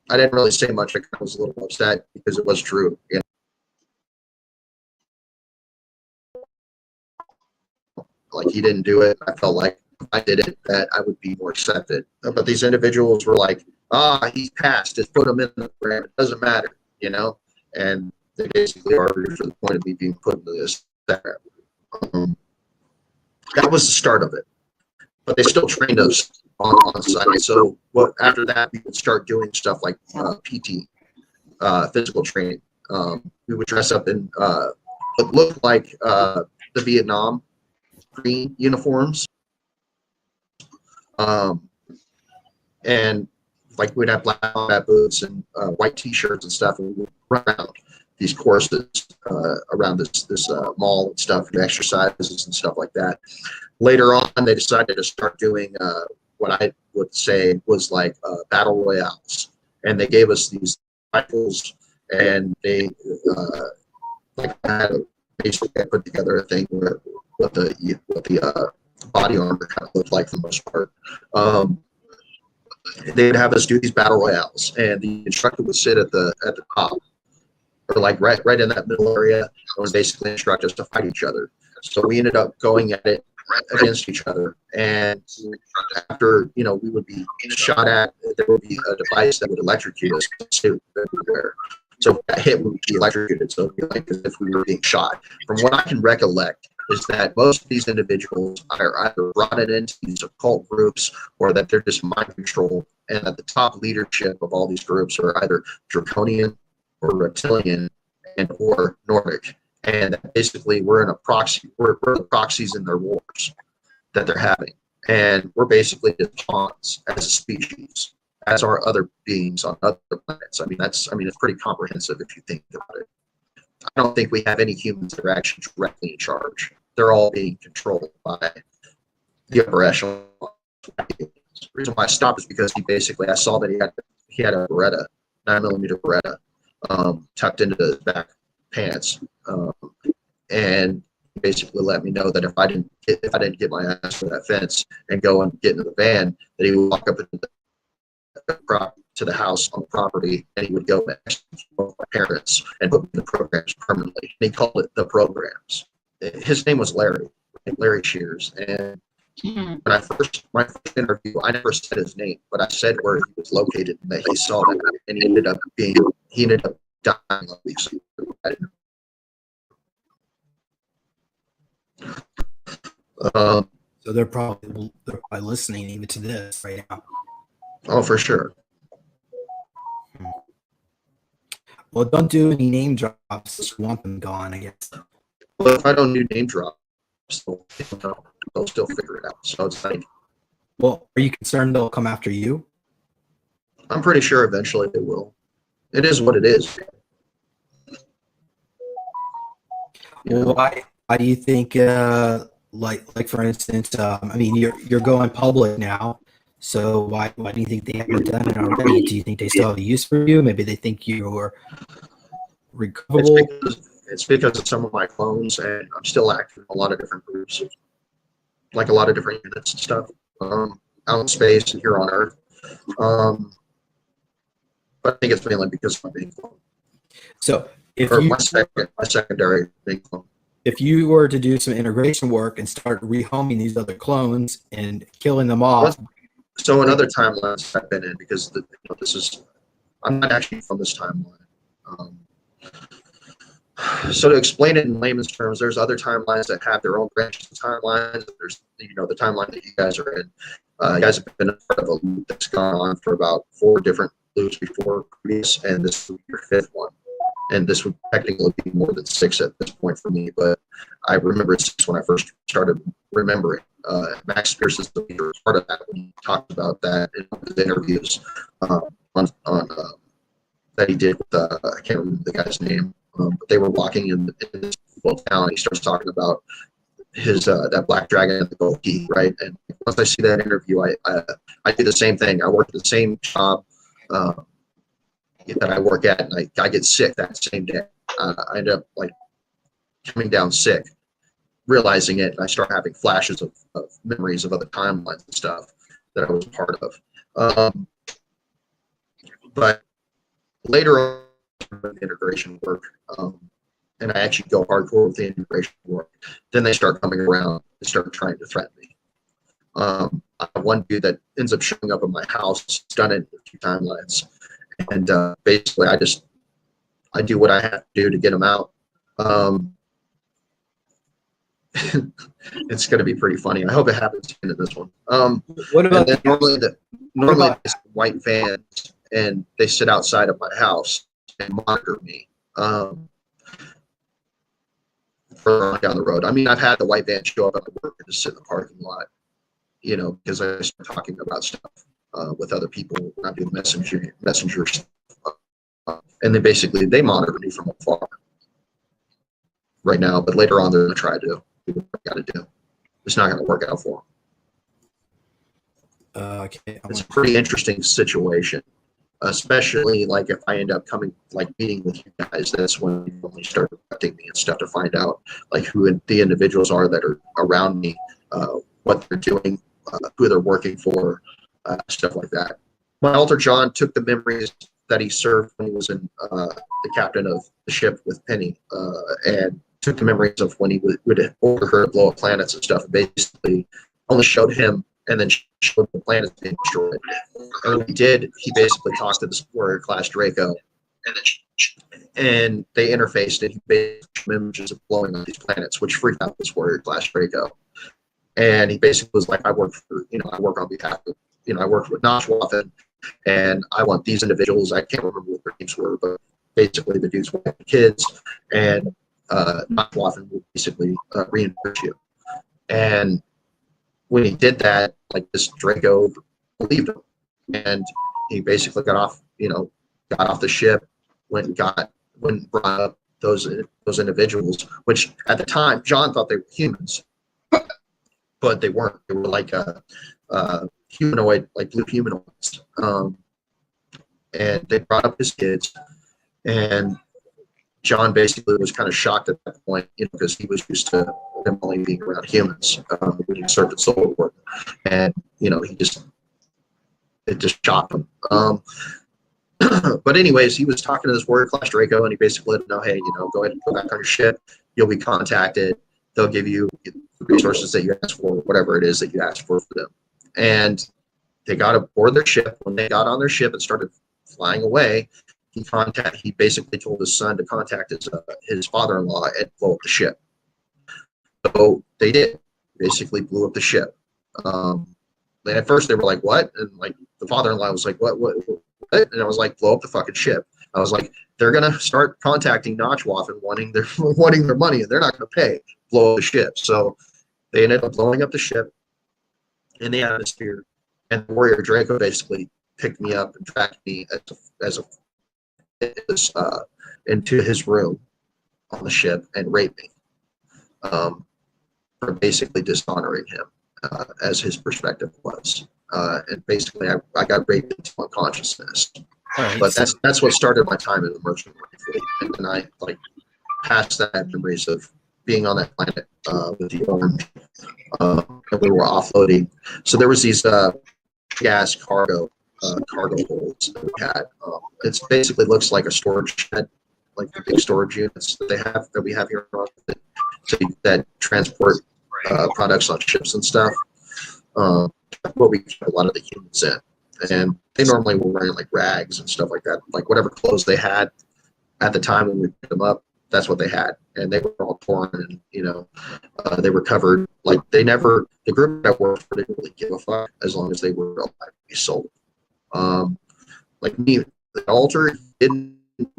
I didn't really say much. I was a little upset because it was true. Like he didn't do it. I felt like if I did it, that I would be more accepted. But these individuals were like, "He's passed. Just put him in the program. It doesn't matter, And they basically argued for the point of me being put into this. That was the start of it. but they still trained us on site. So after that, we would start doing stuff like PT, physical training. We would dress up in what looked like the Vietnam green uniforms. And like we'd have black combat boots and white T-shirts and stuff, and we would run around these courses around this mall and stuff, and exercises and stuff like that. Later on, they decided to start doing what I would say was like battle royales, and they gave us these rifles, and they like had basically put together a thing where what the body armor kind of looked like for the most part. They would have us do these battle royales, and the instructor would sit at the top, or like right in that middle area, and would basically instruct us to fight each other. So we ended up going at it against each other, and after we would be shot at, there would be a device that would electrocute us. So if that hit, we would be electrocuted. So it would be like as if we were being shot. From what I can recollect, is that most of these individuals are either brought into these occult groups, or that they're just mind controlled, and that the top leadership of all these groups are either draconian or reptilian and or Nordic, and that basically we're in a proxy. We're the proxies in their wars that they're having, and we're basically just pawns as a species, as are other beings on other planets. I mean, it's pretty comprehensive if you think about it. I don't think we have any humans that are actually directly in charge. They're all being controlled by the upper echelon. The reason why I stopped is because I saw that he had a Beretta, 9mm Beretta, tucked into his back pants, and he basically let me know that if I didn't get my ass to that fence and go and get into the van, that he would walk up to the house on the property, and he would go next to both my parents and put me in the programs permanently. And he called it the programs. His name was Larry Shears. And when my first interview, I never said his name, but I said where he was located and that he saw that, and he ended up dying of these. So they're probably listening even to this right now. Oh, for sure. Well, don't do any name drops. Just want them gone, I guess. Well, if I don't do name drops, they'll still figure it out. So it's like, well, are you concerned they'll come after you? I'm pretty sure eventually they will. It is what it is. Well, why do you think, like for instance, I mean, you're going public now, so why do you think they haven't done it already? Do you think they still have a use for you? Maybe they think you're recoverable. It's because of some of my clones, and I'm still active in a lot of different groups, like a lot of different units and stuff, out in space and here on Earth. But I think it's mainly because of my main clone. So my secondary main clone. If you were to do some integration work and start rehoming these other clones and killing them off. So in other timelines I've been in, because I'm not actually from this timeline. So to explain it in layman's terms, there's other timelines that have their own branches of timelines. There's the timeline that you guys are in. You guys have been a part of a loop that's gone on for about 4 different loops before previous, and this will be your 5th one. And this would technically be more than 6 at this point for me, but I remember 6 when I first started remembering. Max Pierce is the leader, part of that when he talked about that in his interviews that he did with I can't remember the guy's name, but they were walking in this little town, and he starts talking about his that black dragon and the gold key, right? And once I see that interview, I do the same thing. I work the same job that I work at, and I get sick that same day. I end up like coming down sick, realizing it, and I start having flashes of memories of other timelines and stuff that I was part of. But later on, the integration work, and I actually go hardcore with the integration work, then they start coming around and start trying to threaten me. I have one dude that ends up showing up at my house. He's done it a few timelines. And basically, I do what I have to do to get him out. it's going to be pretty funny. I hope it happens in this one. What about and then normally about- it's white vans, and they sit outside of my house and monitor me. Further on down the road. I mean, I've had the white van show up at work and just sit in the parking lot, you know, because I start talking about stuff with other people when I do messenger stuff. And then basically they monitor me from afar right now, but later on they're going to try to do what they got to do. It's not going to work out for them. Okay. It's a pretty interesting situation, especially like if I end up meeting with you guys. That's when you only start affecting me and stuff to find out like who the individuals are that are around me, what they're doing, who they're working for, stuff like that. My alter John took the memories that he served when he was in the captain of the ship with Penny, and took the memories of when he would order her to blow up planets and stuff, and basically only showed him and then showed the planets being destroyed. And when he did, he basically talked to the warrior class Draco, and they interfaced, and he basically showed images of blowing up these planets, which freaked out this warrior class Draco. And he basically was like, I work on behalf of, I worked with Nashwaffen, and I want these individuals. I can't remember what their names were, but basically the dudes want the kids, and Nashwaffen will basically reimburse you. And when he did that, like this Draco believed him, and he basically got off the ship, went and brought up those individuals, which at the time John thought they were humans, but they weren't. They were like humanoid, like blue humanoids. And they brought up his kids, and John basically was kind of shocked at that point, because he was used to them only being around humans when he served at Solar War, and it just shocked him. But anyways, he was talking to this warrior class Draco, and he basically let him know, hey, go ahead and go back on your ship. You'll be contacted. They'll give you the resources that you asked for, whatever it is that you asked for them. And they got aboard their ship. When they got on their ship and started flying away, he basically told his son to contact his father-in-law and blow up the ship. So they did. Basically blew up the ship. And at first they were like, what? And like the father-in-law was like, what? And I was like, blow up the fucking ship. I was like, they're gonna start contacting Nashwaffen wanting their money, and they're not gonna pay. Blow up the ship. So they ended up blowing up the ship in the atmosphere, and Warrior Draco basically picked me up and tracked me into his room on the ship and raped me, for basically dishonoring him, as his perspective was. And basically, I got raped into unconsciousness. Right, but that's what started my time in the merchant marine fleet, and then I passed that memories of being on that planet with the Orange, and we were offloading. So there was these gas cargo holds that we had. It basically looks like a storage shed, like the big storage units that we have here, that transport products on ships and stuff. What we keep a lot of the humans in, and they normally were wearing like rags and stuff like that, like whatever clothes they had at the time when we picked them up. That's what they had, and they were all torn, and they were covered. Like the group that worked for didn't really give a fuck as long as they were alive to be sold. Like me, the altar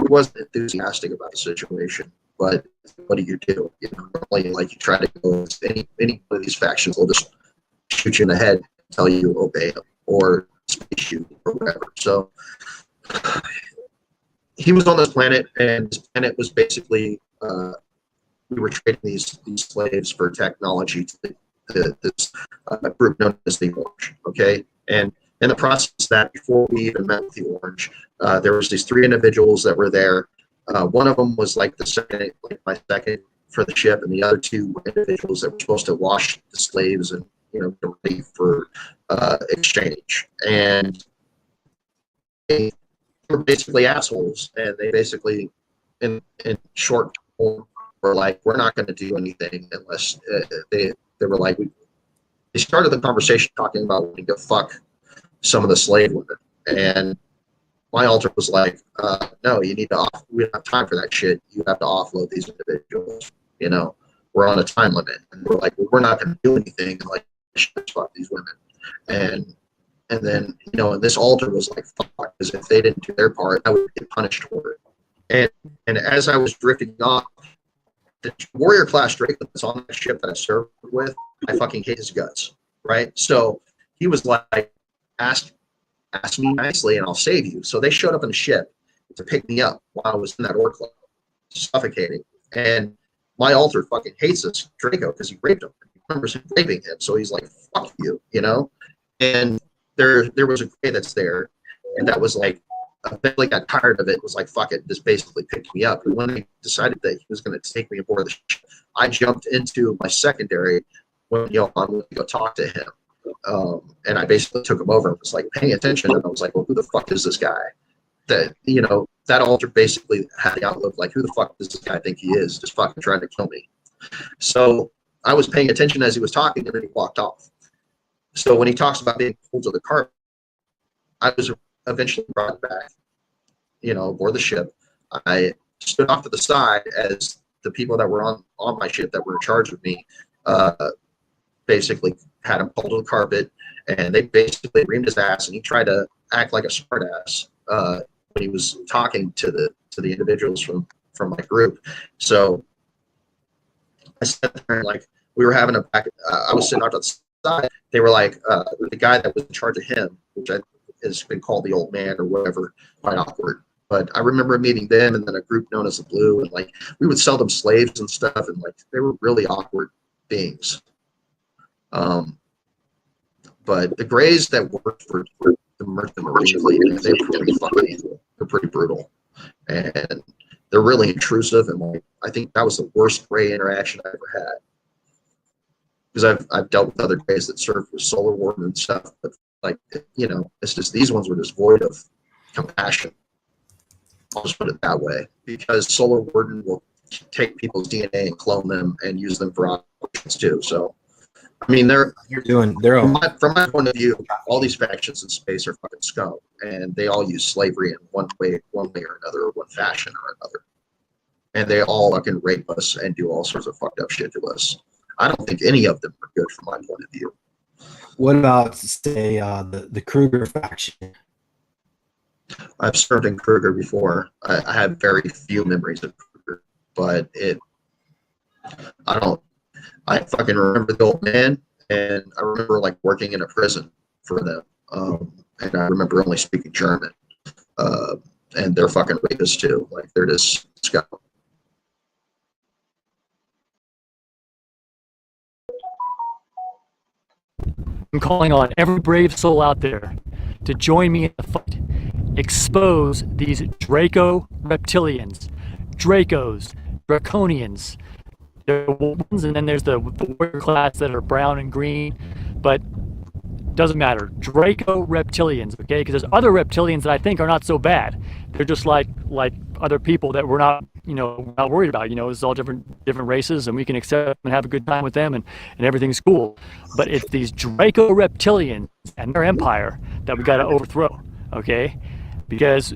wasn't enthusiastic about the situation, but what do you do? Normally, like you try to go any one of these factions will just shoot you in the head, tell you to obey them, or space you, or whatever. So he was on this planet, and this planet was basically we were trading these slaves for technology to this group known as the Orange. Okay, and in the process of that, before we even met with the Orange, there was these 3 individuals that were there. One of them was like my second for the ship, and the other 2 individuals that were supposed to wash the slaves and ready for exchange. And they were basically assholes, and they basically, in short form, were like, we're not going to do anything unless they were like, they started the conversation talking about wanting to fuck some of the slave women, and my altar was like, no, you need to we don't have time for that shit. You have to offload these individuals, we're on a time limit. And we're like, well, we're not going to do anything. And like, fuck these women. And then, you know, this altar was like, fuck, because if they didn't do their part, I would get punished for it. And as I was drifting off, the warrior class Drake that's on that ship that I served with, I fucking hate his guts, right? So he was like, ask me nicely and I'll save you. So they showed up in the ship to pick me up while I was in that ore club, suffocating. And my altar fucking hates this Draco because he raped him. He remembers him raping him. So he's like, fuck you, you know? And there was a gray that's there, and that was like, eventually got tired of it, was like, fuck it, this basically picked me up. And when they decided that he was going to take me aboard the ship, I jumped into my secondary when, you know, I wanted to go talk to him. And I basically took him over and was like paying attention, and I was like, well, who the fuck is this guy? That, you know, that altar basically had the outlook like, who the fuck does this guy think he is, just fucking trying to kill me? So I was paying attention as he was talking, and then he walked off. So when he talks about being pulled to the carpet, I was eventually brought back, you know, aboard the ship. I stood off to the side as the people that were on my ship that were in charge of me basically had him pulled to the carpet, and they basically reamed his ass, and he tried to act like a smart ass when he was talking to the individuals from my group. So I sat there and like we were having a back. I was sitting out to the side. They were like the guy that was in charge of him, which has been called the old man or whatever, quite awkward. But I remember meeting them and then a group known as the Blue, and like we would sell them slaves and stuff, and like they were really awkward beings. But the Greys that worked for the Merchant Marine Fleet, they were pretty fucking evil. They're pretty brutal, and they're really intrusive. And like I think that was the worst Grey interaction I ever had, because I've dealt with other Greys that served with Solar Warden and stuff, but like, you know, it's just these ones were just void of compassion. I'll just put it that way, because Solar Warden will take people's DNA and clone them and use them for operations too. So, I mean, from my point of view, all these factions in space are fucking scum, and they all use slavery in one way or another, or one fashion or another, and they all fucking rape us and do all sorts of fucked up shit to us. I don't think any of them are good from my point of view. What about, say, the Kruger faction? I've served in Kruger before. I have very few memories of Kruger, but I fucking remember the old man, and I remember like working in a prison for them, and I remember only speaking German, and they're fucking rapists too. Like they're just scum. I'm calling on every brave soul out there to join me in the fight. Expose these Draco reptilians, Dracos, Draconians. There are ones, and then there's the warrior class that are brown and green, but doesn't matter. Draco reptilians, okay? Because there's other reptilians that I think are not so bad. They're just like other people that we're not, you know, not worried about. You know, it's all different races, and we can accept them and have a good time with them, and everything's cool. But it's these Draco reptilians and their empire that we got to overthrow, okay? Because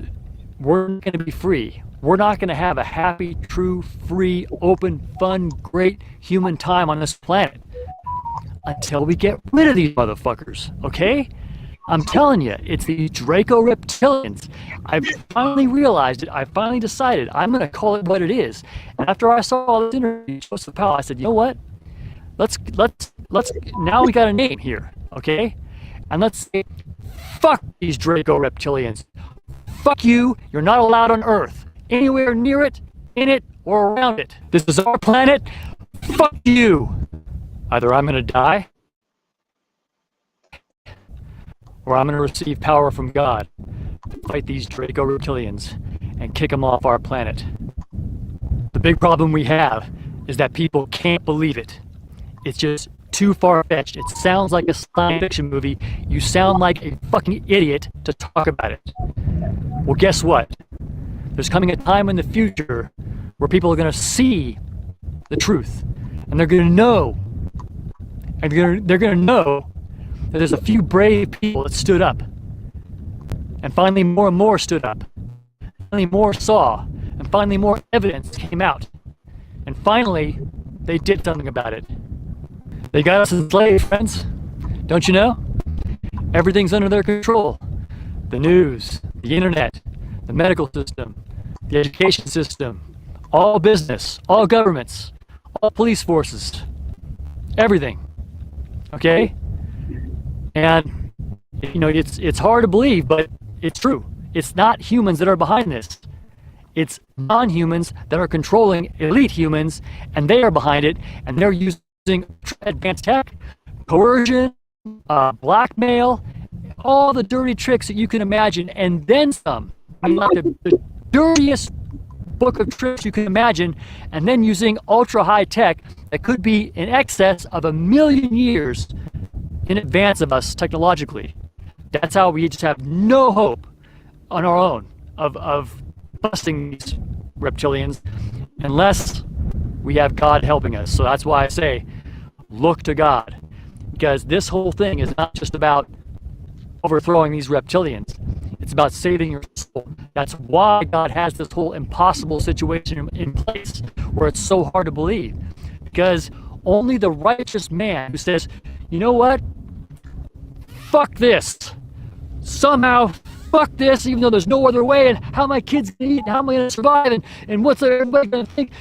we're not going to be free. We're not going to have a happy, true, free, open, fun, great human time on this planet until we get rid of these motherfuckers, okay? I'm telling you, it's these Draco reptilians. I finally realized it. I finally decided I'm going to call it what it is. And after I saw all this interview with Joseph Powell, I said, you know what? Let's now we got a name here, okay? And let's say, fuck these Draco reptilians. Fuck you. You're not allowed on Earth. Anywhere near it, in it, or around it. This is our planet. Fuck you. Either I'm going to die, or I'm going to receive power from God to fight these Draco reptilians and kick them off our planet. The big problem we have is that people can't believe it. It's just too far-fetched. It sounds like a science fiction movie. You sound like a fucking idiot to talk about it. Well, guess what? There's coming a time in the future where people are going to see the truth, and they're going to know, and they're going to know that there's a few brave people that stood up, and finally more and more stood up, finally more saw, and finally more evidence came out, and finally they did something about it. They got us enslaved, friends. Don't you know? Everything's under their control. The news, the internet, the medical system, the education system, all business, all governments, all police forces, everything. Okay? And you know, it's hard to believe, but it's true. It's not humans that are behind this. It's non-humans that are controlling elite humans, and they are behind it, and they're using advanced tech, coercion, blackmail, all the dirty tricks that you can imagine, and then some. I mean, like the dirtiest book of tricks you can imagine, and then using ultra high tech that could be in excess of 1 million years in advance of us technologically. That's how we just have no hope on our own of busting these reptilians unless we have God helping us. So that's why I say, look to God, because this whole thing is not just about overthrowing these reptilians. It's about saving your soul. That's why God has this whole impossible situation in place where it's so hard to believe. Because only the righteous man who says, you know what? Fuck this. Somehow, fuck this, even though there's no other way, and how my kids can eat, and how am I going to survive, and what's everybody going to think?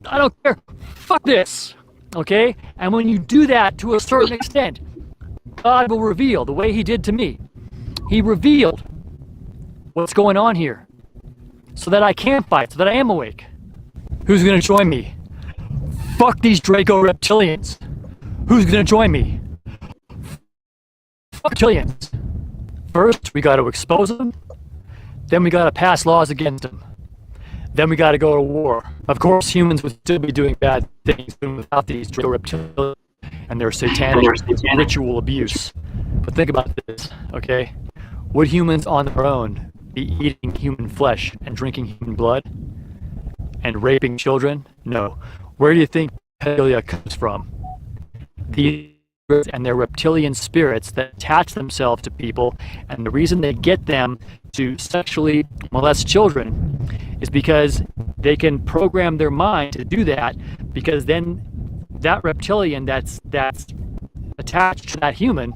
I don't care. Fuck this. Okay? And when you do that to a certain extent, God will reveal the way he did to me. He revealed what's going on here so that I can fight, so that I am awake. Who's going to join me? Fuck these Draco reptilians. Who's going to join me? Fuck reptilians. First, we got to expose them. Then we got to pass laws against them. Then we got to go to war. Of course, humans would still be doing bad things without these Draco reptilians and their satanic ritual abuse. But think about this, okay? Would humans on their own be eating human flesh and drinking human blood and raping children? No. Where do you think pedophilia comes from? These and their reptilian spirits that attach themselves to people, and the reason they get them to sexually molest children is because they can program their mind to do that, because then that reptilian that's attached to that human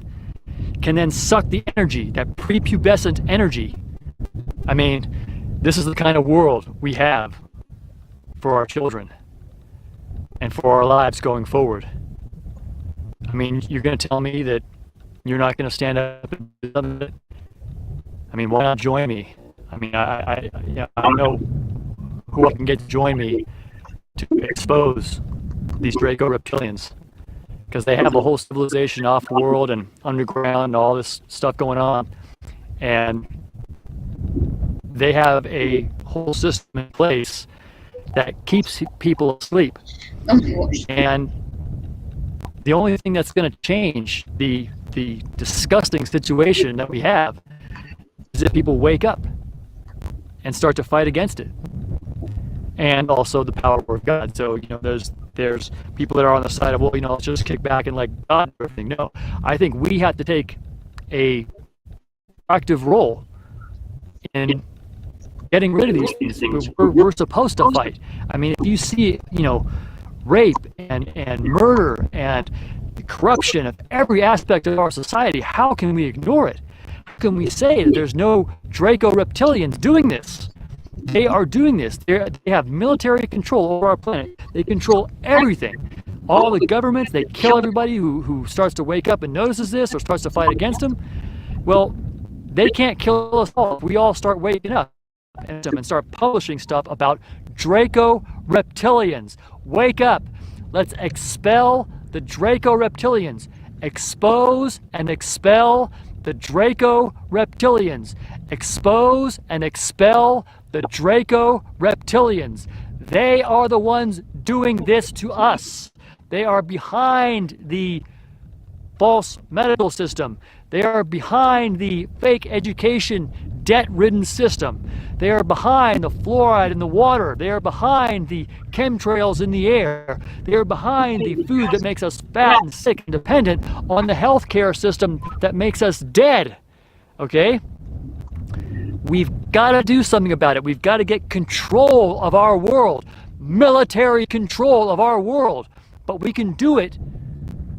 can then suck the energy, that prepubescent energy. I mean, this is the kind of world we have for our children and for our lives going forward. I mean, you're going to tell me that you're not going to stand up and do something? I mean, why not join me? I mean, I don't know who I can get to join me to expose these Draco reptilians, because they have a whole civilization off the world and underground and all this stuff going on, and they have a whole system in place that keeps people asleep. And the only thing that's going to change the disgusting situation that we have is if people wake up and start to fight against it, and also the power of God. So, you know, there's people that are on the side of, well, you know, let's just kick back and let God do everything. No, I think we have to take a active role in getting rid of these things. We're supposed to fight. I mean, if you see, you know, rape and murder and corruption of every aspect of our society, how can we ignore it? How can we say that there's no Draco reptilians doing this? They are doing this. They have military control over our planet. They control everything. All the governments, they kill everybody who starts to wake up and notices this or starts to fight against them. Well, they can't kill us all if we all start waking up and start publishing stuff about Draco reptilians. Wake up. Let's expel the Draco reptilians. Expose and expel the Draco reptilians. Expose and expel the Draco reptilians. They are the ones doing this to us. They are behind the false medical system. They are behind the fake education, debt-ridden system. They are behind the fluoride in the water. They are behind the chemtrails in the air. They are behind the food that makes us fat and sick and dependent on the healthcare system that makes us dead. Okay? We've got to do something about it. We've got to get control of our world, military control of our world but we can do it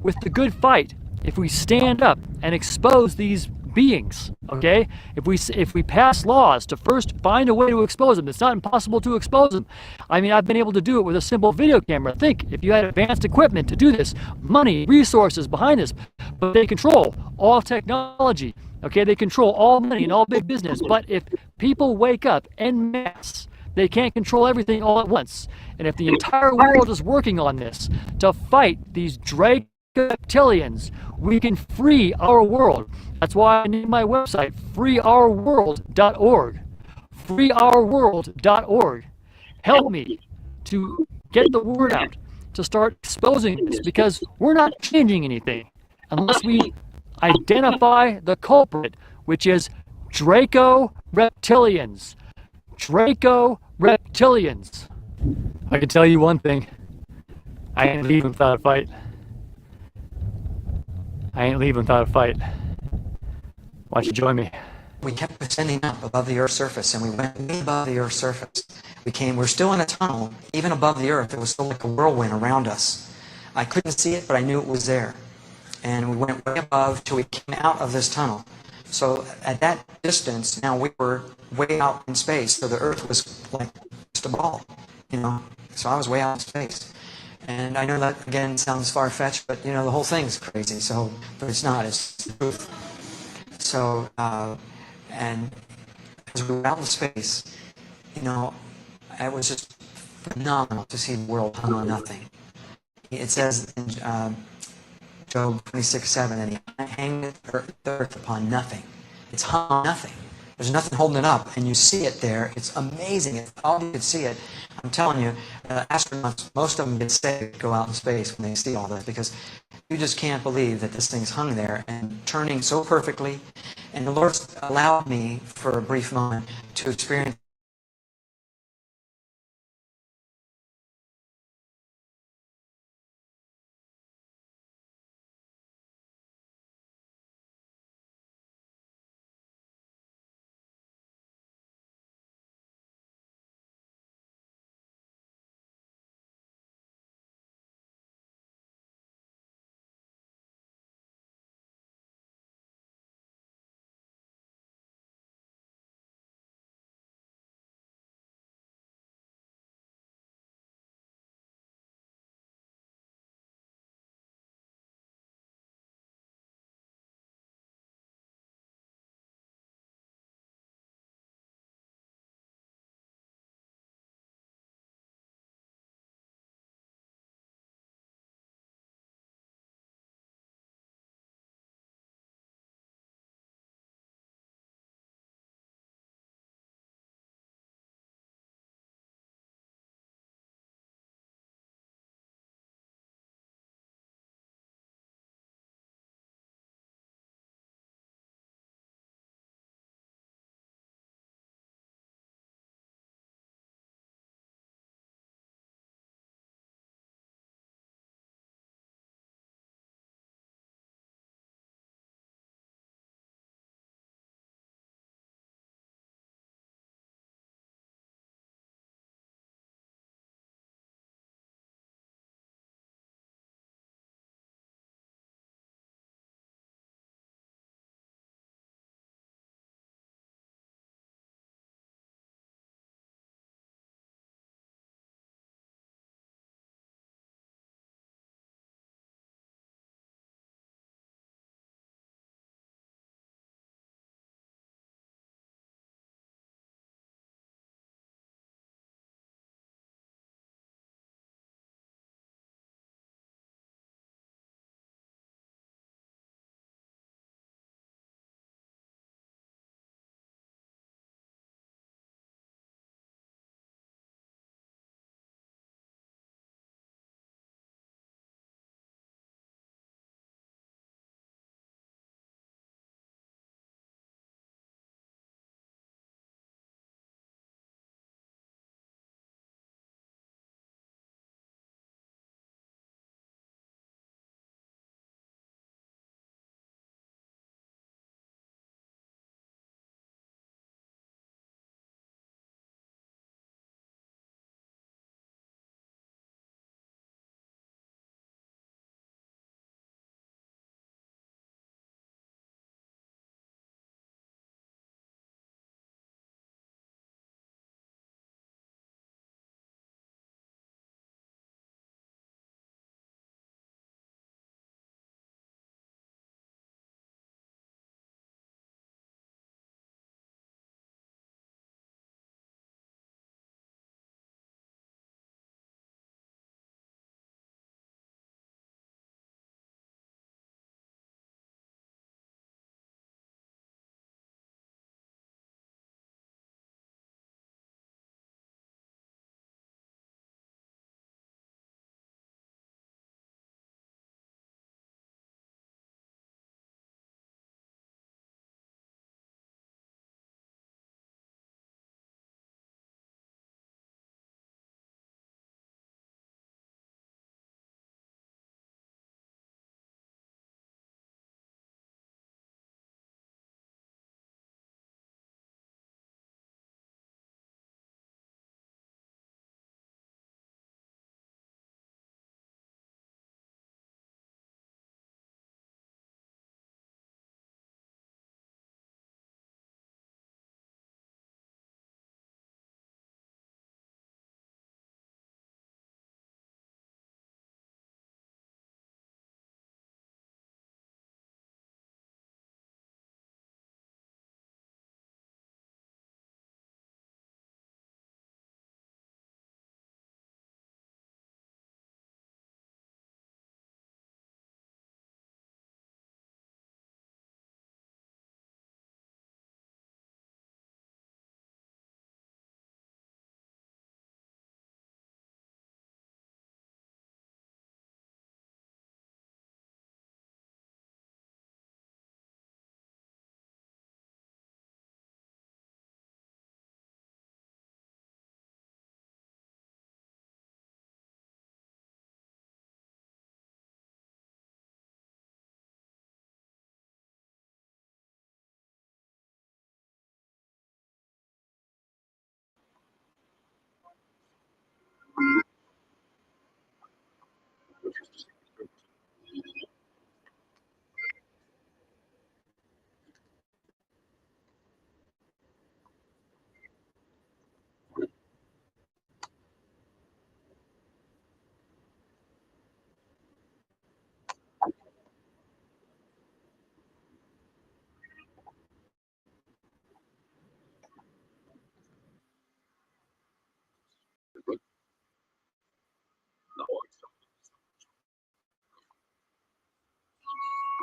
with the good fight if we stand up and expose these beings, okay? If we pass laws to first find a way to expose them. It's not impossible to expose them. I mean, I've been able to do it with a simple video camera. Think, if you had advanced equipment to do this, money, resources behind this, but they control all technology, okay? They control all money and all big business. But if people wake up en masse, they can't control everything all at once. And if the entire world is working on this to fight these reptilians, we can free our world. That's why I named my website freeourworld.org. Freeourworld.org. Help me to get the word out, to start exposing this, because we're not changing anything unless we identify the culprit, which is Draco reptilians. Draco reptilians. I can tell you one thing. I ain't leaving without a fight. I ain't leaving without a fight. Why don't you join me? We kept ascending up above the Earth's surface, and we went way above the Earth's surface. We're still in a tunnel, even above the Earth. It was still like a whirlwind around us. I couldn't see it, but I knew it was there. And we went way above till we came out of this tunnel. So at that distance, now we were way out in space. So the Earth was like just a ball, you know. So I was way out in space. And I know that, again, sounds far-fetched, but, you know, the whole thing's crazy. So, but it's not. It's the truth. So, and as we were out in space, you know, it was just phenomenal to see the world hung on nothing. It says in Job 26:7, and he hanged the earth upon nothing. It's hung on nothing. There's nothing holding it up, and you see it there. It's amazing. If all you could see it, I'm telling you, astronauts, most of them get saved, go out in space when they see all this, because you just can't believe that this thing's hung there and turning so perfectly. And the Lord allowed me, for a brief moment, to experience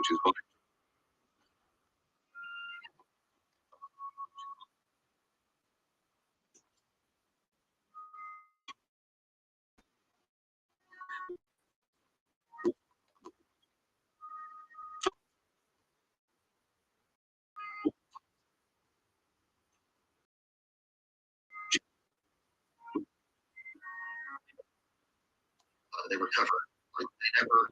They were covered. Like they never.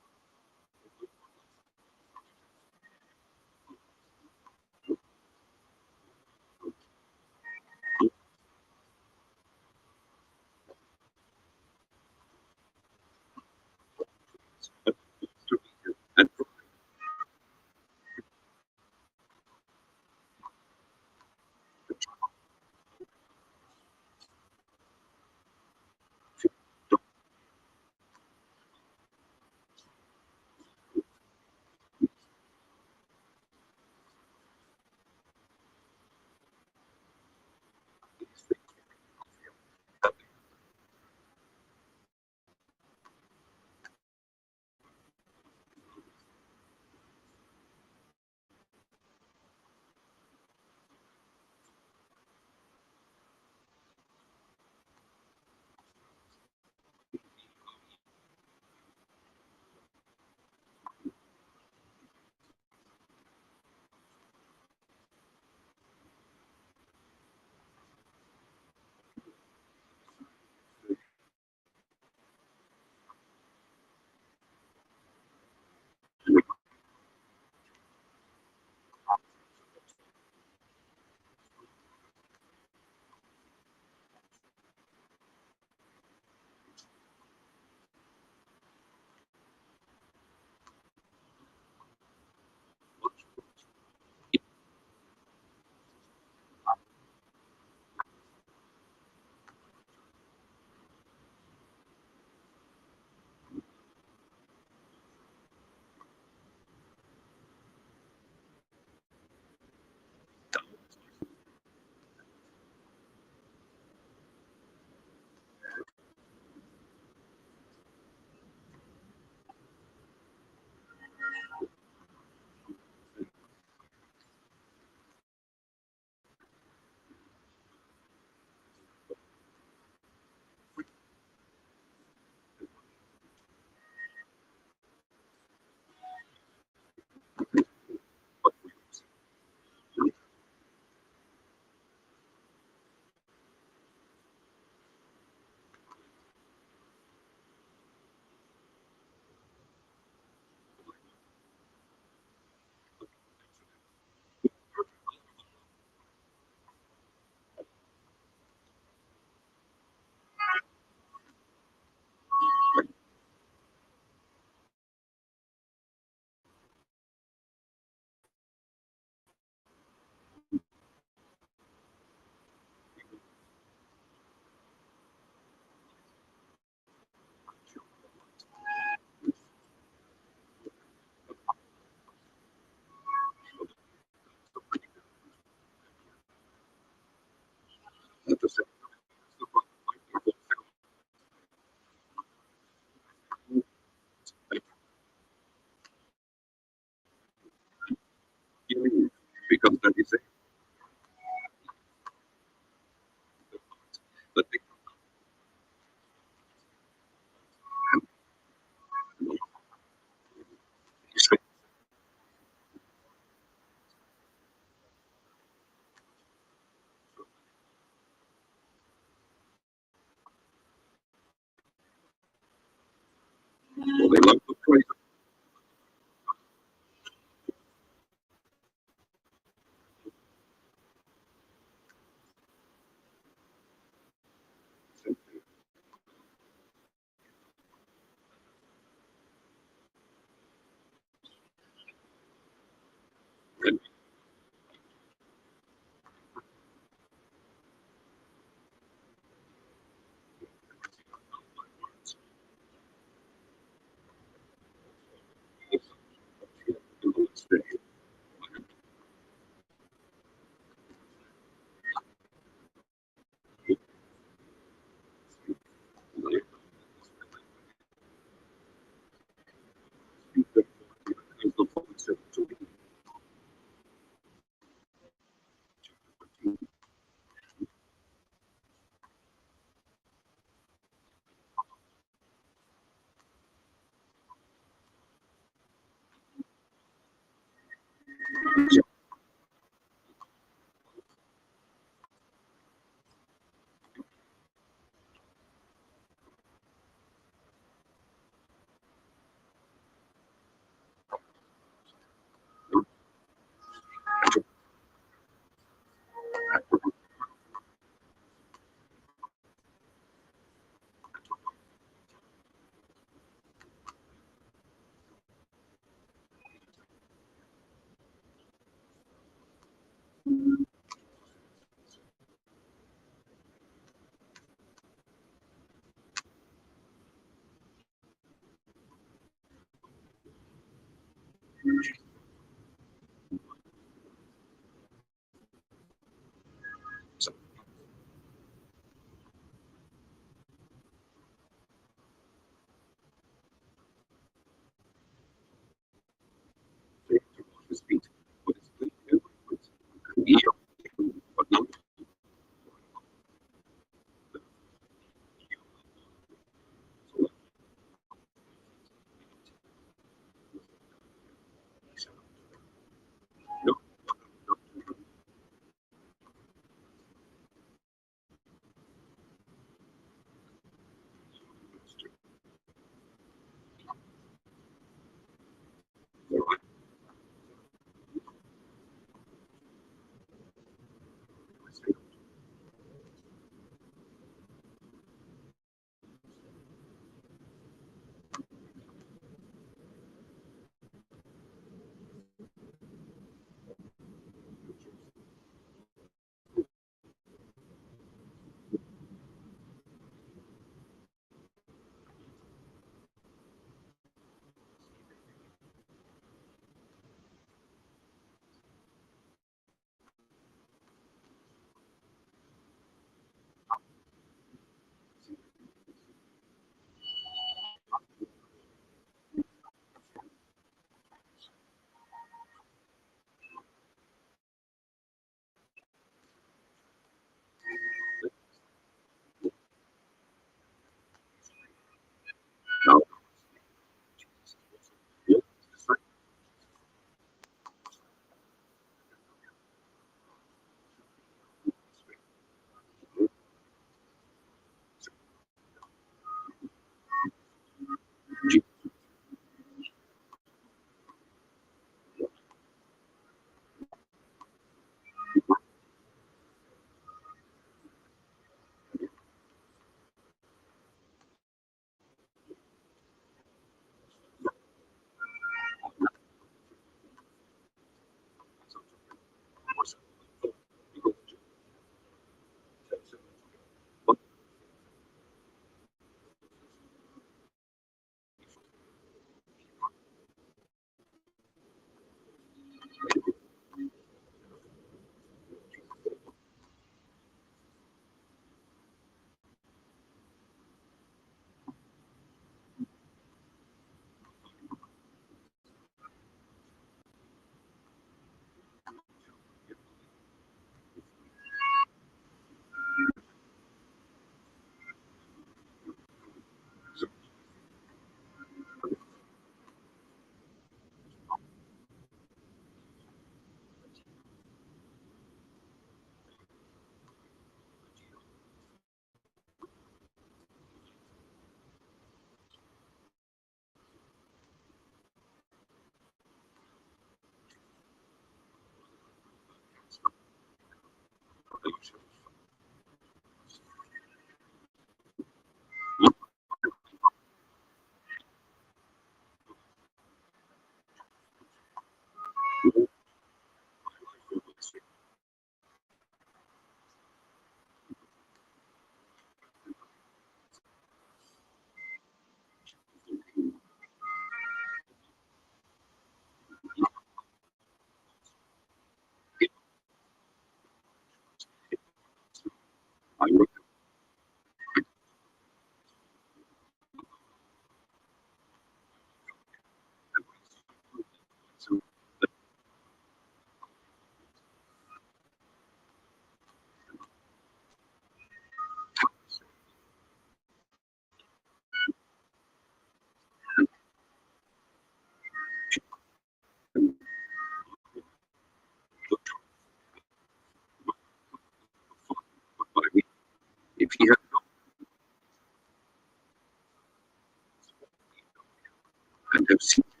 whatsoever.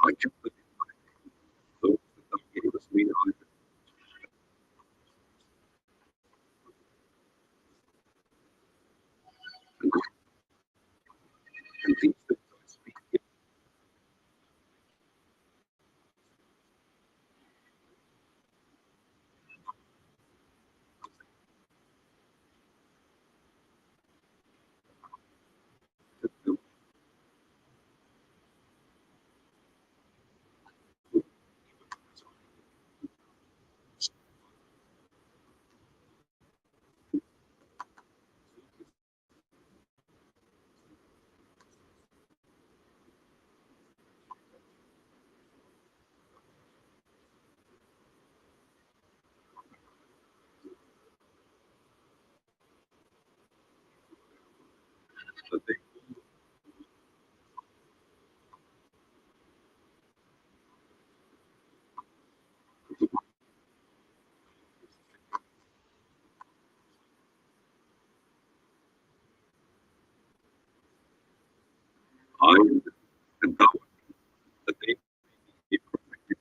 I just those that gave us me and these things I speak that they I and thou that they be perfected.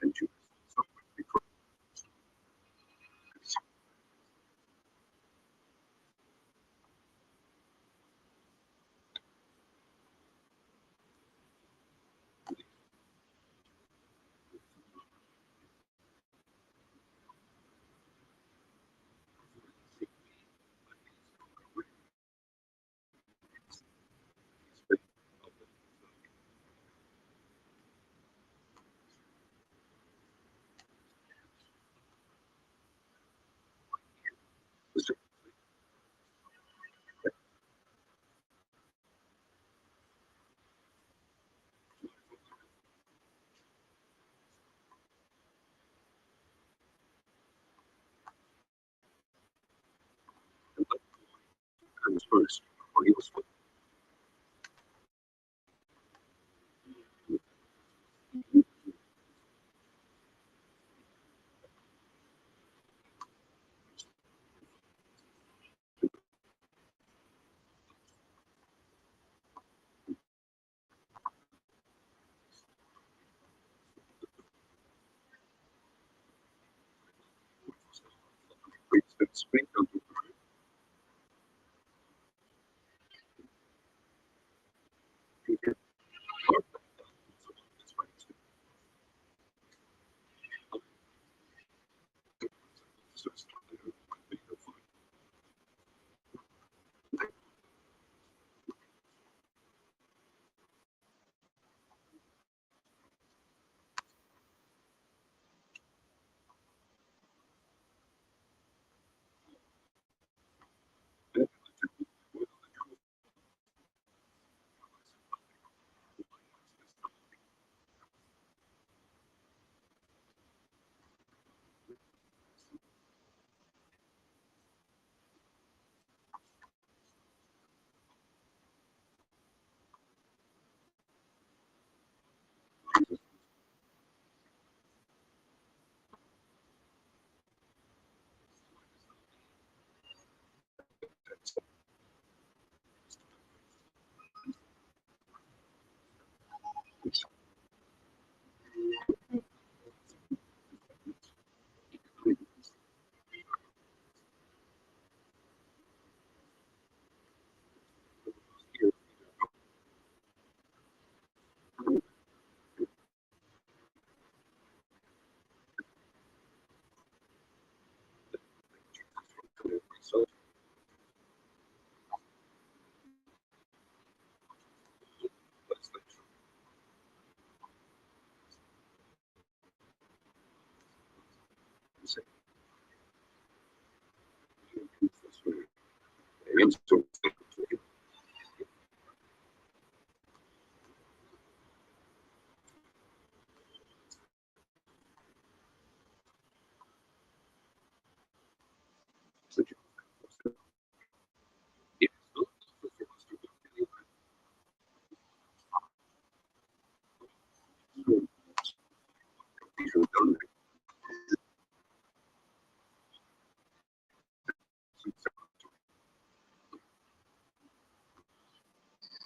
And you comes first, for he was with priests and speak unto Peter.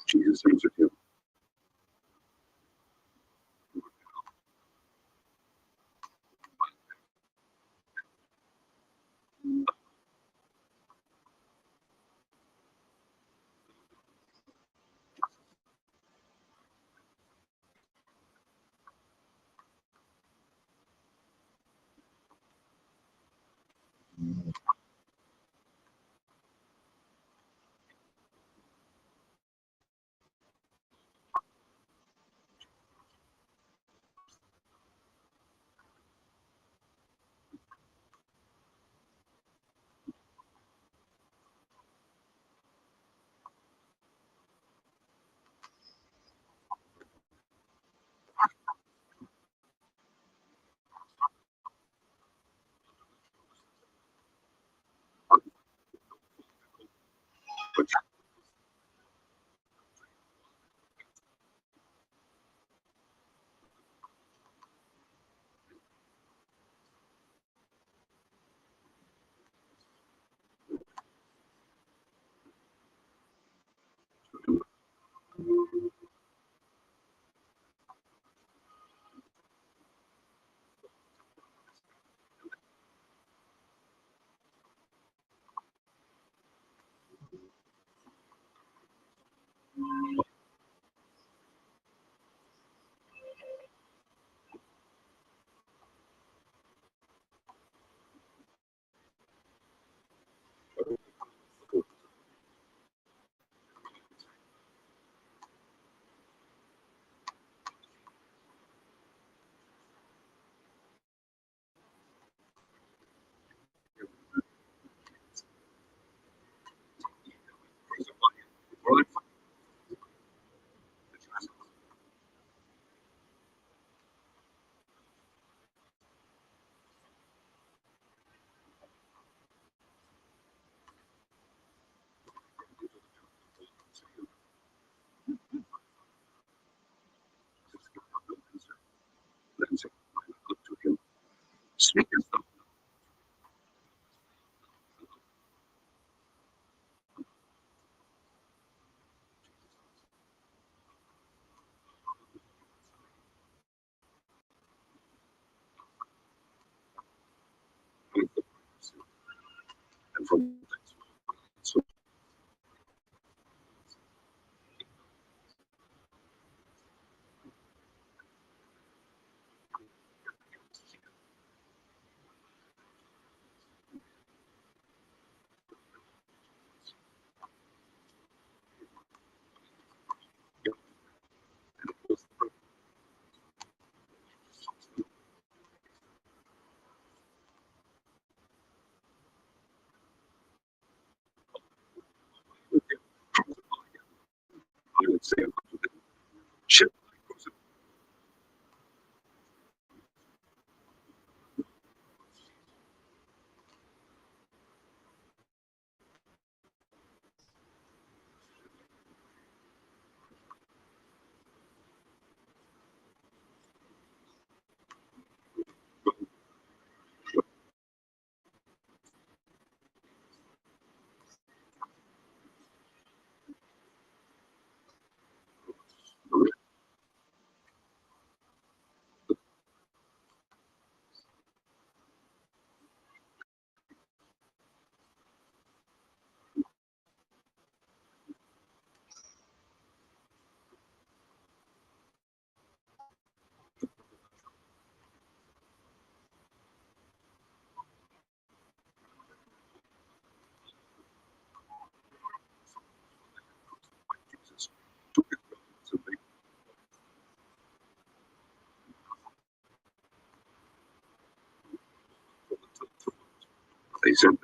Jesus answered him, speak yourself. And from so I would say shit. They said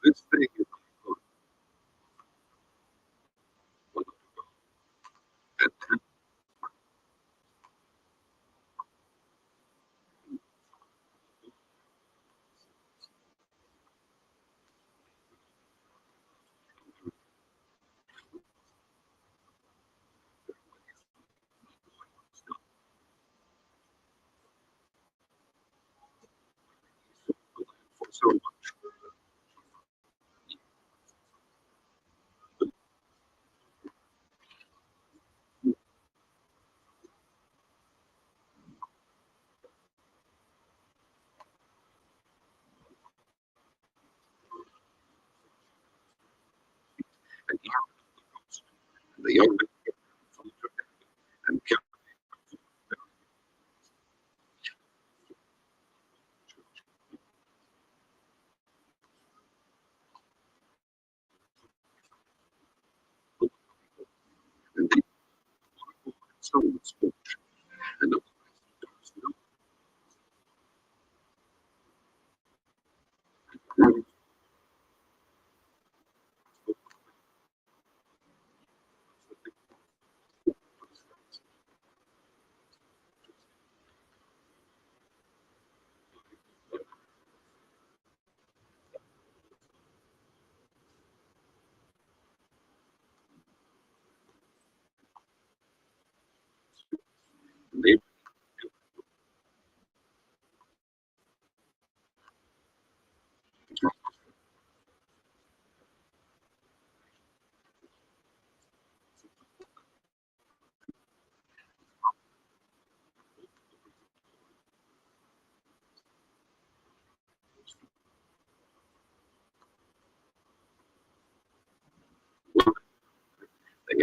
This thing is so the young and kept and people so much and they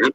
had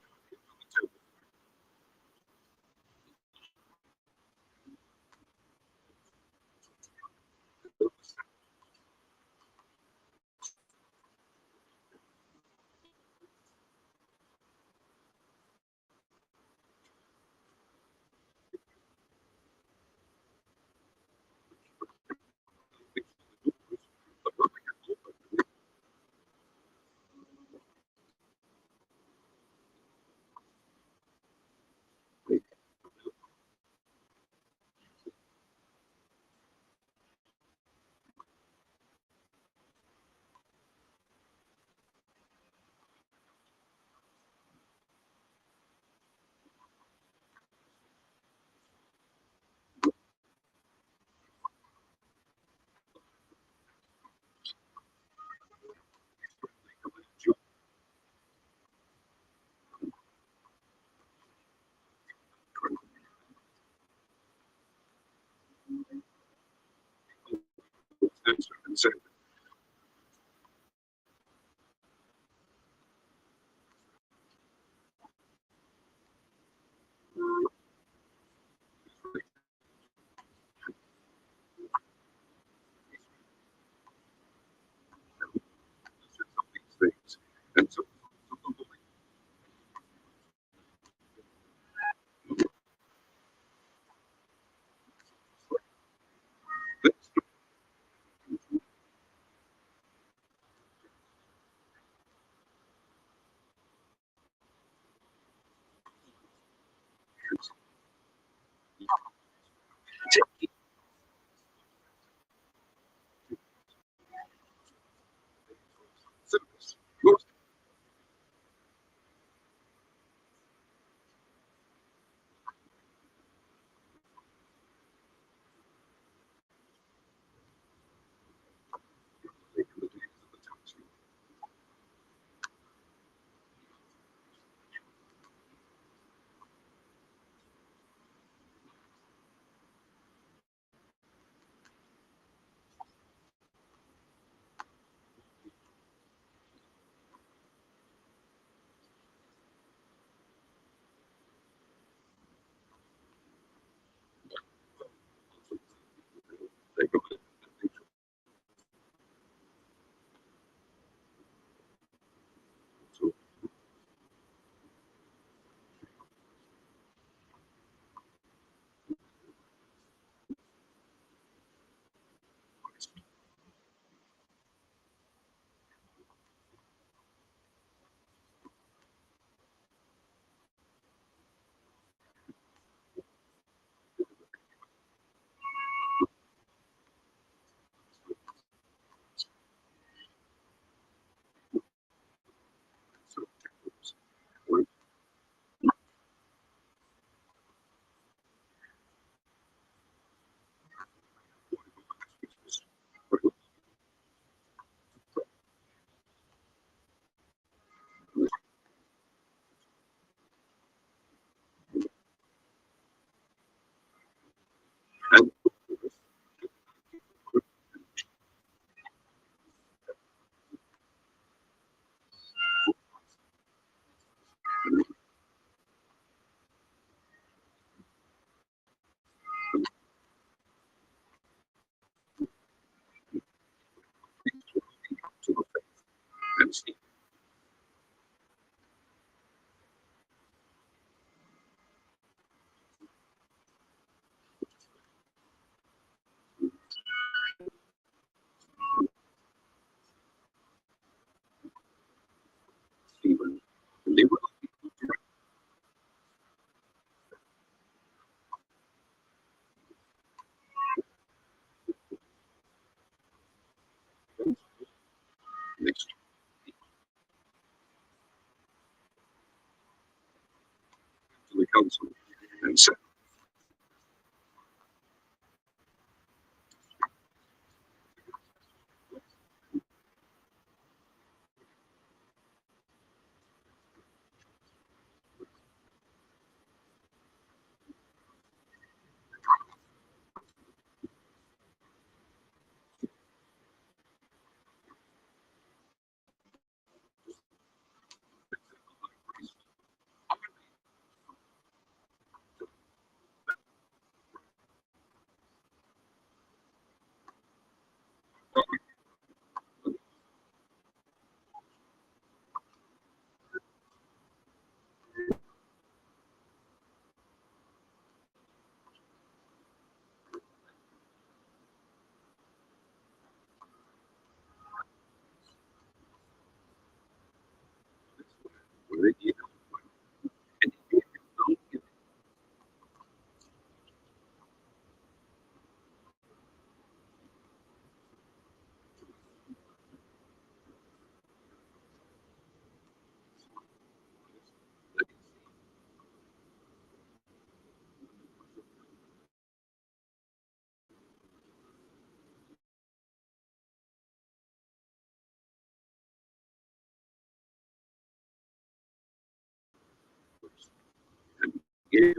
and said these things. And so council and said, "Yeah,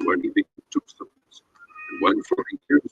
when he took some, and when for years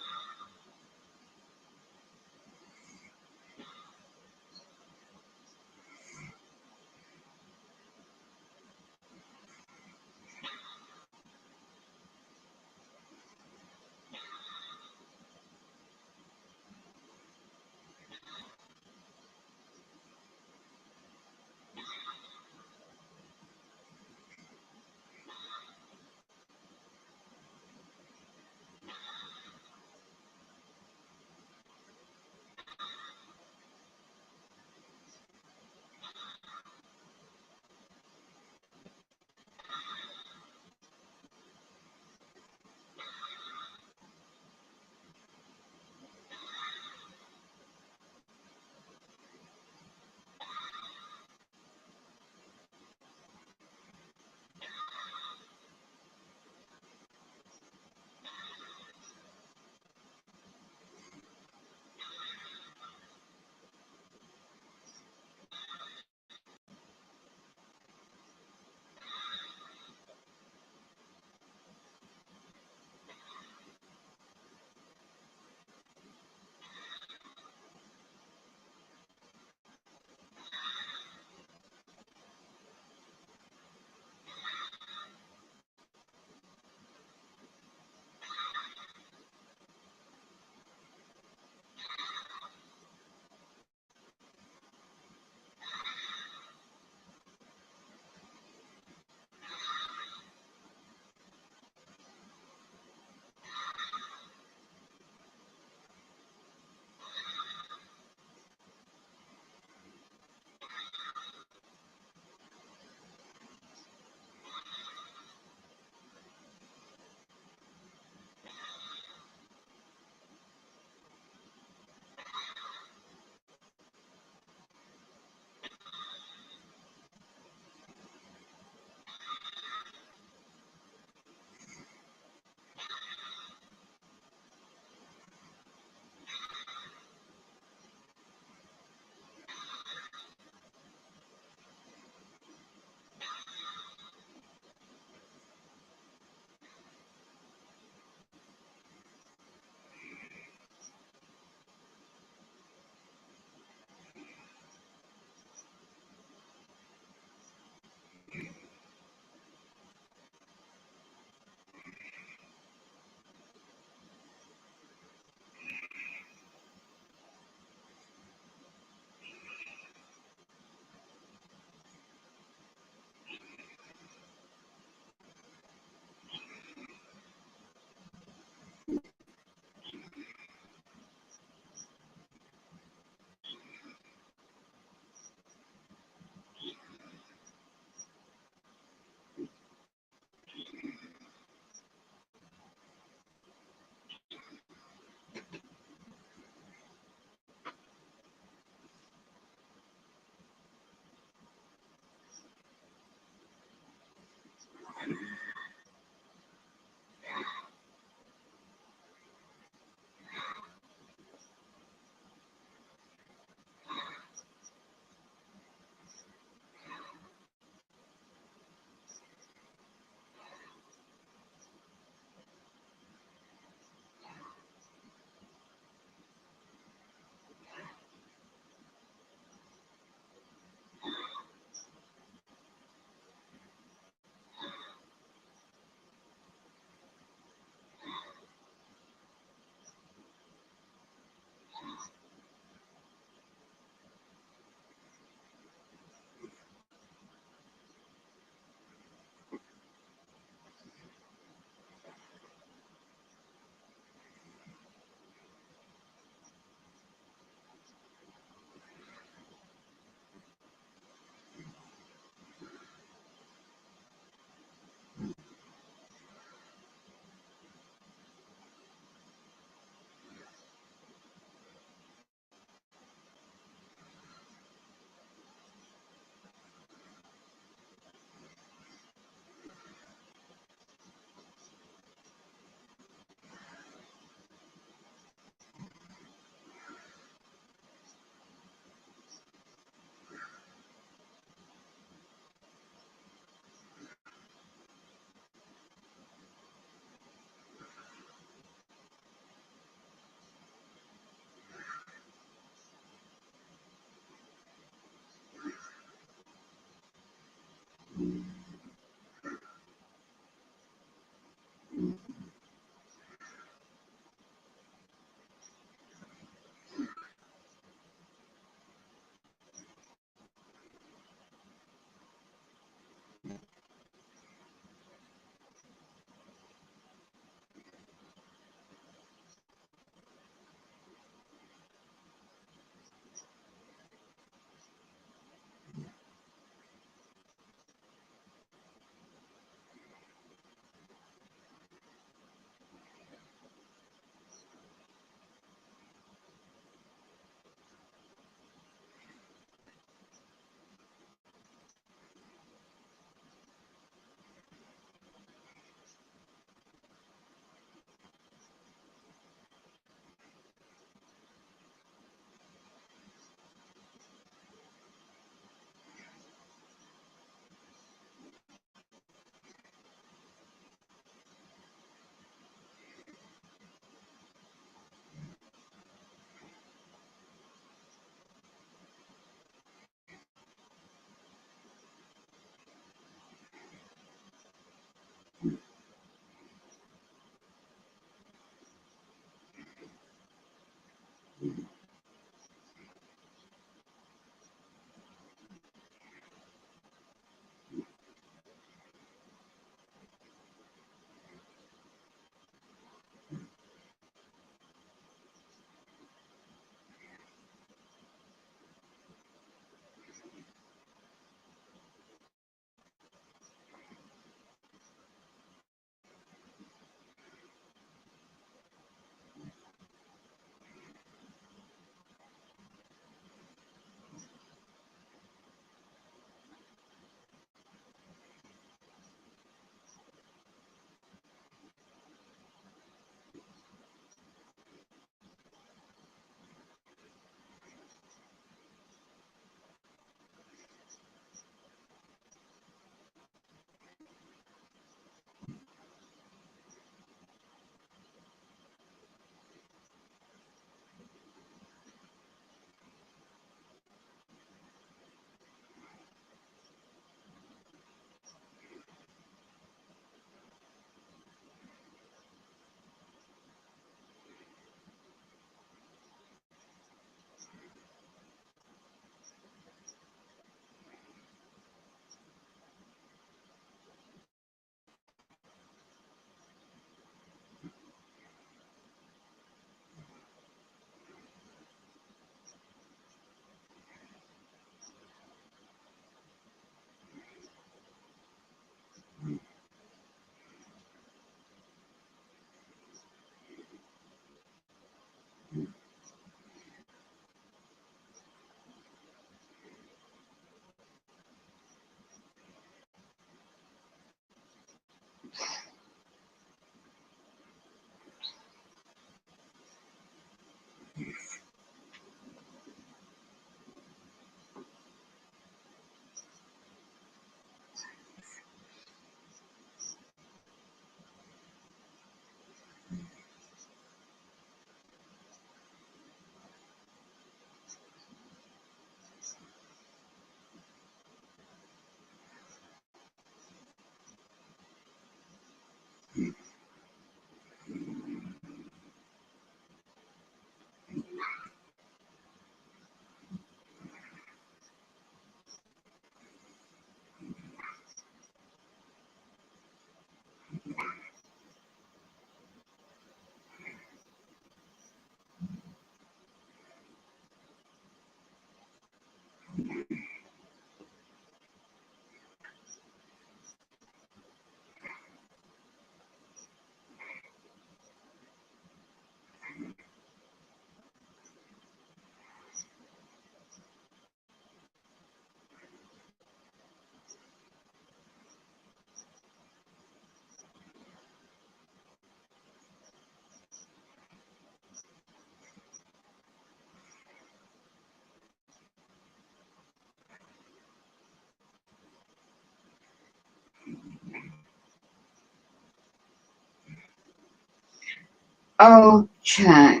Okay.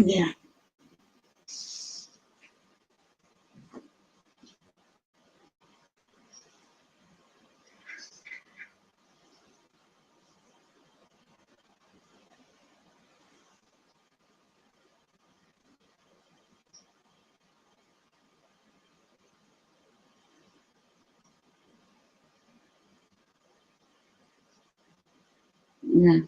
Yeah. Yeah.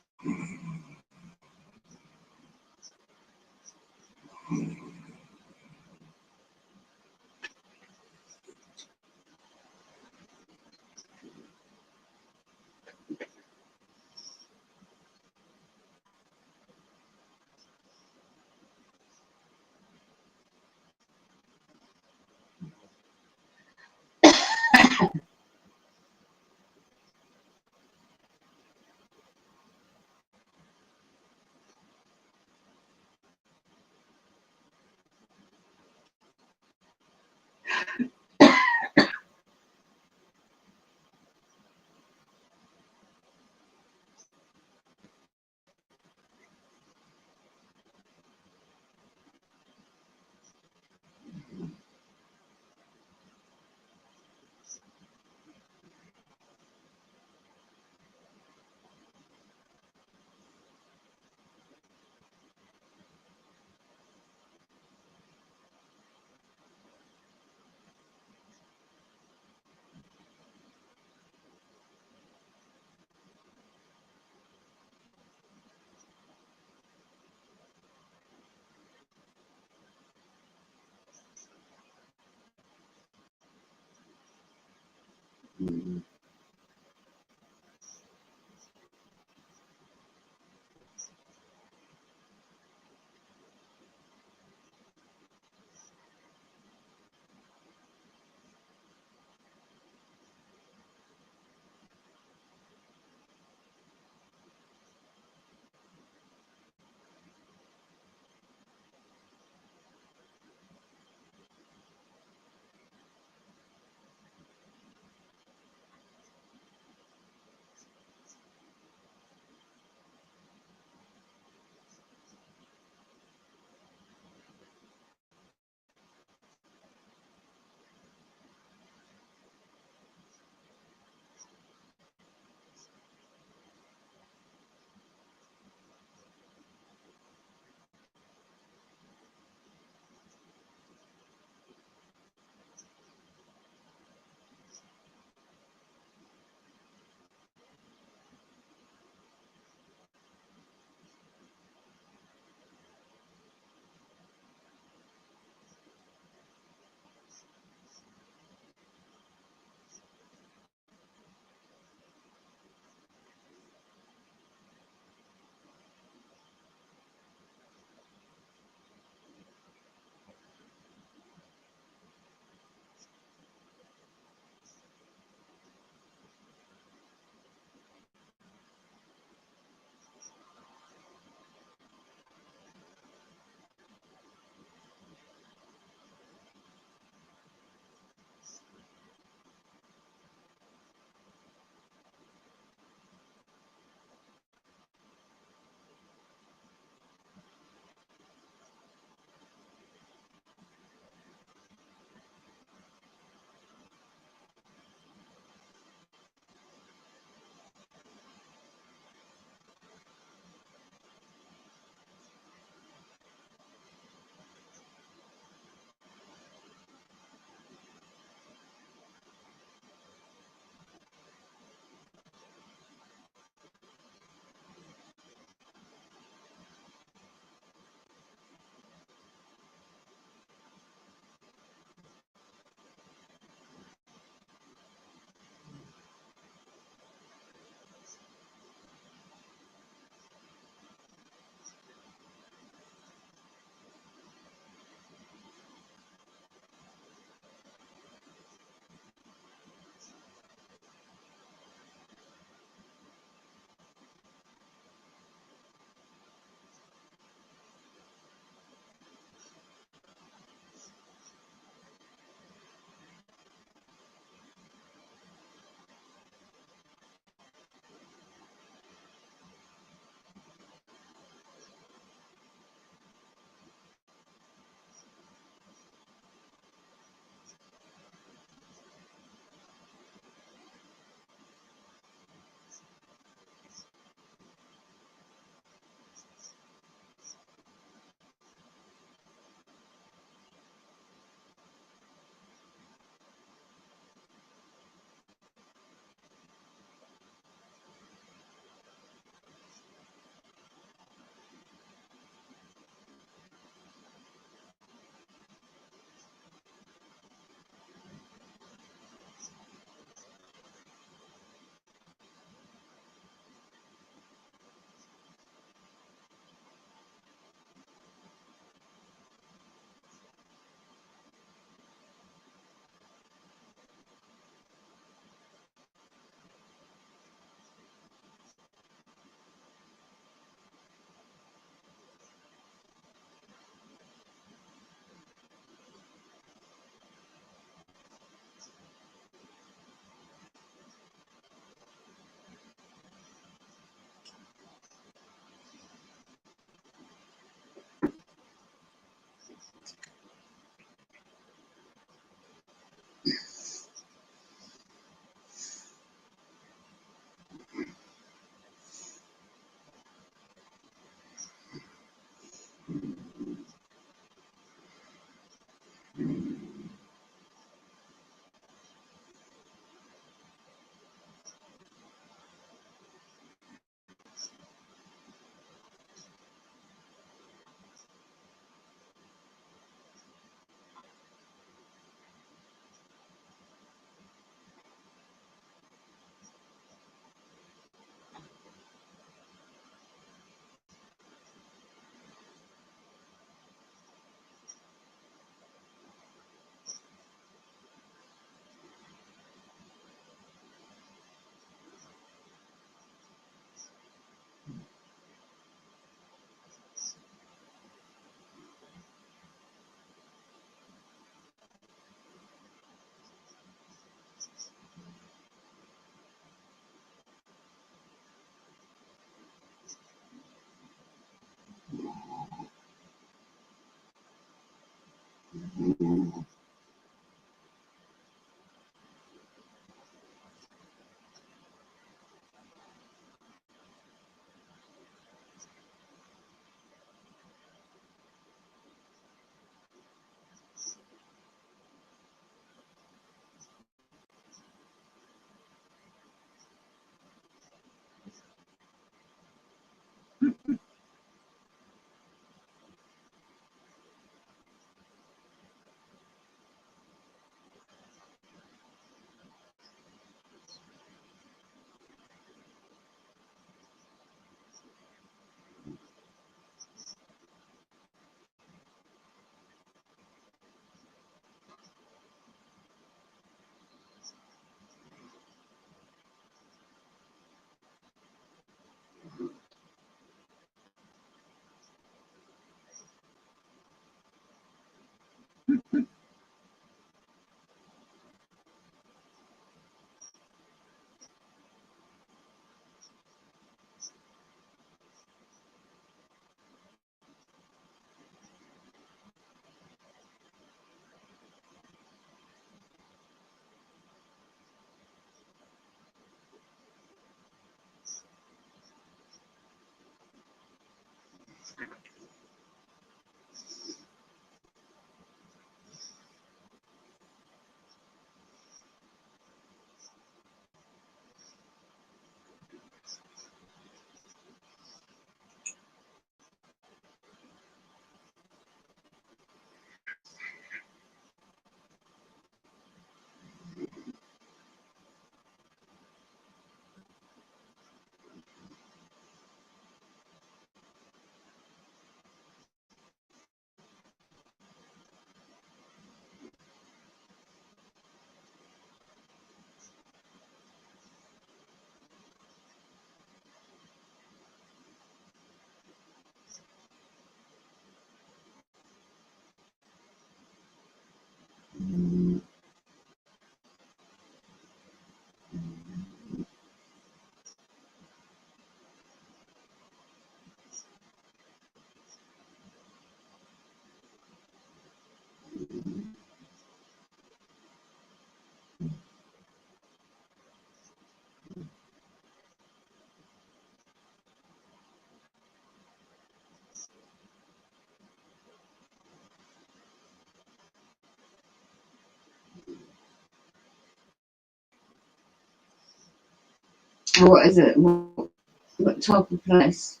What is it? What type of place?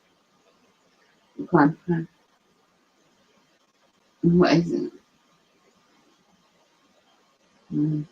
What kind of place? What is it? Mm.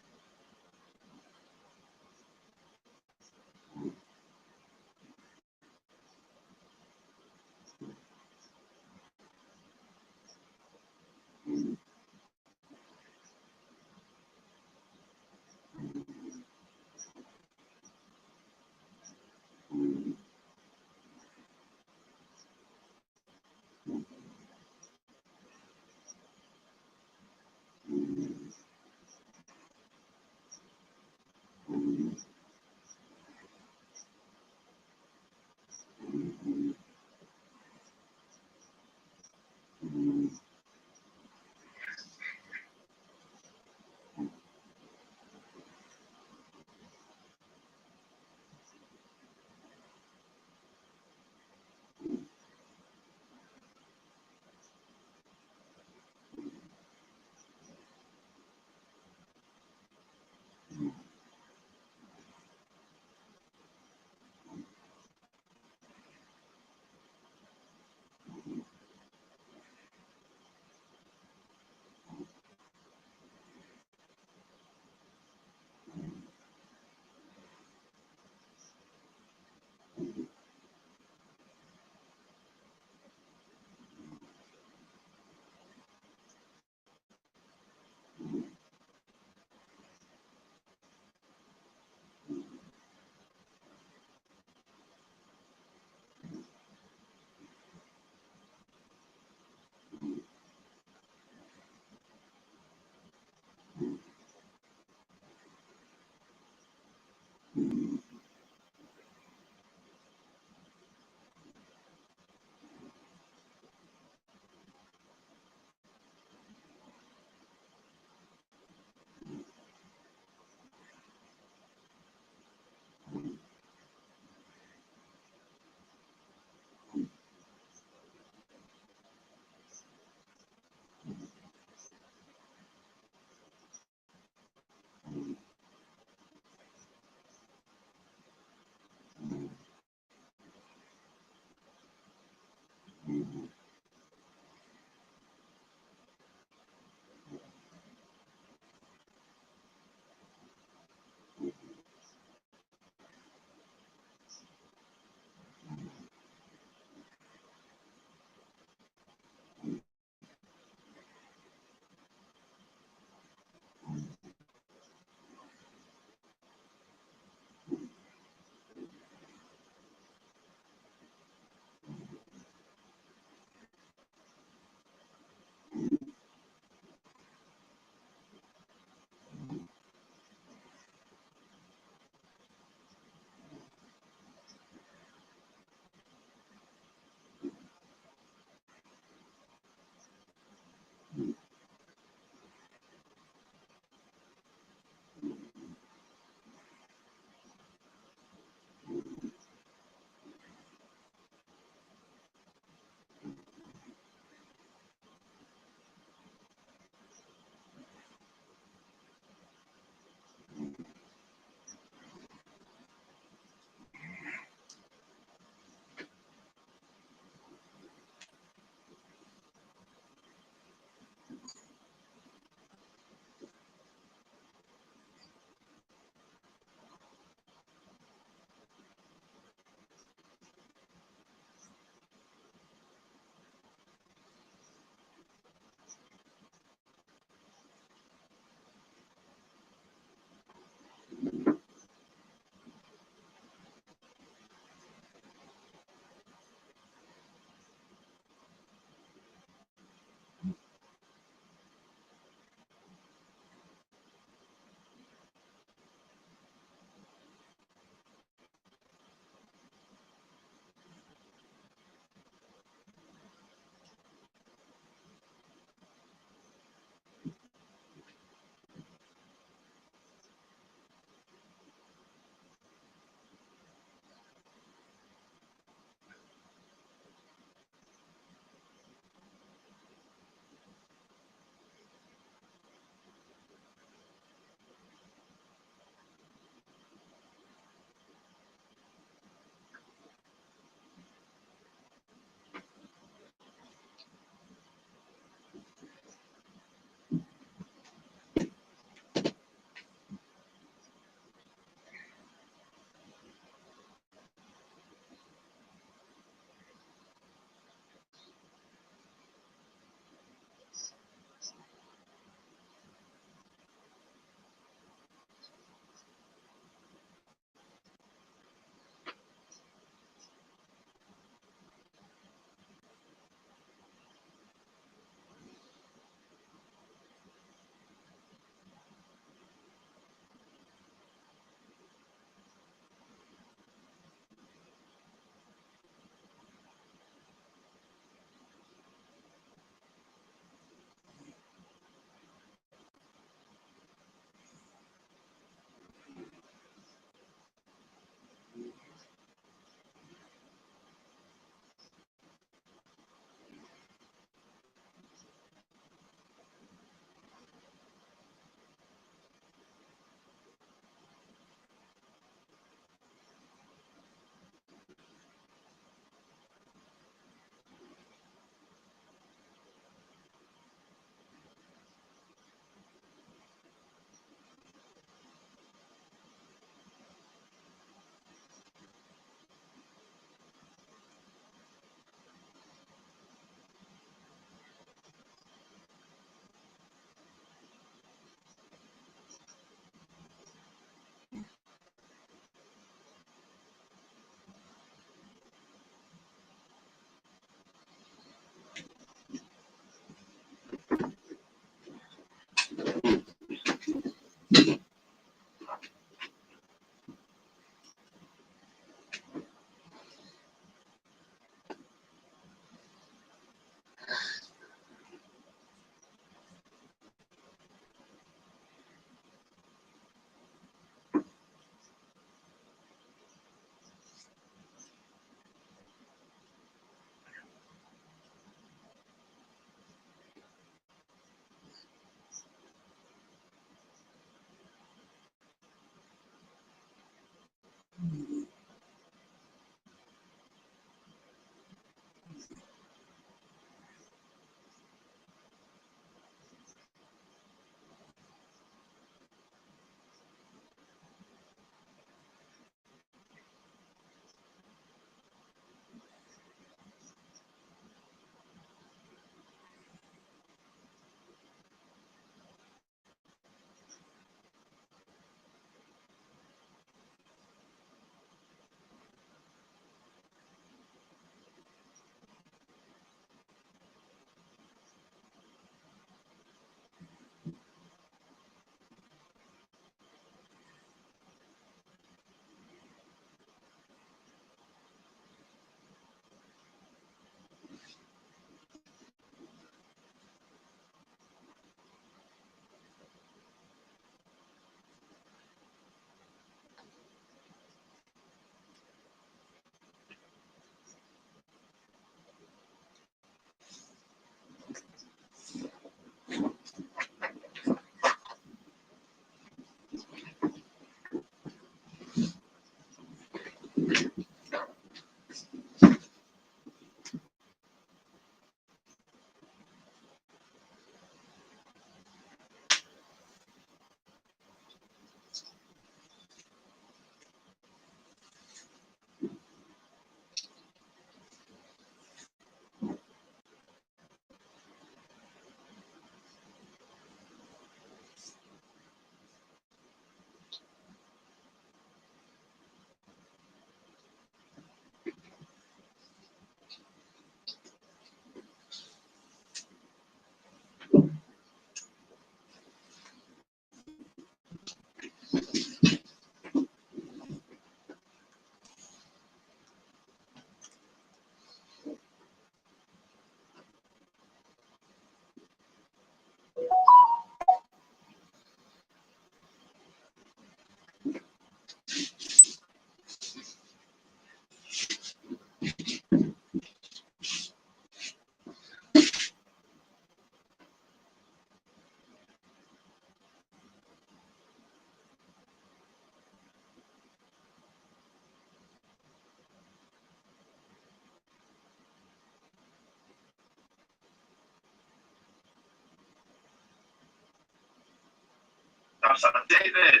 thou son of David,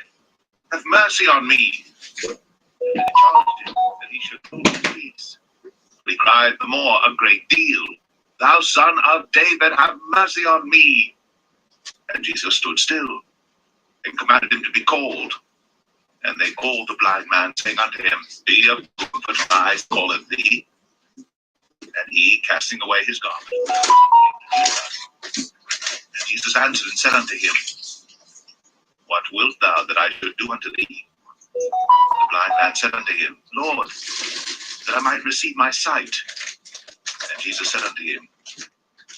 have mercy on me. And they charged him that he should hold his peace. He cried the more a great deal, Thou son of David, have mercy on me. And Jesus stood still and commanded him to be called. And they called the blind man, saying unto him, Be of good courage, I calleth thee. And he, casting away his garment, and Jesus answered and said unto him, What wilt thou that I should do unto thee? The blind man said unto him, Lord, that I might receive my sight. And Jesus said unto him,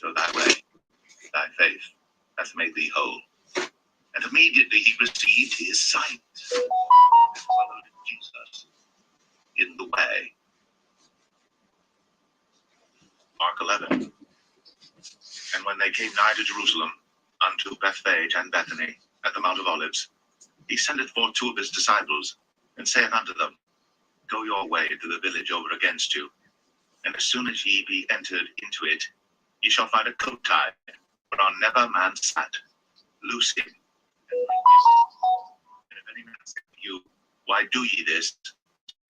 Go thy way, thy faith hath made thee whole. And immediately he received his sight, and followed Jesus in the way. Mark 11. And when they came nigh to Jerusalem, unto Bethphage and Bethany, at the Mount of Olives, he sendeth forth two of his disciples, and saith unto them, Go your way to the village over against you, and as soon as ye be entered into it, ye shall find a coat tied, whereon never man sat. Loose him, and bring him. And if any man say to you, Why do ye this?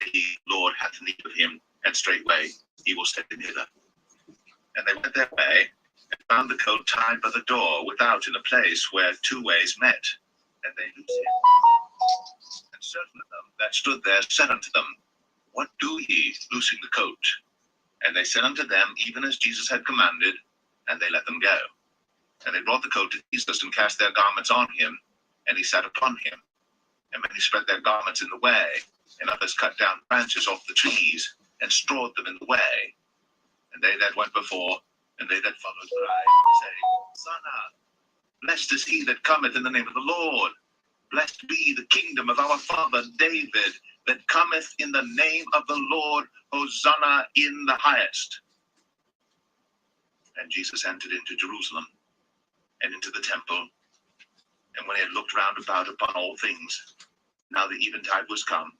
Say ye, Lord hath need of him, and straightway he will send him hither. And they went their way, and found the coat tied by the door without in a place where two ways met, and they loosed him. And certain of them that stood there said unto them, What do ye, loosing the coat? And they said unto them, even as Jesus had commanded, and they let them go. And they brought the coat to Jesus, and cast their garments on him, and he sat upon him. And many spread their garments in the way, and others cut down branches off the trees, and strawed them in the way. And they that went before, and they that followed cried, saying, Hosanna, blessed is he that cometh in the name of the Lord. Blessed be the kingdom of our father David, that cometh in the name of the Lord. Hosanna in the highest. And Jesus entered into Jerusalem, and into the temple. And when he had looked round about upon all things, now the eventide was come,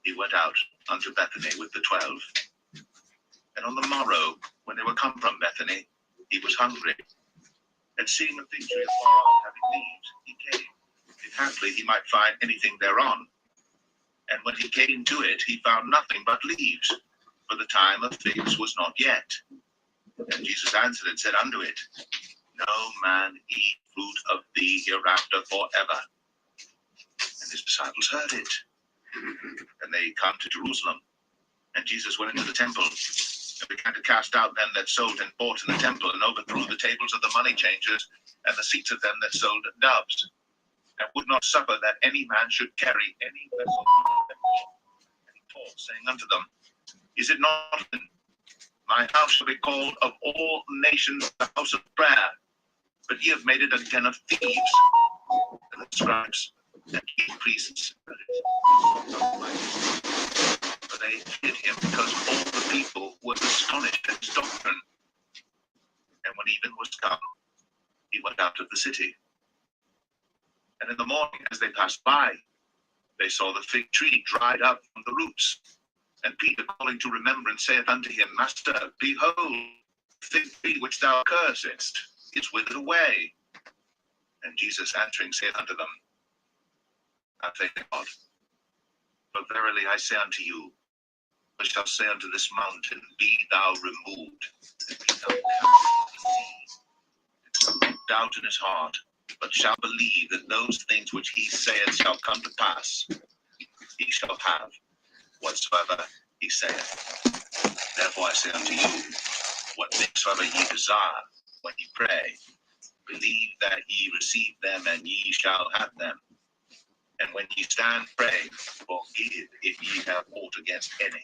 he went out unto Bethany with the 12. And on the morrow, when they were come from Bethany, he was hungry. And seeing a fig tree afar off having leaves, he came, if haply he might find anything thereon. And when he came to it, he found nothing but leaves, for the time of figs was not yet. And Jesus answered and said unto it, No man eat fruit of thee hereafter forever. And his disciples heard it. And they come to Jerusalem. And Jesus went into the temple, and began to cast out them that sold and bought in the temple, and overthrew the tables of the money changers, and the seats of them that sold doves, and would not suffer that any man should carry any vessel. And he taught, saying unto them, Is it not written, My house shall be called of all nations the house of prayer, but ye have made it a den of thieves? And the scribes and chief priests heard it. For they hid him, because all the people were astonished at his doctrine. And when even was come, he went out of the city. And in the morning, as they passed by, they saw the fig tree dried up from the roots. And Peter, calling to remembrance, saith unto him, Master, behold, the fig tree which thou cursest is withered away. And Jesus answering saith unto them, Have faith in God. For verily I say unto you, I shall say unto this mountain, Be thou removed, and be thou cast into the sea. And shall not doubt in his heart, but shall believe that those things which he saith shall come to pass, he shall have whatsoever he saith. Therefore I say unto you, what things soever ye desire, when ye pray, believe that ye receive them, and ye shall have them. And when ye stand praying, forgive if ye have aught against any,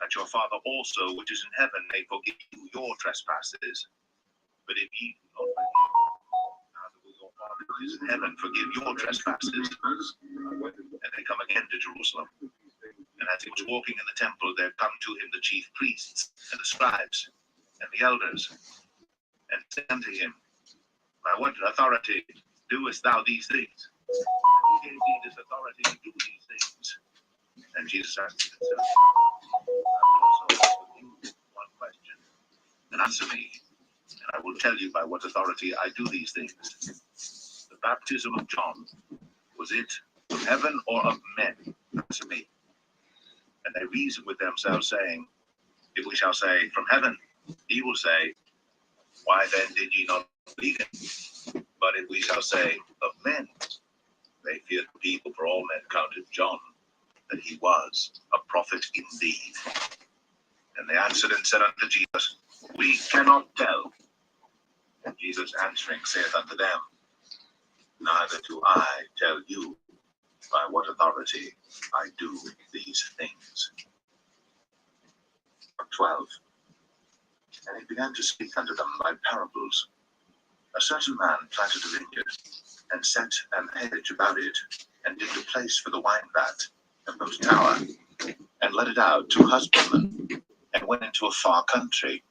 that your Father also which is in heaven may forgive you your trespasses. But if ye do not forgive, neither will your Father who is in heaven forgive your trespasses. And they come again to Jerusalem. And as he was walking in the temple, there come to him the chief priests and the scribes and the elders, and said unto him, By what authority doest thou these things? Who gave thee this authority to do these things? And Jesus answered and said, I will also ask you one question, and answer me, and I will tell you by what authority I do these things. The baptism of John, was it of heaven or of men? Answer me. And they reason with themselves, saying, if we shall say, from heaven, he will say, why then did ye not believe him? But if we shall say, of men, they feared the people, for all men counted John, that he was a prophet indeed. And they answered and said unto Jesus, we cannot tell. And Jesus answering saith unto them, neither do I tell you by what authority I do these things. 12. And he began to speak unto them by parables. A certain man planted a vineyard, and set an hedge about it, and digged a place for the winevat, and built a tower, and let it out to husbandmen, and went into a far country.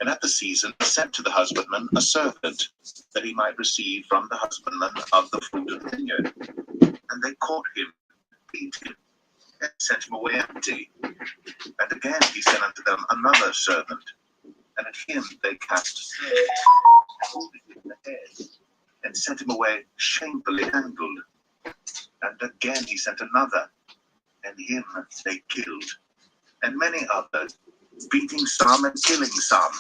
And at the season sent to the husbandman a servant, that he might receive from the husbandman of the fruit of the vineyard. And they caught him, beat him, and sent him away empty. And again he sent unto them another servant, and at him they cast stones, holding him in the head, and sent him away shamefully handled. And again he sent another, and him they killed. And many others, beating some and killing some.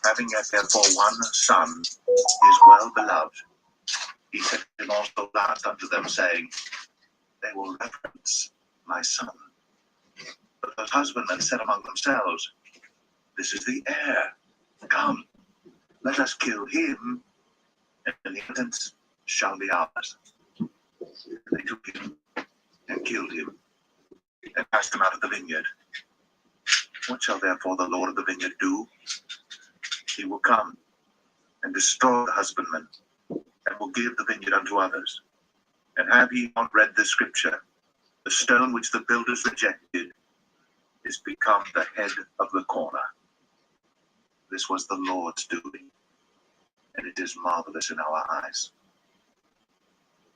Having yet therefore one son, is well beloved. He sent him also last unto them, saying, they will reverence my son. But the husbandmen said among themselves, this is the heir. Come, let us kill him, and the inheritance shall be ours. And they took him, and killed him, and cast him out of the vineyard. What shall therefore the Lord of the vineyard do? He will come, and destroy the husbandman, and will give the vineyard unto others. And have ye not read the scripture? The stone which the builders rejected is become the head of the corner. This was the Lord's doing, and it is marvelous in our eyes.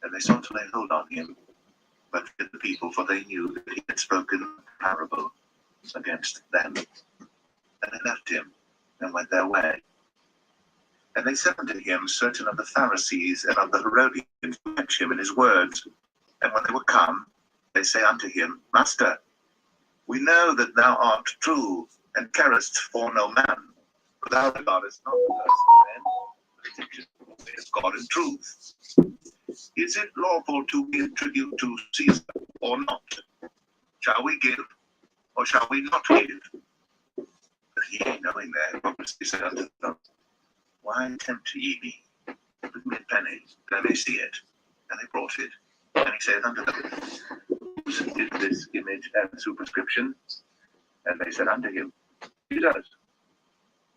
And they sought to lay hold on him, but feared the people, for they knew that he had spoken a parable against them. And they left him, and went their way. And they sent unto him certain of the Pharisees and of the Herodians to catch him in his words. And when they were come, they say unto him, Master, we know that thou art true, and carest for no man, for thou regardest not the person of men, but teachest God in truth. Is it lawful to give tribute to Caesar, or not? Shall we give, or shall we not give? But he, knowing their hypocrisy, said unto them, why tempt ye me? Bring me a penny, that I may see it. And they brought it. And he said unto them, whose is this image and superscription? And they said unto him, Jesus.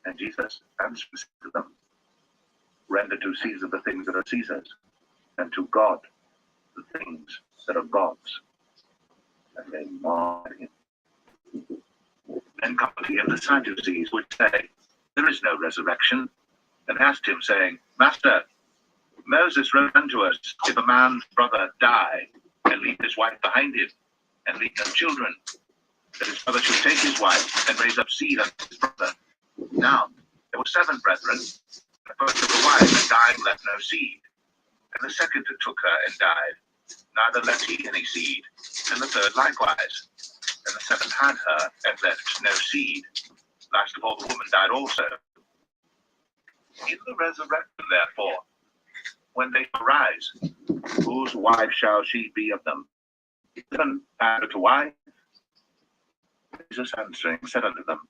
And Jesus answered to them, render to Caesar the things that are Caesar's, and to God the things that are God's. And they marveled at him. Then come to him the Sadducees, which say, there is no resurrection, and asked him, saying, Master, Moses wrote unto us, if a man's brother die, and leave his wife behind him, and leave no children, that his brother should take his wife, and raise up seed unto his brother. Now, there were 7 brethren. The first took a wife, and dying left no seed. And the second took her, and died, neither left he any seed. And the third likewise. And the 7th had her, and left no seed. Last of all, the woman died also. In the resurrection, therefore, when they arise, whose wife shall she be of them? Even added to wife. Jesus answering said unto them,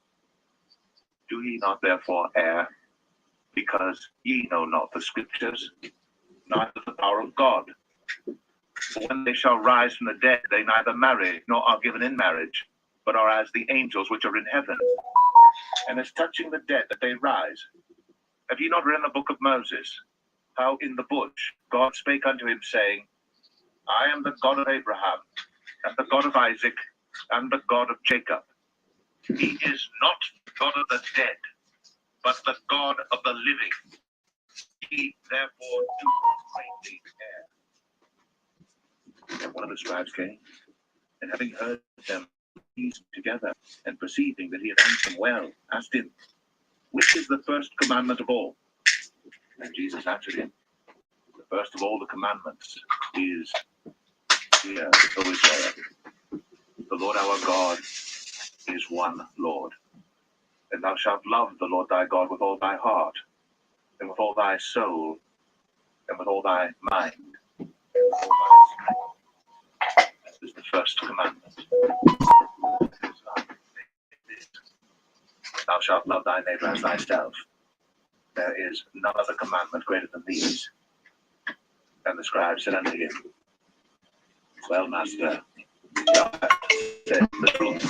do ye not therefore err, because ye know not the scriptures, neither the power of God? For when they shall rise from the dead, they neither marry, nor are given in marriage, but are as the angels which are in heaven. And as touching the dead that they rise, have ye not read in the book of Moses, how in the bush God spake unto him, saying, I am the God of Abraham, and the God of Isaac, and the God of Jacob. He is not the God of the dead, but the God of the living. Ye therefore do greatly err. And one of the scribes came, and having heard them reason together, and perceiving that he had answered them well, asked him, which is the first commandment of all? And Jesus answered him, first of all the commandments is here, O Israel. The Lord our God is one Lord. And thou shalt love the Lord thy God with all thy heart, and with all thy soul, and with all thy mind. This is the first commandment. Thou shalt love thy neighbor as thyself. There is none other commandment greater than these. And the scribe said unto him, Well, master, thou hast said the truth.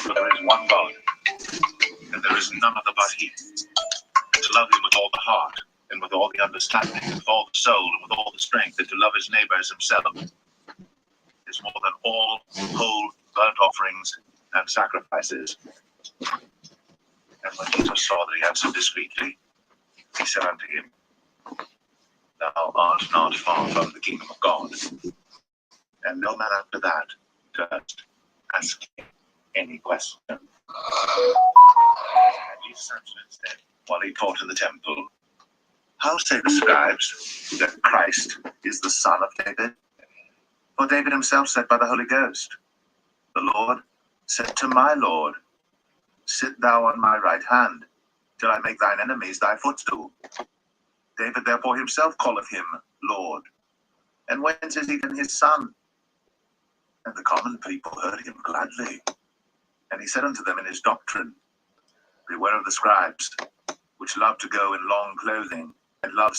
For there is one God, and there is none other but he. And to love him with all the heart, and with all the understanding, and with all the soul, and with all the strength, and to love his neighbor as himself, is more than all whole burnt offerings and sacrifices. And when Jesus saw that he answered discreetly, he said unto him, Thou art not far from the kingdom of God. And no man after that durst ask any question. And Jesus answered instead, while he taught in the temple, How say the scribes that Christ is the son of David? For David himself said by the Holy Ghost, The Lord said to my Lord, Sit thou on my right hand, till I make thine enemies thy footstool. David therefore himself calleth him Lord. And whence is even his son? And the common people heard him gladly. And he said unto them in his doctrine, Beware of the scribes, which love to go in long clothing, and love